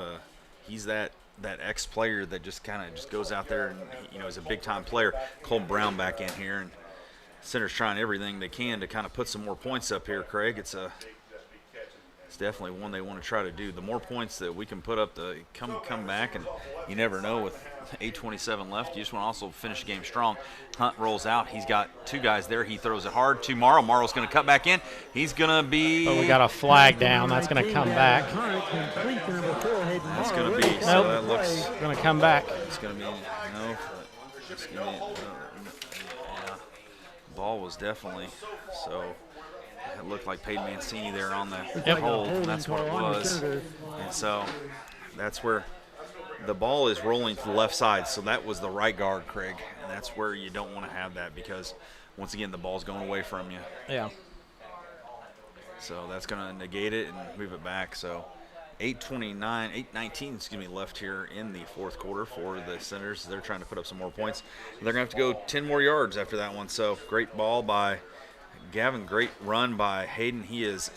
he's that ex-player that just kind of goes out there and is a big-time player. Colton Brown back in here, and Center's trying everything they can to kind of put some more points up here, Craig. It's definitely one they want to try to do. The more points that we can put up, the come back, and you never know with 8:27 left. You just want to also finish the game strong. Hunt rolls out. He's got 2 guys there. He throws it hard to Morrow. Morrow's going to cut back in. He's going to be. Oh, we got a flag down. That's going to come back. That's going to be. Nope. So that looks going to come back. It's going to be no. It's going to be, yeah. Ball was definitely so. It looked like Peyton Mancini there on the hold, and that's what it was. And so that's where the ball is rolling to the left side. So that was the right guard, Craig, and that's where you don't want to have that, because once again the ball's going away from you. Yeah. So that's going to negate it and move it back. So 8:19 left here in the fourth quarter for the Senators. They're trying to put up some more points. They're going to have to go 10 more yards after that one. So great ball by Gavin, great run by Hayden. He's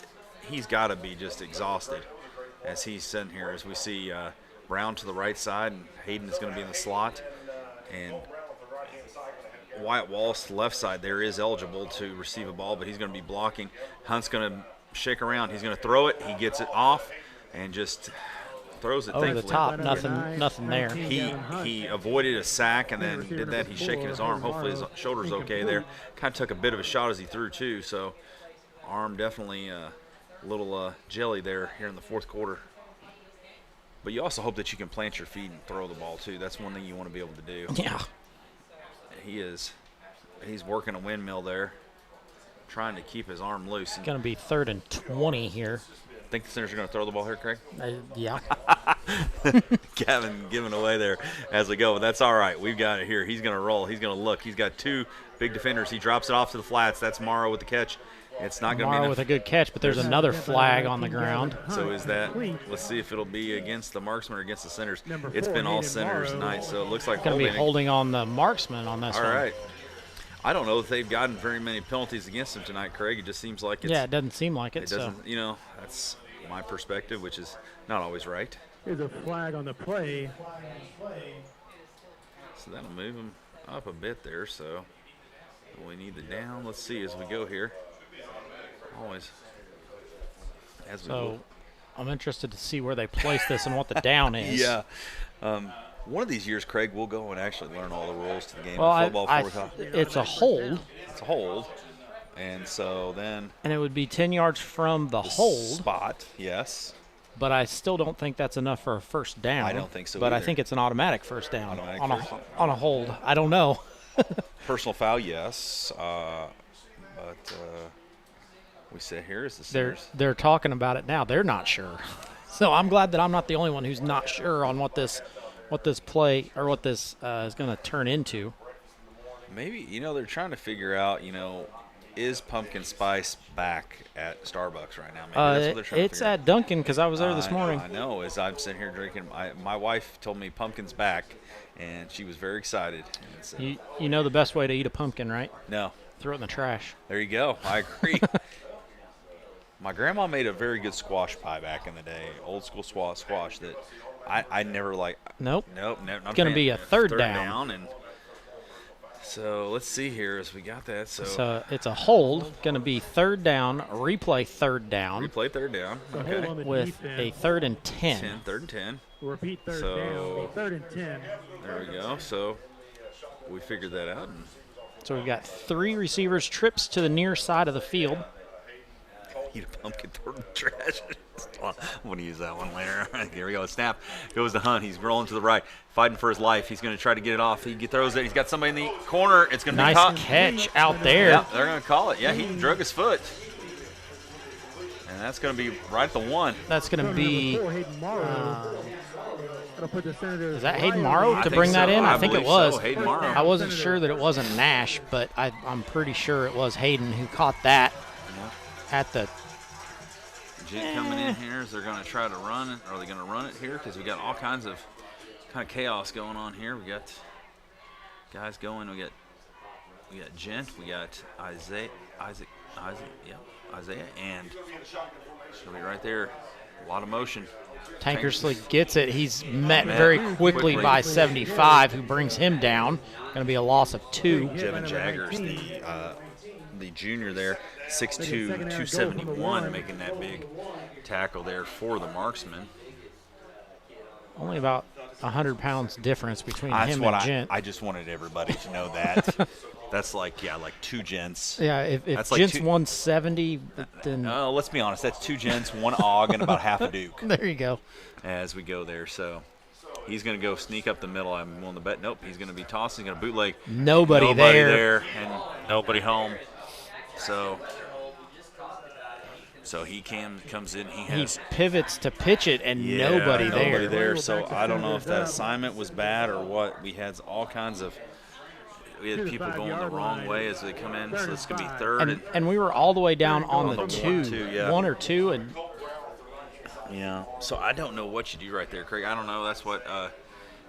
got to be just exhausted as he's sitting here, as we see Brown to the right side, and Hayden is going to be in the slot. And Wyatt Wallace to the left side there is eligible to receive a ball, but he's going to be blocking. Hunt's going to shake around. He's going to throw it. He gets it off and just throws it over thankfully. The top. Nothing there. He avoided a sack and then did that. He's shaking his arm. Hopefully his shoulder's okay there. Kind of took a bit of a shot as he threw too, so arm definitely a little jelly there here in the fourth quarter. But you also hope that you can plant your feet and throw the ball too. That's one thing you want to be able to do. Yeah. He's working a windmill there, trying to keep his arm loose. It's going to be 3rd and 20 here. Think the Senators are going to throw the ball here, Craig? Yeah. Gavin giving away there as we go, but that's all right. We've got it here. He's going to roll. He's going to look. He's got 2 big defenders. He drops it off to the flats. That's Morrow with the catch. It's not going to be Amaro enough. with a good catch, but there's another flag on the ground. So is that? Let's see if it'll be against the marksman or against the centers. It's been all centers tonight, so it looks like Going to be holding on the marksman on this All one. right. I don't know if they've gotten very many penalties against him tonight, Craig. It just seems like it's. Yeah, it doesn't seem like it. It doesn't. You know, that's my perspective, which is not always right. Here's a flag on the play. So that'll move him up a bit there. So we need the down. Let's see as we go here. Always. As we So I'm interested to see where they place this and what the down is. Yeah. One of these years, Craig, we'll go and actually learn all the rules to the game Well, of football. it's a hold. It's a hold. And so then. And it would be 10 yards from the hold. Spot, yes. But I still don't think that's enough for a first down. I don't think so But I either. think it's an automatic first down Automatic on, first. on a hold. I don't know. Personal foul, yes. But we sit here as the centers. They're talking about it now. They're not sure. So I'm glad that I'm not the only one who's not sure on what this play or what this is going to turn into. Maybe, they're trying to figure out, is pumpkin spice back at Starbucks right now? Maybe that's what they're trying to It's figure out. at Dunkin' because I was there this morning. I know. As I'm sitting here drinking, my wife told me pumpkin's back, and she was very excited. And so, You know the best way to eat a pumpkin, right? No. Throw it in the trash. There you go. I agree. My grandma made a very good squash pie back in the day, old school squash that I never like. Nope. Nope. It's going to be a third down. And so let's see here as we got that. So it's a hold, going to be third down, replay third down. Replay third down. Okay. With a 3rd and 10. Third and 10. Repeat third down. 3rd and 10. There we go. So we figured that out. So we've got 3 receivers, trips to the near side of the field. Eat a pumpkin, throw it in the trash. I'm going to use that one later. Here we go. Snap. Goes to Hunt. He's rolling to the right, fighting for his life. He's going to try to get it off. He throws it. He's got somebody in the corner. It's going to be caught. Nice catch out there. Yeah, they're going to call it. Yeah, he drug his foot. And that's going to be right at the 1. That's going to be. Is that Hayden I Morrow to think bring that so. in? I I think it believe was. so. Hayden Morrow. I wasn't sure that it wasn't Nash, but I'm pretty sure it was Hayden who caught that at the. Gent coming in here. Is they're going to try to run it? Are they going to run it here? Because we got all kinds of chaos going on here. We got guys going. We got Gent. We got Isaiah, and she'll be right there. A lot of motion. Tankersley gets it. He's met very quickly by 75, who brings him down. Going to be a loss of 2. Jevin Jaggers, the junior there, 6'2", 271, making that big tackle there for the marksman. Only about 100 pounds difference between him and Gent. I just wanted everybody to know that. That's like 2 gents. Yeah, if that's Gent's like 170, then. Let's be honest. That's 2 gents, 1 Og, and about half a Duke. There you go. As we go there, so he's going to go sneak up the middle. I'm willing to bet. Nope, he's going to be tossing. He's going to bootleg. Nobody there. And nobody home. So he comes in. He pivots to pitch it, and nobody there. So I don't know if that assignment was bad or what. We had all kinds of. We had people going the wrong way as they come in, so it's going to be third. And we were all the way down on the 1 or 2, and yeah. So I don't know what you do right there, Craig. I don't know. That's what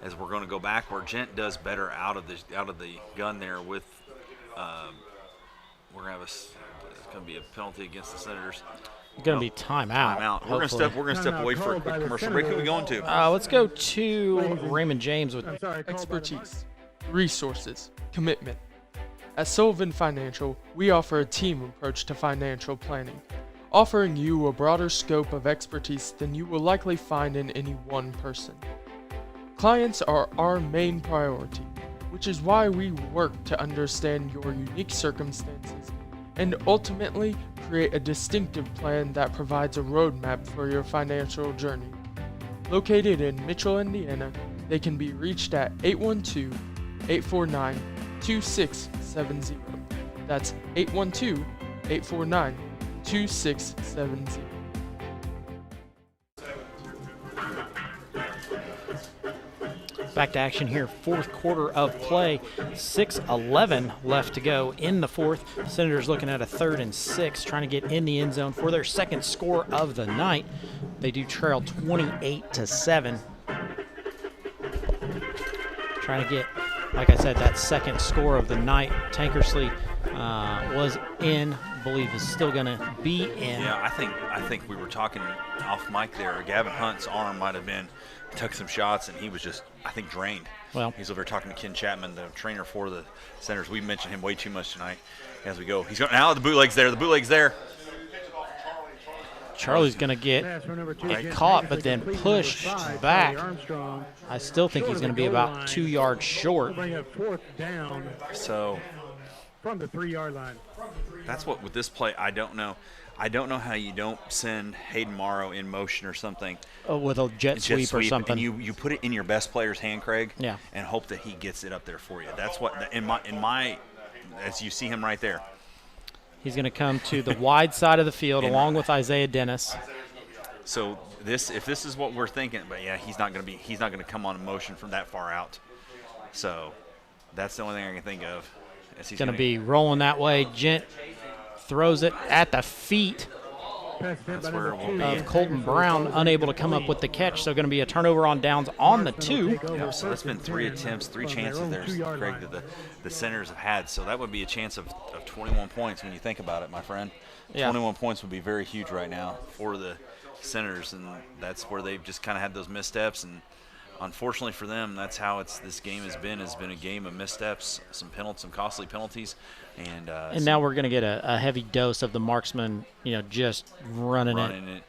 as we're going to go back where Gent does better out of the gun there with. We're going to have it's going to be a penalty against the Senators. It's going to be timeout. Timeout. We're going to step away for a quick commercial break. Who are we going to? Let's go to Raymond James with expertise, resources, commitment. At Sullivan Financial, we offer a team approach to financial planning, offering you a broader scope of expertise than you will likely find in any one person. Clients are our main priority, which is why we work to understand your unique circumstances and ultimately create a distinctive plan that provides a roadmap for your financial journey. Located in Mitchell, Indiana, they can be reached at 812-849-2670. That's 812-849-2670. Back to action here, fourth quarter of play. 6:11 left to go in the fourth. Senators looking at a 3rd and 6, trying to get in the end zone for their second score of the night. They do trail 28-7. Trying to get, like I said, that second score of the night. Tankersley was in, believe is still going to be in. Yeah, I think we were talking off mic there. Gavin Hunt's arm might have took some shots, and he was just, I think, drained. Well, he's over there talking to Ken Chapman, the trainer for the Senators. We mentioned him way too much tonight as we go. He's going now. The bootleg's there. The bootleg's there. Charlie's going to get caught, but then pushed back. I still think he's going to be about 2 yards short. Bring up 4th down. So from the 3-yard line. That's what with this play. I don't know how you don't send Hayden Morrow in motion or something. Oh, with a jet sweep or something. And you put it in your best player's hand, Craig. Yeah. And hope that he gets it up there for you. That's what in my as you see him right there. He's going to come to the wide side of the field along with Isaiah Dennis. So if this is what we're thinking, but yeah, he's not going to come on in motion from that far out. So that's the only thing I can think of. He's going to be rolling that way. Gent throws it at the feet of Colton Brown, unable to come up with the catch. So going to be a turnover on downs on the 2. Yep, so that's been 3 attempts, 3 chances there, Craig, that the Senators have had. So that would be a chance of 21 points when you think about it, my friend. Yeah. 21 points would be very huge right now for the Senators, and that's where they've just kind of had those missteps. And unfortunately for them, that's how this game has been a game of missteps, some costly penalties. And now we're going to get a heavy dose of the marksman, just running it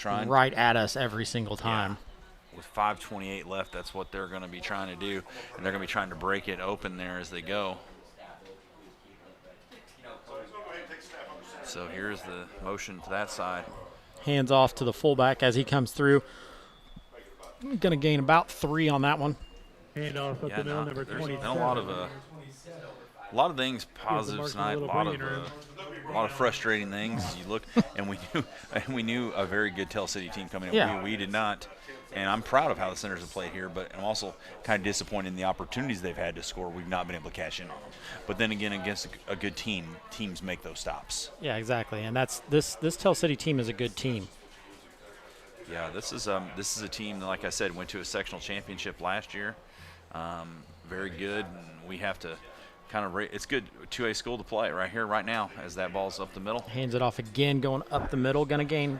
right at us every single time. Yeah. With 5:28 left, that's what they're going to be trying to do, and they're going to be trying to break it open there as they go. So here's the motion to that side. Hands off to the fullback as he comes through. Going to gain about 3 on that one. Hand off up the middle, number 27. There's a lot of things positive tonight. A lot of frustrating things. You look, and we knew a very good Tell City team coming in. Yeah. We did not, and I'm proud of how the Senators have played here. But I'm also kind of disappointed in the opportunities they've had to score. We've not been able to cash in on them. But then again, against a good team, teams make those stops. Yeah, exactly. And that's this Tell City team is a good team. Yeah, this is a team that, like I said, went to a sectional championship last year. Very good, and we have to kind of it's good 2A school to play right here, right now, as that ball's up the middle. Hands it off again, going up the middle, going to gain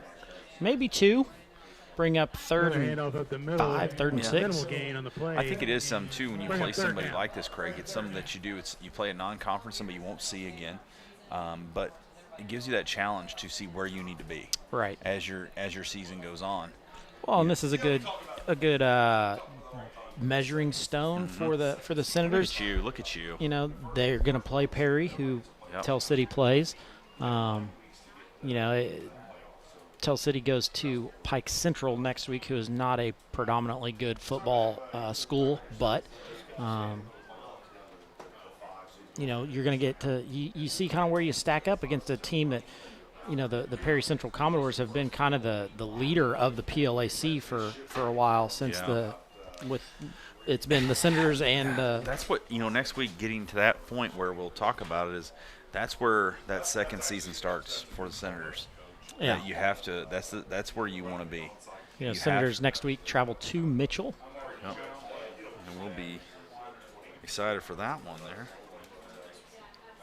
maybe 2. Bring up 3rd and 5, 3rd and 6. Gain on the play. I think it is some too when you play somebody like this, Craig. It's something that you do. You play a non-conference, somebody you won't see again, but it gives you that challenge to see where you need to be. Right. As your season goes on. Well, and this is a good measuring stone for the Senators. Look at you. They're going to play Perry, who Tell City plays. Tell City goes to Pike Central next week, who is not a predominantly good football school, but you're going to get to you see kind of where you stack up against a team that the Perry Central Commodores have been kind of the leader of the PLAC for a while since it's been the Senators and that's what next week, getting to that point where we'll talk about it, is that's where that second season starts for the Senators. Yeah, you have to. That's where you want to be. Senators next week travel to Mitchell. Yep. And we'll be excited for that one there.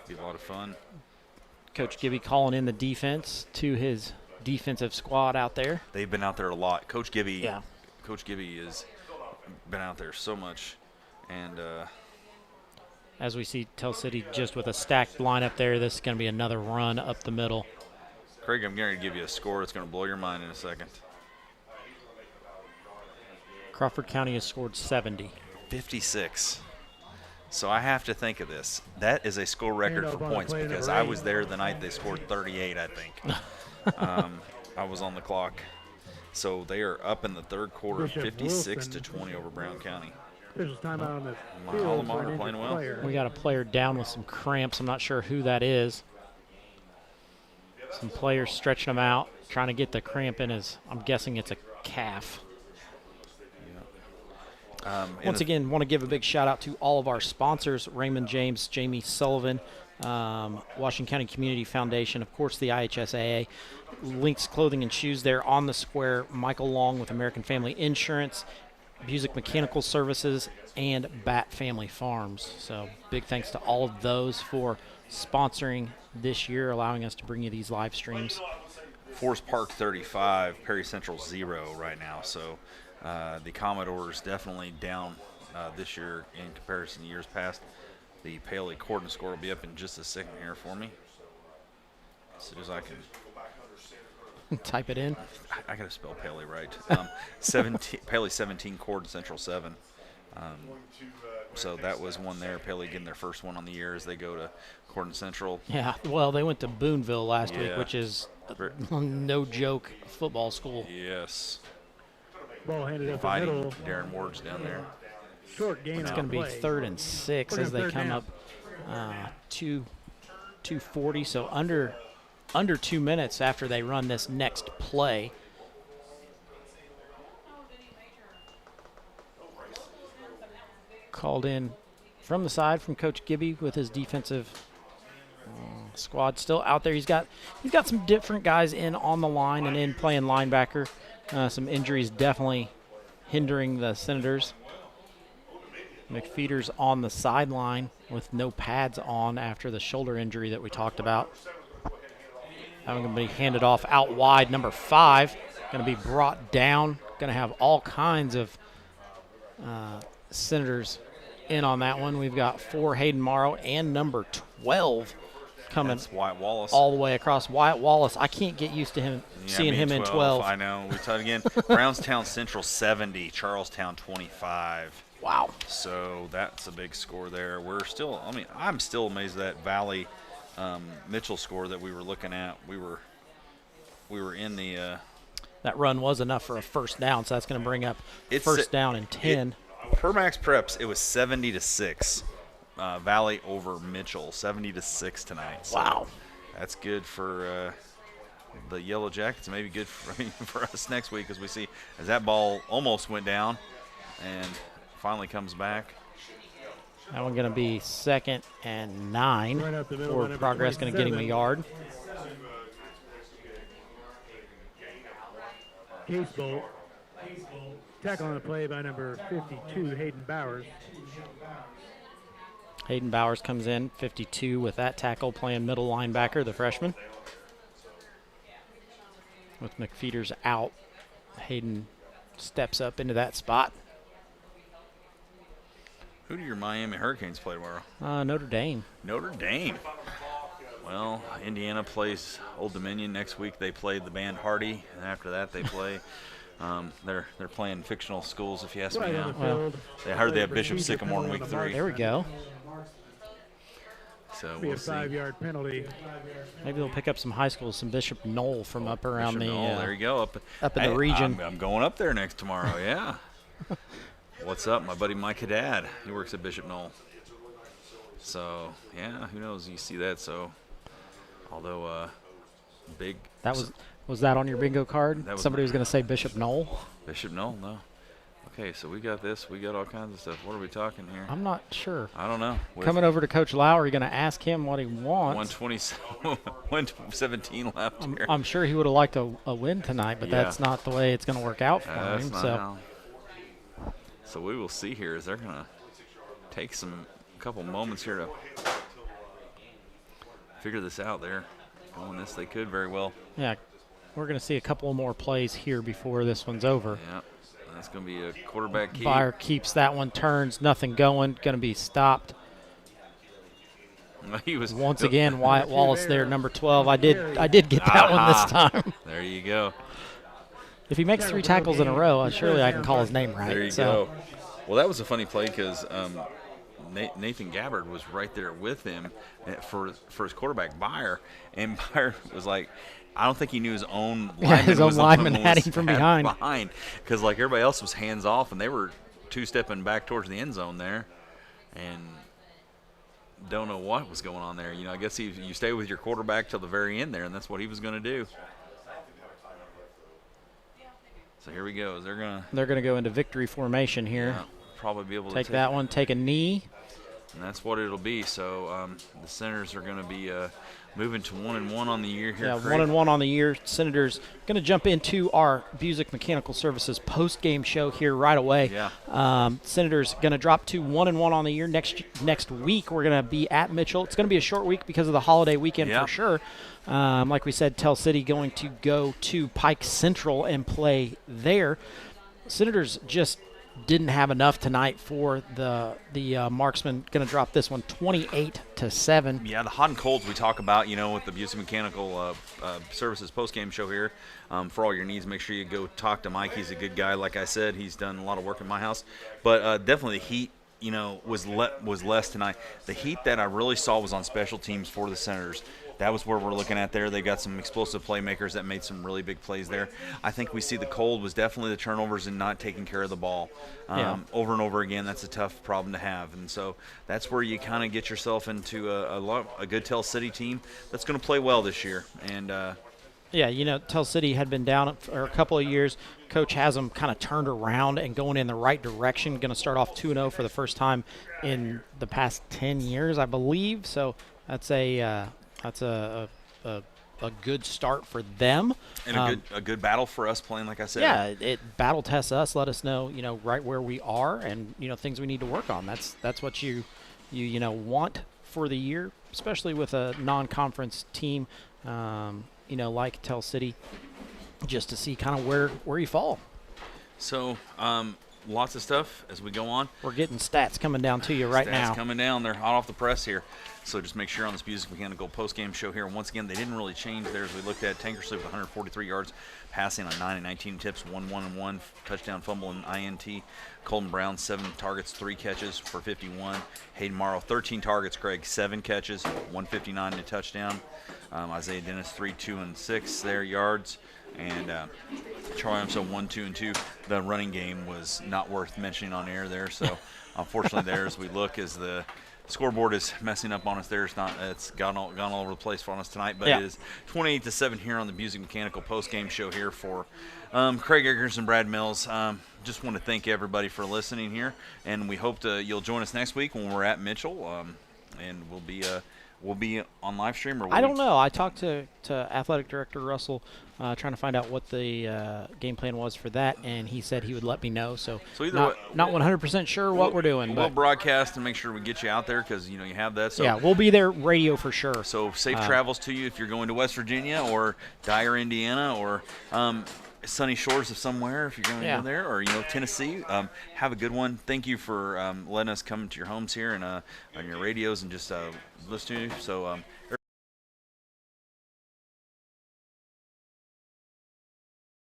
Be a lot of fun. Coach Gibby calling in the defense to his defensive squad out there. They've been out there a lot. Coach Gibby. Yeah. Coach Gibby has been out there so much, and as we see Tell City just with a stacked lineup there, this is going to be another run up the middle. Craig, I'm going to give you a score that's going to blow your mind in a second. Crawford County has scored 70. 56. So I have to think of this. That is a school record for points because I was there the night they scored 38, I think. I was on the clock. So they are up in the third quarter, 56-20 over Brown County. Alamo playing well. We got a player down with some cramps. I'm not sure who that is. Some players stretching him out, trying to get the cramp in his, I'm guessing it's a calf. Once again, want to give a big shout out to all of our sponsors: Raymond James, Jamie Sullivan, Washington County Community Foundation, of course the IHSAA, Lynx Clothing and Shoes there on the square, Michael Long with American Family Insurance, Busick Mechanical Services, and Bat Family Farms. So big thanks to all of those for sponsoring this year, allowing us to bring you these live streams. Forest Park 35, Perry Central 0 right now. So the Commodores definitely down this year in comparison to years past. The Paley Corden score will be up in just a second here for me. As soon as I can type it in. I got to spell Paley right. 17, Paley 17, Corden Central 7. So that was one there. Paley getting their first one on the year as they go to Corden Central. Yeah, well, they went to Boonville last week, which is no joke football school. Yes. Ball handed up the Fighting middle. Darren Ward's down there. Short gain. It's going to be 3rd and 6 as they come up 2:40. So under 2 minutes after they run this next play. Called in from the side from Coach Gibby with his defensive squad still out there. He's got some different guys in on the line and in playing linebacker. Some injuries definitely hindering the Senators. McFeeder's on the sideline with no pads on after the shoulder injury that we talked about. Having going to be handed off out wide, number 5, going to be brought down. Going to have all kinds of Senators in on that one. We've got 4 Hayden Morrow and number 12 coming. That's Wyatt Wallace. All the way across. Wyatt Wallace, I can't get used to him seeing him in 12. I know. We talked again. Brownstown Central 70, Charlestown 25. Wow. So that's a big score there. I'm still amazed at that Valley Mitchell score that we were looking at. We were in the that run was enough for a first down, so that's going to bring up first down and 10. Per Max Preps, it was 70-6. Valley over Mitchell, 70-6 tonight. So wow. That's good for the Yellow Jackets. Maybe good for us next week as we see as that ball almost went down and finally comes back. That one going to be 2nd and 9 for Progress, going to get him a yard. Case Bolt. Tackle on the play by number 52, Hayden Bowers. Hayden Bowers comes in, 52 with that tackle, playing middle linebacker, the freshman. With McFeeder's out, Hayden steps up into that spot. Who do your Miami Hurricanes play tomorrow? Notre Dame. Notre Dame. Well, Indiana plays Old Dominion next week. They play the band Hardy, and after that they play. They're playing fictional schools, if you ask me now. Well, they heard they have Bishop Sycamore in week 3. There we go. So Be we'll a see. 5-yard penalty. Maybe they'll pick up some high schools, some Bishop Knoll from up around Bishop Knoll, there you go. up in the region. I'm going up there next tomorrow, yeah. What's up? My buddy Mike Haddad. He works at Bishop Knoll. So, yeah, who knows? You see that. So, although big. That was that on your bingo card? Somebody was going to say Bishop Knoll? Bishop Knoll, no. Okay, so we got this. We got all kinds of stuff. What are we talking here? I'm not sure. I don't know. Coming over to Coach Lowry, going to ask him what he wants. 117 left here. I'm sure he would have liked a win tonight, but that's not the way it's going to work out for him. So we will see here. Is they're going to take a couple moments here to figure this out there. Going this, they could very well. Yeah, we're going to see a couple more plays here before this one's over. Yeah, that's going to be a quarterback keep. Byer keeps that one, turns, nothing going, going to be stopped. He was once again Wyatt Wallace there, number 12. I did get that one this time. There you go. If he makes 3 tackles in a row, surely I can call his name right. There you go. Well, that was a funny play because Nathan Gabbard was right there with him for his quarterback, Byer, and Byer was like, I don't think he knew his own lineman had him from behind. Because like everybody else was hands off, and they were 2-stepping back towards the end zone there, and don't know what was going on there. You know, I guess you stay with your quarterback till the very end there, and that's what he was going to do. So here we go. They're going to go into victory formation here. probably be able to take that one, take a knee. And that's what it'll be. So the Senators are going to be moving to 1-1 on the year here. Yeah, Craig. 1-1 on the year. Senators going to jump into our Busick Mechanical Services post-game show here right away. Yeah. Senators going to drop to 1-1 on the year. Next week we're going to be at Mitchell. It's going to be a short week because of the holiday weekend for sure. Like we said, Tell City going to go to Pike Central and play there. Senators just didn't have enough tonight for the Marksmen. Going to drop this one 28-7. Yeah, the hot and colds we talk about, with the Busick Mechanical Services post-game show here. For all your needs, make sure you go talk to Mike. He's a good guy. Like I said, he's done a lot of work in my house. But definitely the heat, was less tonight. The heat that I really saw was on special teams for the Senators. That was where we're looking at there. They got some explosive playmakers that made some really big plays there. I think we see the cold was definitely the turnovers and not taking care of the ball over and over again. That's a tough problem to have, and so that's where you kind of get yourself into a good Tell City team that's going to play well this year. And Tell City had been down for a couple of years. Coach has them kind of turned around and going in the right direction. Going to start off 2-0 for the first time in the past 10 years, I believe. So that's a good start for them. And a good battle for us playing, like I said. Yeah, it battle tests us, let us know, right where we are and, things we need to work on. That's what you want for the year, especially with a non-conference team, like Tell City, just to see kind of where you fall. So, lots of stuff as we go on. We're getting stats coming down to you right now. Stats coming down. They're hot off the press here. So just make sure on this Busick Mechanical post-game show here. And once again, they didn't really change theirs. We looked at Tankersley with 143 yards, passing on 9 and 19 tips, 1-1-1, touchdown, fumble, and INT. Colton Brown, 7 targets, 3 catches for 51. Hayden Morrow, 13 targets, Craig, 7 catches, 159 to touchdown. Isaiah Dennis, 3, 2, and 6 there yards. And Charlie Armstrong 1, 2, and 2. The running game was not worth mentioning on air there. So unfortunately, there as we look as the scoreboard is messing up on us there. It's gone all over the place for us tonight. But it is 28-7 here on the Busick Mechanical post-game show here for Craig Eggers and Brad Mills. Just want to thank everybody for listening here, and we hope you'll join us next week when we're at Mitchell, and we'll be on live stream. Or I don't know. I talked to Athletic Director Russell, trying to find out what the game plan was for that, and he said he would let me know. So not 100% sure what we're doing. We'll broadcast and make sure we get you out there because you have that. So yeah, we'll be there radio for sure. So safe travels to you if you're going to West Virginia or Dyer, Indiana, or sunny shores of somewhere if you're going to go there, or Tennessee. Have a good one. Thank you for letting us come to your homes here and on your radios and just listen to you. So